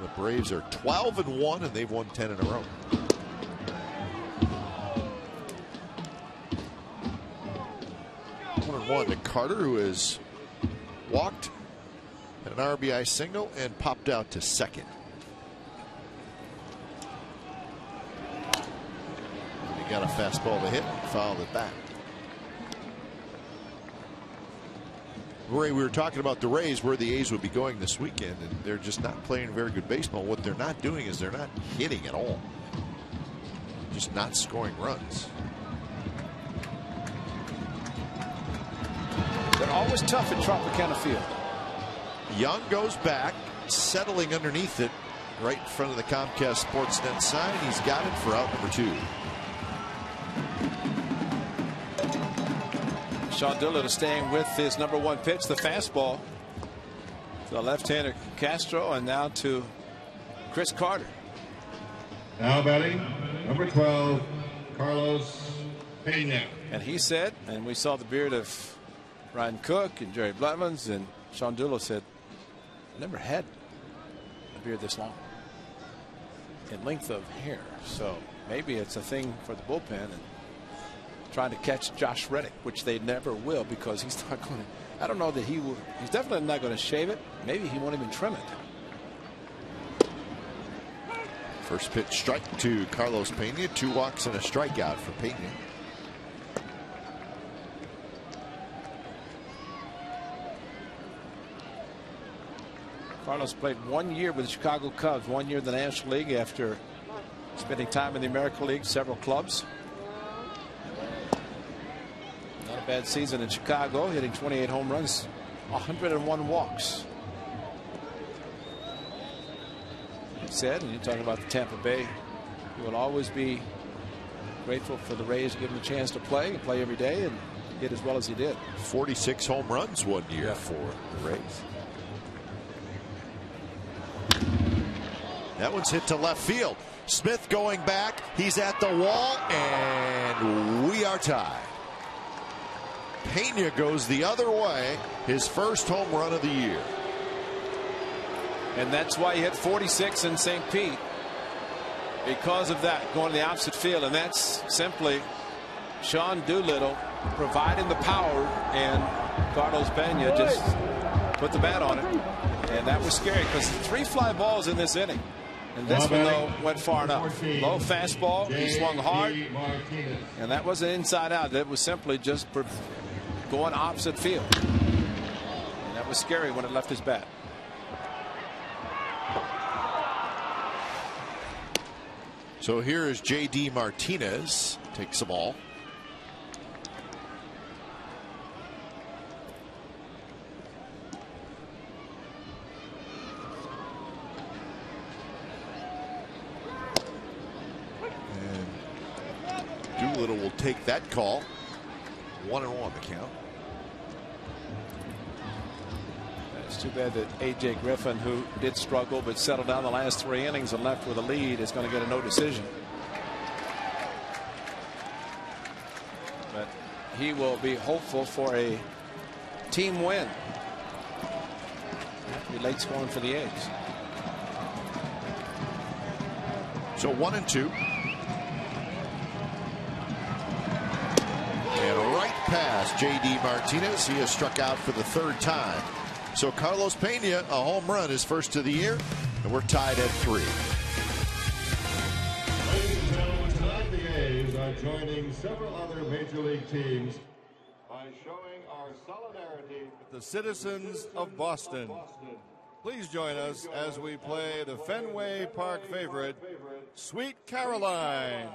The Braves are 12-1, and they've won 10 in a row. One to Carter, who has walked an RBI single and popped out to second. And he got a fastball to hit and fouled it back. Ray, we were talking about the Rays, where the A's would be going this weekend, and they're just not playing very good baseball. What they're not doing is they're not hitting at all. Just not scoring runs. They're always tough at Tropicana Field. Young goes back, settling underneath it, right in front of the Comcast Sportsnet sign. He's got it for out number 2. Sean Doolittle staying with his number 1 pitch, the fastball. The left-hander Castro, and now to Chris Carter. Now batting, number 12, Carlos Pena. And he said, and we saw the beard of Ryan Cook and Jerry Blevins, and Sean Doolittle said, never had a beard this long in length of hair. So maybe it's a thing for the bullpen and trying to catch Josh Reddick, which they never will, because he's not going to. I don't know that he will. He's definitely not going to shave it. Maybe he won't even trim it. First pitch strike to Carlos Pena. 2 walks and a strikeout for Pena. Carlos played 1 year with the Chicago Cubs, 1 year in the National League after spending time in the American League, several clubs. Not a bad season in Chicago, hitting 28 home runs, 101 walks. He said, and you're talking about the Tampa Bay, he will always be grateful for the Rays to give him a chance to play and play every day and hit as well as he did. 46 home runs 1 year for the Rays. That one's hit to left field. Smith going back. He's at the wall, and we are tied. Pena goes the other way. His first home run of the year. And that's why he hit 46 in St. Pete. Because of that, going to the opposite field. And that's simply Sean Doolittle providing the power, and Carlos Pena just put the bat on it. And that was scary because 3 fly balls in this inning. And this one, though, went far enough. Low fastball, he swung hard, and that wasn't inside out. That was simply just going opposite field. And that was scary when it left his bat. So here is J.D. Martinez. Takes the ball. Doolittle will take that call. 1-1 the count. It's too bad that A.J. Griffin, who did struggle but settled down the last 3 innings and left with a lead, is going to get a no decision. But he will be hopeful for a team win. Have to be late scoring for the A's. So 1-2. And a right pass, J.D. Martinez. He has struck out for the 3rd time. So Carlos Pena, a home run, his first of the year, and we're tied at 3. Ladies and gentlemen, tonight the A's are joining several other major league teams by showing our solidarity with the citizens of Boston. Please join us as we play the Fenway Park favorite, Sweet Caroline.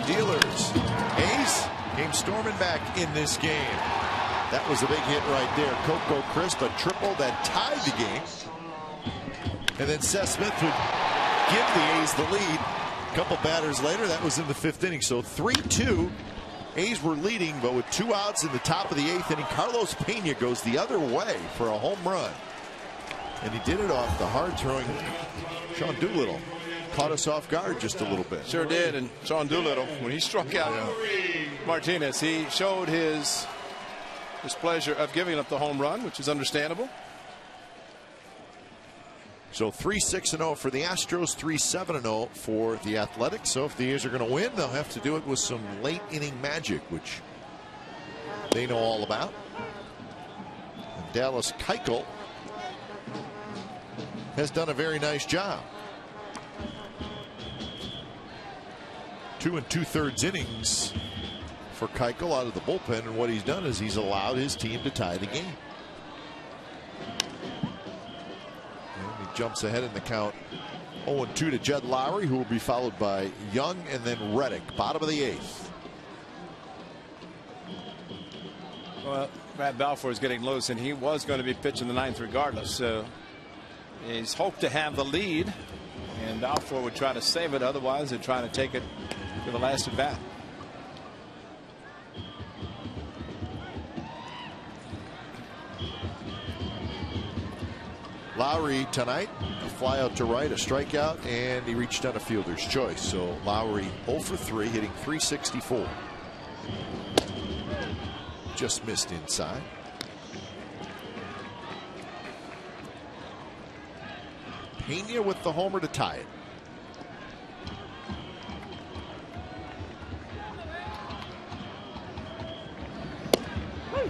Dealers. A's came storming back in this game. That was a big hit right there. Coco Crisp, a triple that tied the game. And then Seth Smith would give the A's the lead. A couple batters later, that was in the 5th inning. So 3-2. A's were leading, but with 2 outs in the top of the 8th inning, Carlos Pena goes the other way for a home run. And he did it off the hard-throwing Sean Doolittle. caught us off guard just a little bit. Sure did. And Sean Doolittle, when he struck out Martinez, he showed his pleasure of giving up the home run, which is understandable. So 3-6-0 for the Astros, 3-7-0 for the Athletics. So if the A's are going to win, they'll have to do it with some late inning magic, which they know all about. And Dallas Keuchel has done a very nice job. 2 2/3 innings for Keuchel out of the bullpen, and what he's done is he's allowed his team to tie the game. And he jumps ahead in the count 0-2 to Jed Lowry, who will be followed by Young and then Reddick, bottom of the 8th. Well, Brad Balfour is getting loose, and he was going to be pitching the 9th regardless. So he's hoped to have the lead, and Balfour would try to save it. Otherwise, they're trying to take it to the last at bat. Lowry tonight, a fly out to right, a strikeout, and he reached on a fielder's choice. So Lowry 0 for 3, hitting .364. Just missed inside. Pena with the homer to tie it.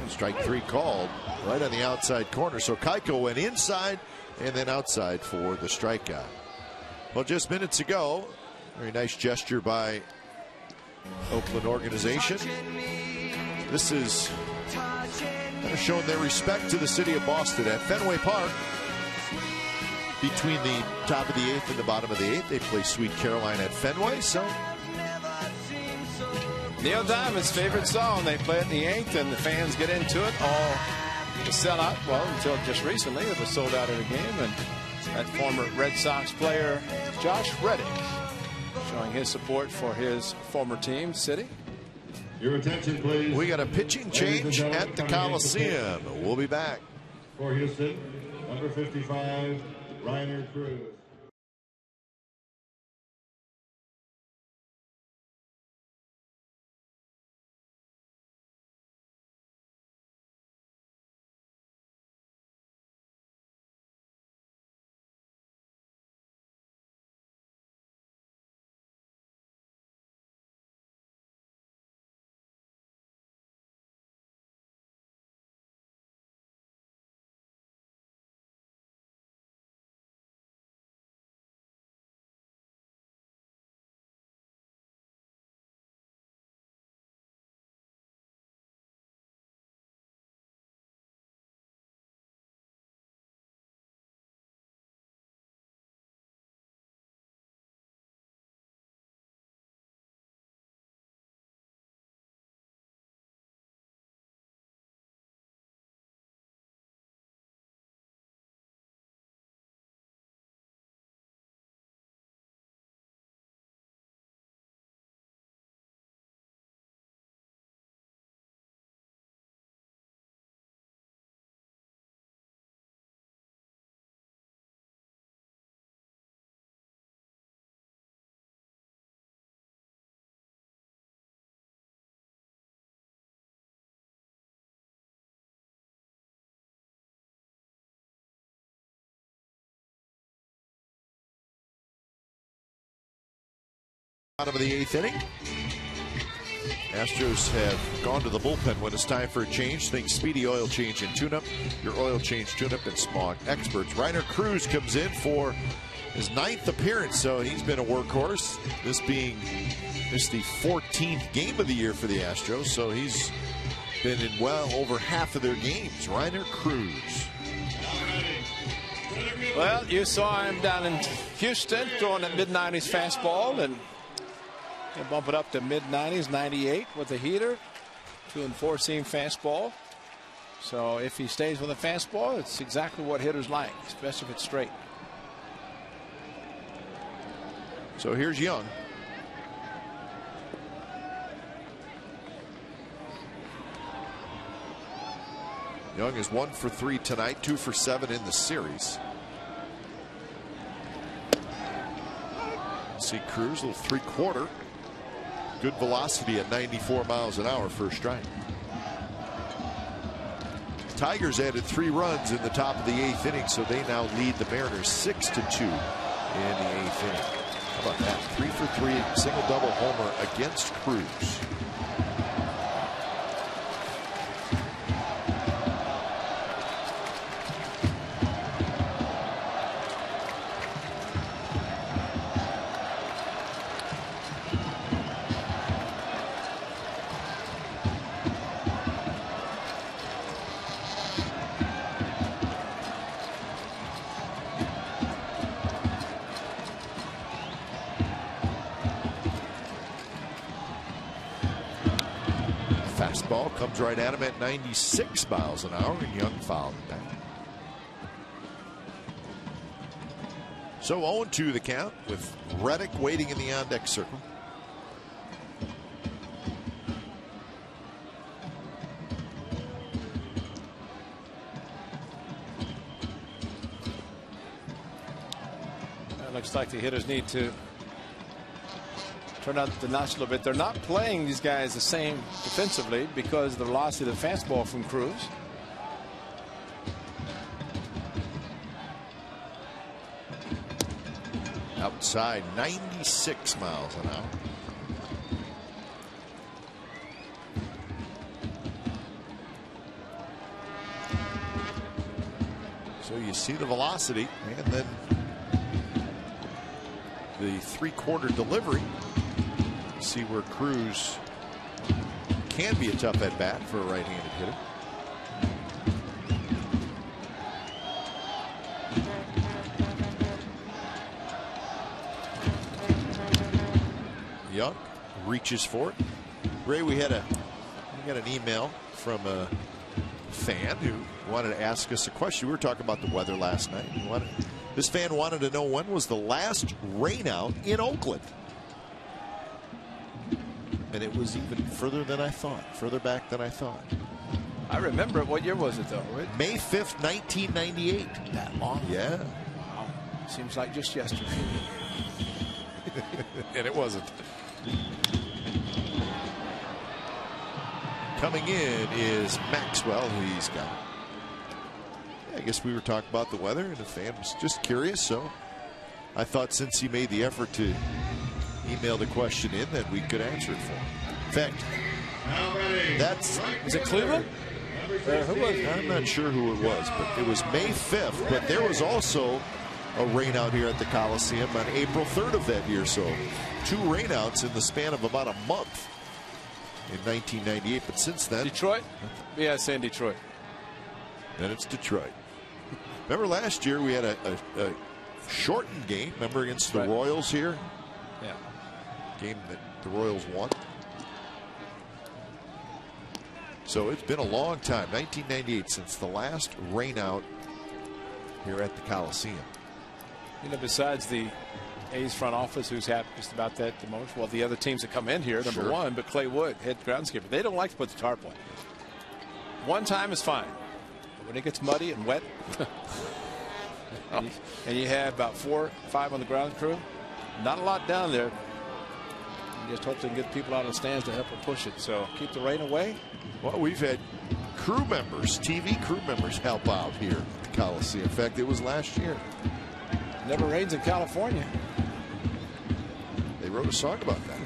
Strike 3 called right on the outside corner. So Keuchel went inside and then outside for the strikeout. Well, just minutes ago, very nice gesture by Oakland organization. This is kind of showing their respect to the city of Boston at Fenway Park. Between the top of the 8th and the bottom of the 8th, they play Sweet Caroline at Fenway. So Neil Diamond's favorite song. They play it in the 8th, and the fans get into it. All the sellout. Well, until just recently, it was sold out in a game, and that former Red Sox player Josh Reddick showing his support for his former team, City. Your attention, please. We got a pitching change at the Coliseum. We'll be back. For Houston, number 55, Reiner Cruz. Bottom of the 8th inning. Astros have gone to the bullpen when it's time for a change. Think Speedy Oil Change and Tune-Up. Your oil change, tune-up, and smog experts. Reiner Cruz comes in for his 9th appearance, so he's been a workhorse. This being the 14th game of the year for the Astros, so he's been in well over half of their games. Reiner Cruz. Well, you saw him down in Houston throwing that mid-90s fastball, and he'll bump it up to mid-90s, 98 with a heater, 2 and 4 seam fastball. So if he stays with a fastball, it's exactly what hitters like, especially if it's straight. So here's Young. Young is 1 for 3 tonight, 2 for 7 in the series. See Cruz, little 3/4. Good velocity at 94 miles an hour, first strike. Tigers added 3 runs in the top of the 8th inning, so they now lead the Mariners 6-2 in the 8th inning. How about that? 3 for 3, single double homer against Cruz. Fastball comes right at him at 96 miles an hour, and Young fouled it back. So 0-2 the count, with Reddick waiting in the on-deck circle. It looks like the hitters need to turn out the notch a little bit. They're not playing these guys the same defensively because of the velocity of the fastball from Cruz. Outside, 96 miles an hour. So you see the velocity, and then the 3/4 delivery. See where Cruz can be a tough at bat for a right-handed hitter. Young reaches for it. Ray, we got an email from a fan who wanted to ask us a question. We were talking about the weather last night. This fan wanted to know when was the last rain out in Oakland. And it was even further than I thought, further back than I thought. I remember it. What year was it, though? Right? May 5th, 1998. That long? Yeah. Wow. Seems like just yesterday. And it wasn't. Coming in is Maxwell. He's got. I guess we were talking about the weather, and the fan was just curious. So I thought since he made the effort to email the question in, that we could answer it for him. In fact, is it Cleveland? Who was it? I'm not sure who it was, but it was May 5th. But there was also a rain out here at the Coliseum on April 3rd of that year. So 2 rainouts in the span of about a month in 1998. But since then, Detroit? Yeah, saying Detroit. Then it's Detroit. Remember last year we had a shortened game. Remember against the Royals here? Yeah. Game that the Royals won. So it's been a long time, 1998, since the last rainout here at the Coliseum. You know, besides the A's front office, who's happiest about that the most? Well, the other teams that come in here, number one, but Clay Wood, head groundskeeper, they don't like to put the tarp on. One time is fine. But when it gets muddy and wet, and you have about 4 or 5 on the ground crew, not a lot down there. You just hope they can get people out of the stands to help them push it. So keep the rain away. Well, we've had crew members, TV crew members, help out here at the Coliseum. In fact, it was last year. Never rains in California. They wrote a song about that.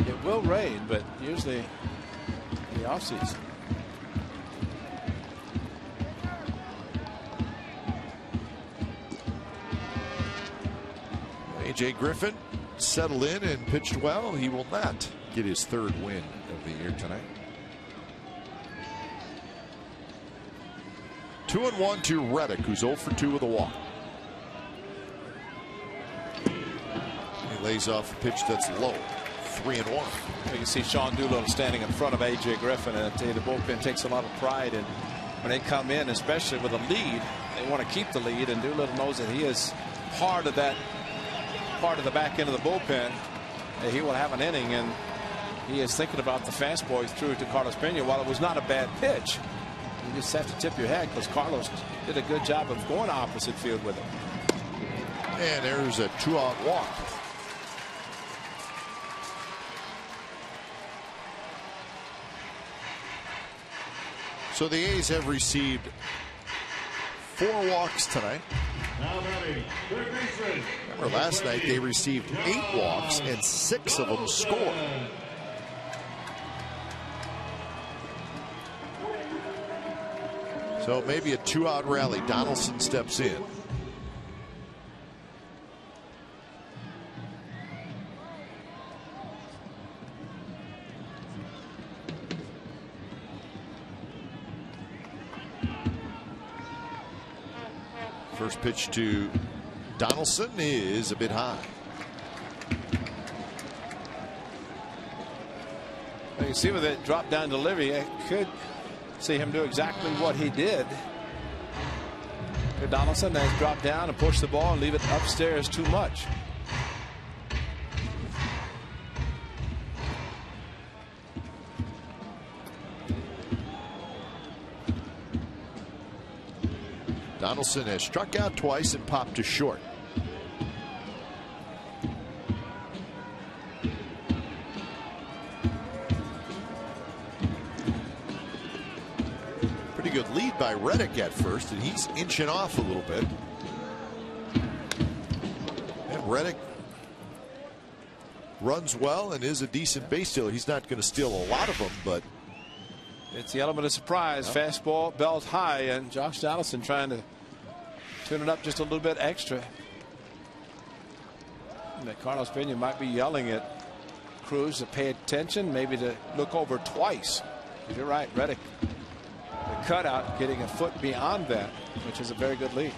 It will rain, but usually in the offseason. A.J. Griffin settled in and pitched well. He will not get his 3rd win of the year tonight. 2-1 to Reddick, who's 0 for 2 with a walk. He lays off a pitch that's low. 3-1. You can see Sean Doolittle standing in front of A.J. Griffin, and I tell you, the bullpen takes a lot of pride in when they come in, especially with a lead. They want to keep the lead, and Doolittle knows that he is part of that. Part of the back end of the bullpen. He will have an inning, and he is thinking about the fastball he threw to Carlos Pena. While it was not a bad pitch, you just have to tip your hat because Carlos did a good job of going opposite field with it. And there's a 2-out walk. So the A's have received 4 walks tonight. Remember last night they received 8 walks and 6 of them scored. So maybe a 2-out rally. Donaldson steps in. First pitch to Donaldson is a bit high. Well, you see with that drop down delivery, I could see him do exactly what he did. Donaldson has dropped down and pushed the ball and leave it upstairs too much. Donaldson has struck out twice and popped to short. Pretty good lead by Reddick at first, and he's inching off a little bit. And Reddick runs well and is a decent base stealer. He's not going to steal a lot of them, but it's the element of surprise. Fastball belt high, and Josh Donaldson trying to tune it up just a little bit extra. And that Carlos Pena might be yelling at Cruz to pay attention, maybe to look over twice. You're right, Reddick. The cutout getting a foot beyond that, which is a very good lead.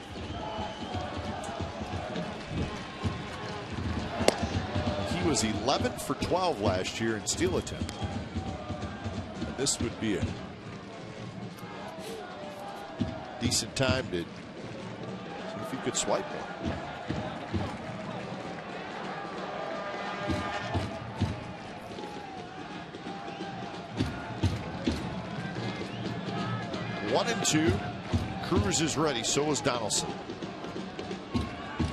He was 11 for 12 last year in steal attempt. And this would be a decent time to see if he could swipe one. One and two. Cruz is ready. So is Donaldson.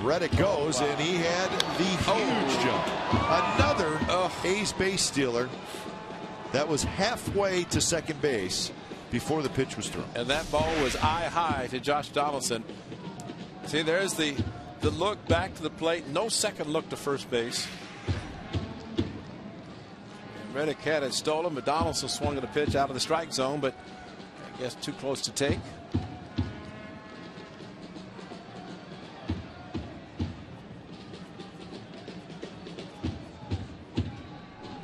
Reddick goes, and he had the huge jump. Another A's base stealer that was halfway to second base before the pitch was thrown. And that ball was eye high to Josh Donaldson. See, there's the look back to the plate. No second look to first base. Reddick had it stolen, but Donaldson swung at a pitch out of the strike zone, but I guess too close to take.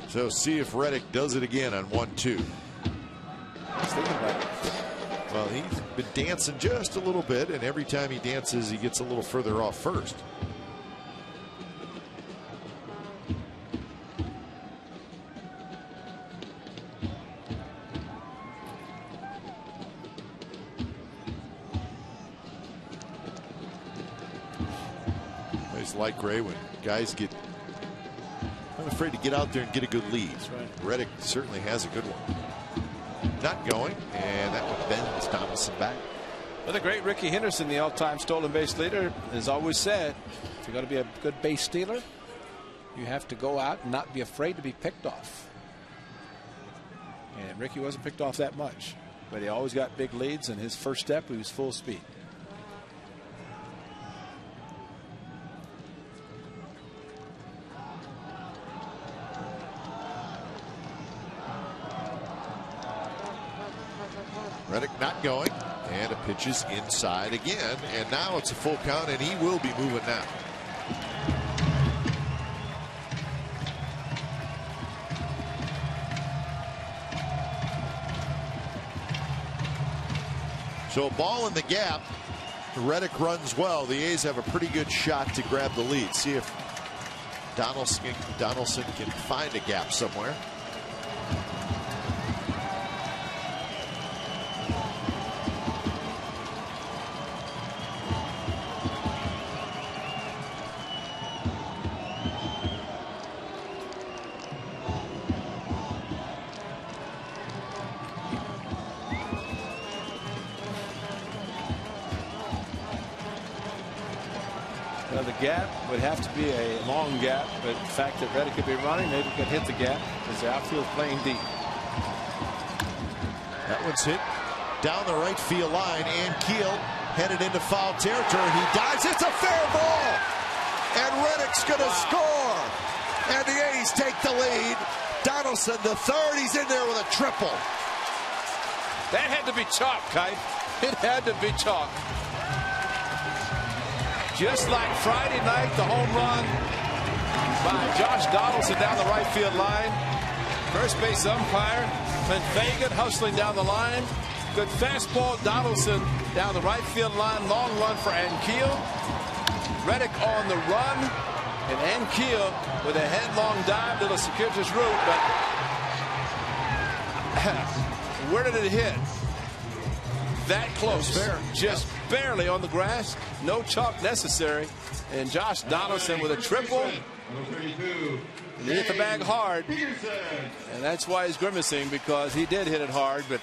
So see if Reddick does it again on 1-2. He's thinking about it. Well, he's been dancing just a little bit, and every time he dances, he gets a little further off first. It's like Gray when guys get afraid to get out there and get a good lead. That's right. Reddick certainly has a good one. Not going, and that one bends Donaldson back. Well, the great Ricky Henderson, the all-time stolen base leader, has always said, if you're going to be a good base stealer, you have to go out and not be afraid to be picked off. And Ricky wasn't picked off that much, but he always got big leads, and his first step, he was full speed. Reddick not going, and a pitch is inside again, and now it's a full count, and he will be moving now. So a ball in the gap. Reddick runs well. The A's have a pretty good shot to grab the lead. See if Donaldson can find a gap somewhere. The gap would have to be a long gap, but the fact that Reddick could be running, maybe could hit the gap as the outfield playing deep. That one's hit down the right field line, and Keel headed into foul territory. He dives. It's a fair ball, and Reddick's going to score, and the A's take the lead. Donaldson, the third. He's in there with a triple. That had to be chalk, Kite. It had to be chalk. Just like Friday night, the home run by Josh Donaldson down the right field line. First base umpire, Van Fagan hustling down the line. Good fastball, Donaldson down the right field line. Long run for Ankiel. Reddick on the run. And Ankiel with a headlong dive to the circuitous route. But where did it hit? That close. Just barely on the grass. No chalk necessary. And Josh Donaldson with a triple. He hit the bag hard. And that's why he's grimacing, because he did hit it hard. But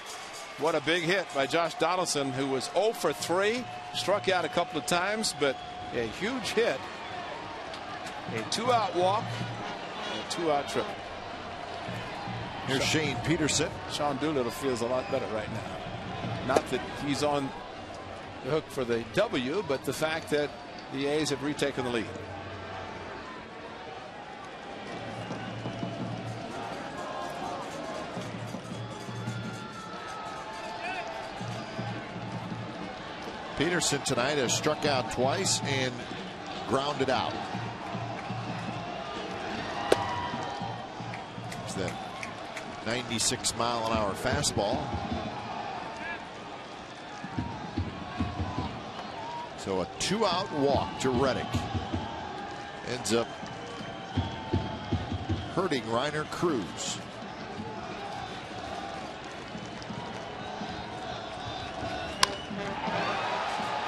what a big hit by Josh Donaldson, who was 0 for 3. Struck out a couple of times, but a huge hit. A 2-out walk. And a 2-out triple. Here's Shane Peterson. Sean Doolittle feels a lot better right now. Not that he's on the hook for the W, but the fact that the A's have retaken the lead. Peterson tonight has struck out twice and grounded out. It's that 96-mile-an-hour fastball. So a 2-out walk to Reddick ends up hurting Reiner Cruz.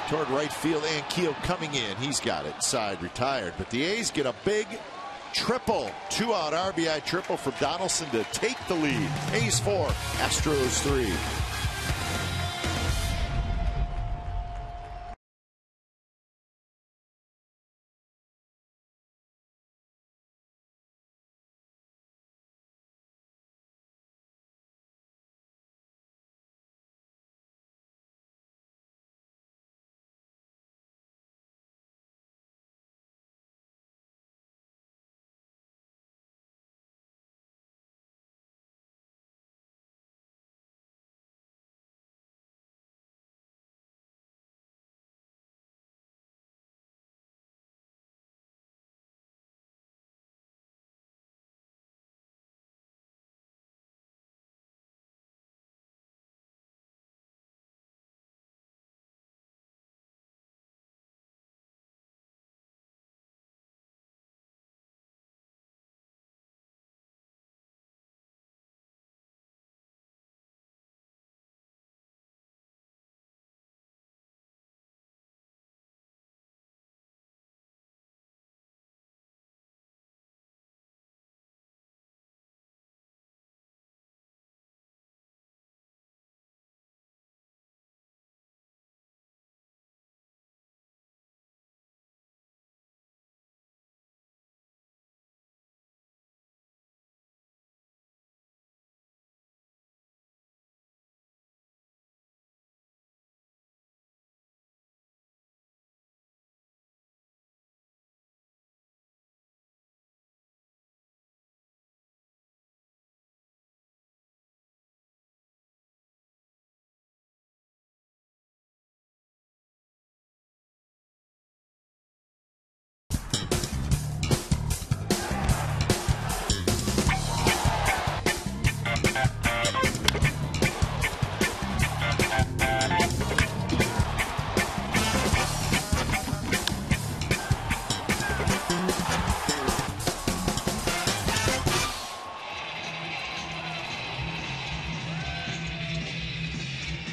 Toward right field, Ankiel coming in. He's got it. Side retired. But the A's get a big triple. 2-out RBI triple from Donaldson to take the lead. A's 4, Astros 3.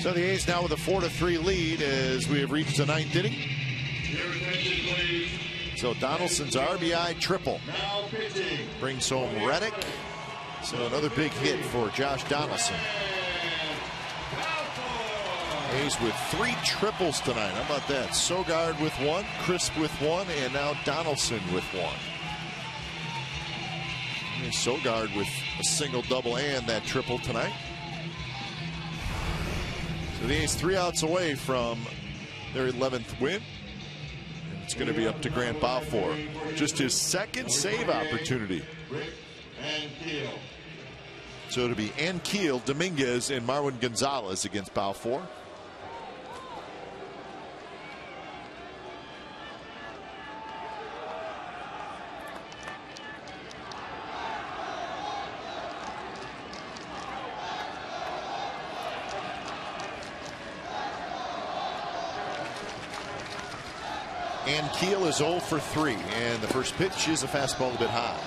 So the A's now with a 4-3 lead as we have reached the 9th inning. So Donaldson's RBI triple brings home Reddick. So another big hit for Josh Donaldson. A's with 3 triples tonight. How about that? Sogard with 1, Crisp with 1, and now Donaldson with 1. And Sogard with a single, double, and that triple tonight. So the A's 3 outs away from their 11th win. And it's going to be up to Grant Balfour. Just his 2nd save opportunity. So it'll be Ankiel, Dominguez, and Marwin Gonzalez against Balfour. Ankiel is 0 for 3, and the first pitch is a fastball a bit high.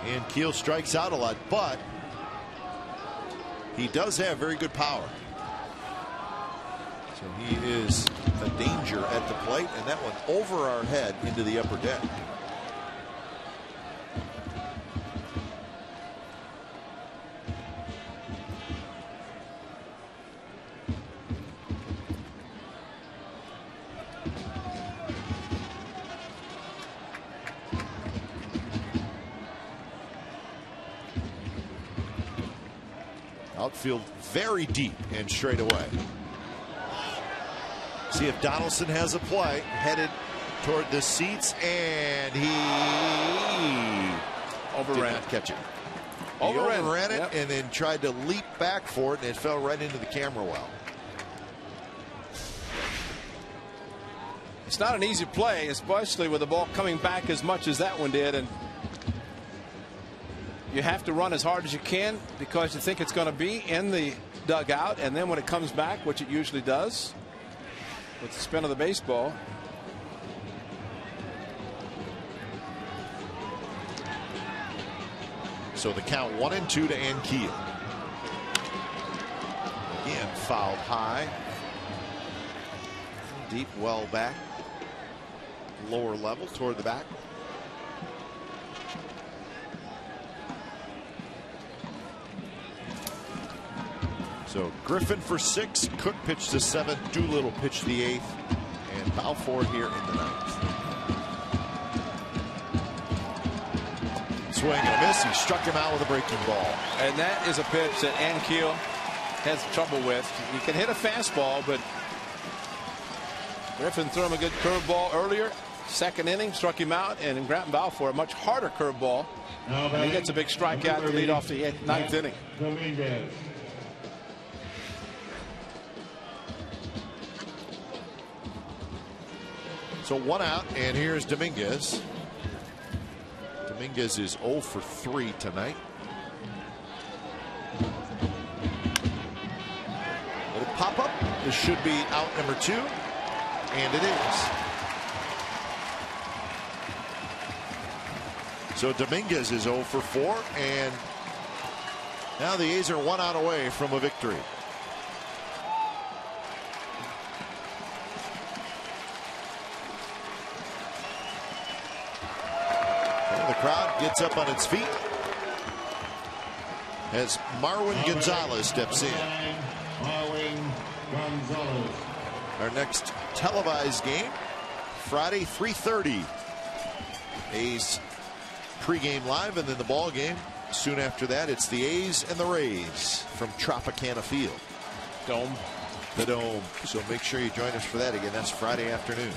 Ankiel strikes out a lot, but he does have very good power. So he is a danger at the plate, and that one over our head into the upper deck. Outfield very deep and straight away. See if Donaldson has a play headed toward the seats, and he overran it. Catch it. He overran it, and then tried to leap back for it, and it fell right into the camera well. It's not an easy play, especially with the ball coming back as much as that one did, and you have to run as hard as you can because you think it's going to be in the dugout, and then when it comes back, which it usually does with the spin of the baseball, so the count 1-2 to Ankiel. Again fouled high, deep, well back, lower level toward the back. So Griffin for 6, Cook pitched the 7th, Doolittle pitched the 8th, and Balfour here in the 9th. Swing and a miss. He struck him out with a breaking ball. And that is a pitch that Ankiel has trouble with. He can hit a fastball, but Griffin threw him a good curveball earlier. 2nd inning, struck him out, and Grant Balfour a much harder curveball. And he gets a big strikeout to lead off the 9th inning. So 1 out, and here's Dominguez. Dominguez is 0 for 3 tonight. Little pop up. This should be out number 2, and it is. So Dominguez is 0 for 4, and now the A's are 1 out away from a victory. The crowd gets up on its feet as Marwin Gonzalez steps in. Our next televised game, Friday, 3:30. A's pregame live, and then the ball game soon after that. It's the A's and the Rays from Tropicana Field. Dome. The Dome. So make sure you join us for that again. That's Friday afternoon.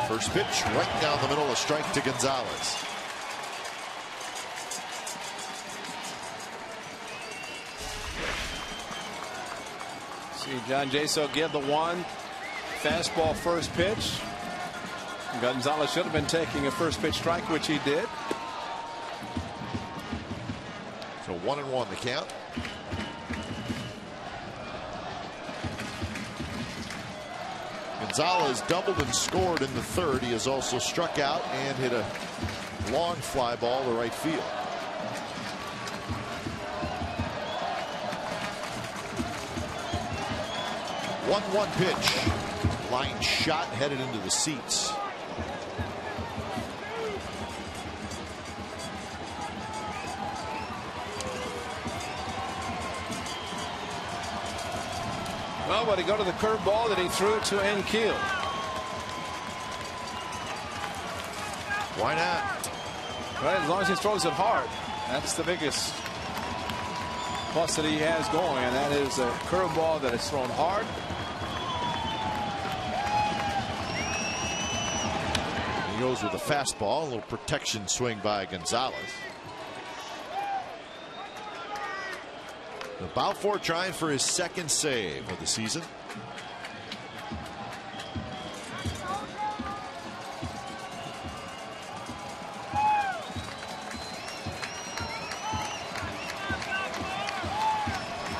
First pitch right down the middle, a strike to Gonzalez. See John Jaso give the 1 fastball first pitch. Gonzalez should have been taking a first pitch strike, which he did. So 1-1 the count. Gonzalez doubled and scored in the 3rd. He has also struck out and hit a long fly ball to right field. One pitch. Line shot headed into the seats. Well, but he go to the curveball that he threw to Enkiel. Why not? Right, as long as he throws it hard. That's the biggest plus that he has going, and that is a curveball that is thrown hard. He goes with a fastball, a little protection swing by Gonzalez. The Balfour trying for his second save of the season.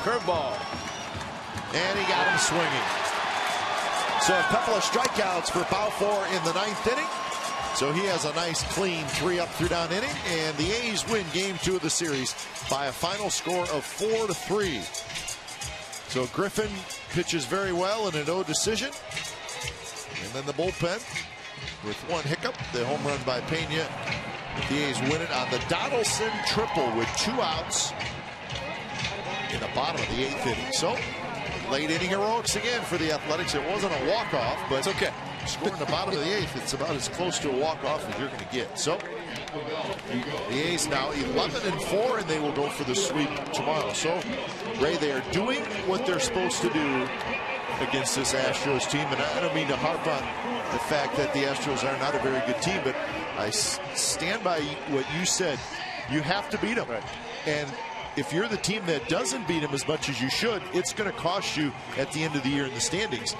Curveball. And he got him swinging. So a couple of strikeouts for Balfour in the 9th inning. So he has a nice clean 3-up, 3-down inning, and the A's win game 2 of the series by a final score of 4-3. So Griffin pitches very well in an 0 decision. And then the bullpen with one hiccup, the home run by Pena. The A's win it on the Donaldson triple with 2 outs in the bottom of the 8th inning. So late inning heroics again for the Athletics. It wasn't a walk-off, but it's okay. Scoring the bottom of the 8th, it's about as close to a walk-off as you're going to get. So the A's now 11-4, and they will go for the sweep tomorrow. So, Ray, they are doing what they're supposed to do against this Astros team. And I don't mean to harp on the fact that the Astros are not a very good team, but I stand by what you said. You have to beat them. Right. And if you're the team that doesn't beat them as much as you should, it's going to cost you at the end of the year in the standings.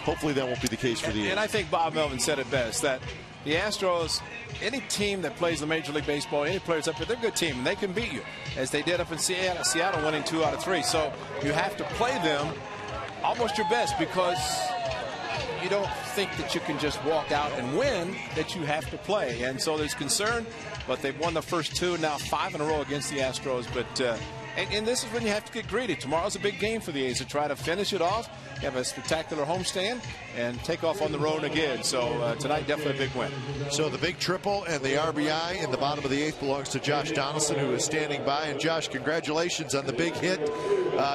Hopefully that won't be the case for the A's. And I think Bob Melvin said it best, that the Astros, any team that plays the Major League Baseball, any players up here, they're a good team, and they can beat you, as they did up in Seattle winning 2 out of 3. So you have to play them almost your best, because you don't think that you can just walk out and win, that you have to play. And so there's concern, but they've won the first 2, now 5 in a row against the Astros. But and this is when you have to get greedy. Tomorrow's a big game for the A's to try to finish it off, have a spectacular homestand, and take off on the road again. So tonight, definitely a big win. So the big triple and the RBI in the bottom of the 8th belongs to Josh Donaldson, who is standing by. And Josh, congratulations on the big hit.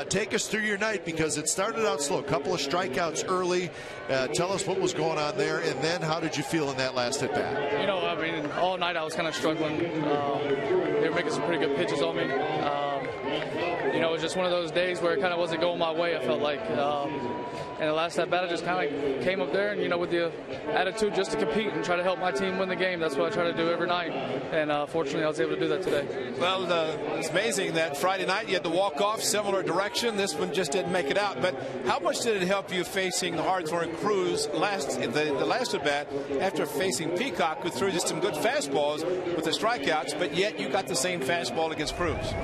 Take us through your night, because it started out slow. A couple of strikeouts early. Tell us what was going on there, and then how did you feel in that last at bat? You know, I mean, all night I was kind of struggling. They were making some pretty good pitches on me. You know, it was just one of those days where it kind of wasn't going my way, I felt like. And the last at bat, I just kind of came up there and, you know, with the attitude just to compete and try to help my team win the game. That's what I try to do every night. And fortunately, I was able to do that today. Well, it's amazing that Friday night you had the walk-off, similar direction. This one just didn't make it out. But how much did it help you facing the hard-throwing Cruz the last at bat, after facing Peacock, who threw just some good fastballs with the strikeouts, but yet you got the same fastball against Cruz?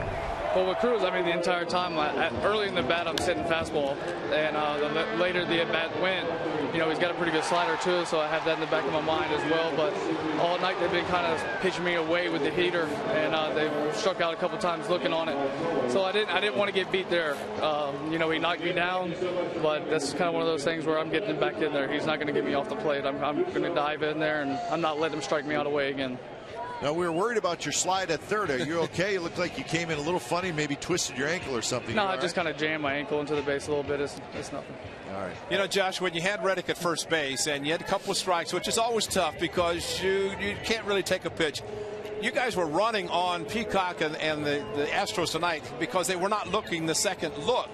Well, with Cruz, I mean, the entire time, early in the bat, I'm sitting fastball. And the later the at-bat went, you know, he's got a pretty good slider, too, so I have that in the back of my mind as well. But all night they've been kind of pitching me away with the heater, and they struck out a couple times looking on it. So I didn't want to get beat there. You know, he knocked me down, but that's kind of one of those things where I'm getting him back in there. He's not going to get me off the plate. I'm going to dive in there, and I'm not letting him strike me out away again. Now, we were worried about your slide at third. Are you okay? You looked like you came in a little funny, maybe twisted your ankle or something. No, I just kind of jammed my ankle into the base a little bit. It's nothing. All right. You know, Josh, when you had Reddick at first base and you had a couple of strikes, which is always tough because you can't really take a pitch. You guys were running on Peacock and the Astros tonight because they were not looking the second look.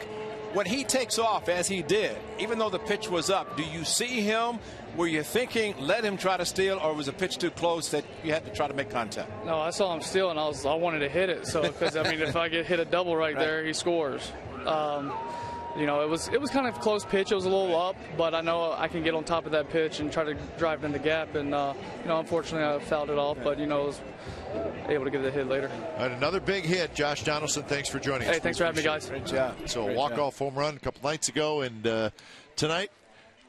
When he takes off, as he did, even though the pitch was up, do you see him? Were you thinking, let him try to steal, or was the pitch too close that you had to try to make contact? No, I saw him steal, and I wanted to hit it. So, because, I mean, if I get hit a double right there, he scores. You know, it was kind of a close pitch. It was a little up, but I know I can get on top of that pitch and try to drive it in the gap. And, you know, unfortunately, I fouled it off, but, you know, I was able to get the hit later. And another big hit. Josh Donaldson, thanks for joining us. Hey, thanks for having me, guys. Great job. So a walk-off home run a couple nights ago, and tonight,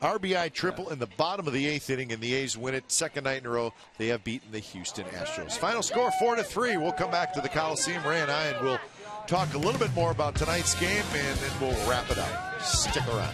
RBI triple in the bottom of the 8th inning, and the A's win it. Second night in a row, they have beaten the Houston Astros. Final score 4-3. We'll come back to the Coliseum, Ray and I, and we'll talk a little bit more about tonight's game, and then we'll wrap it up. Stick around.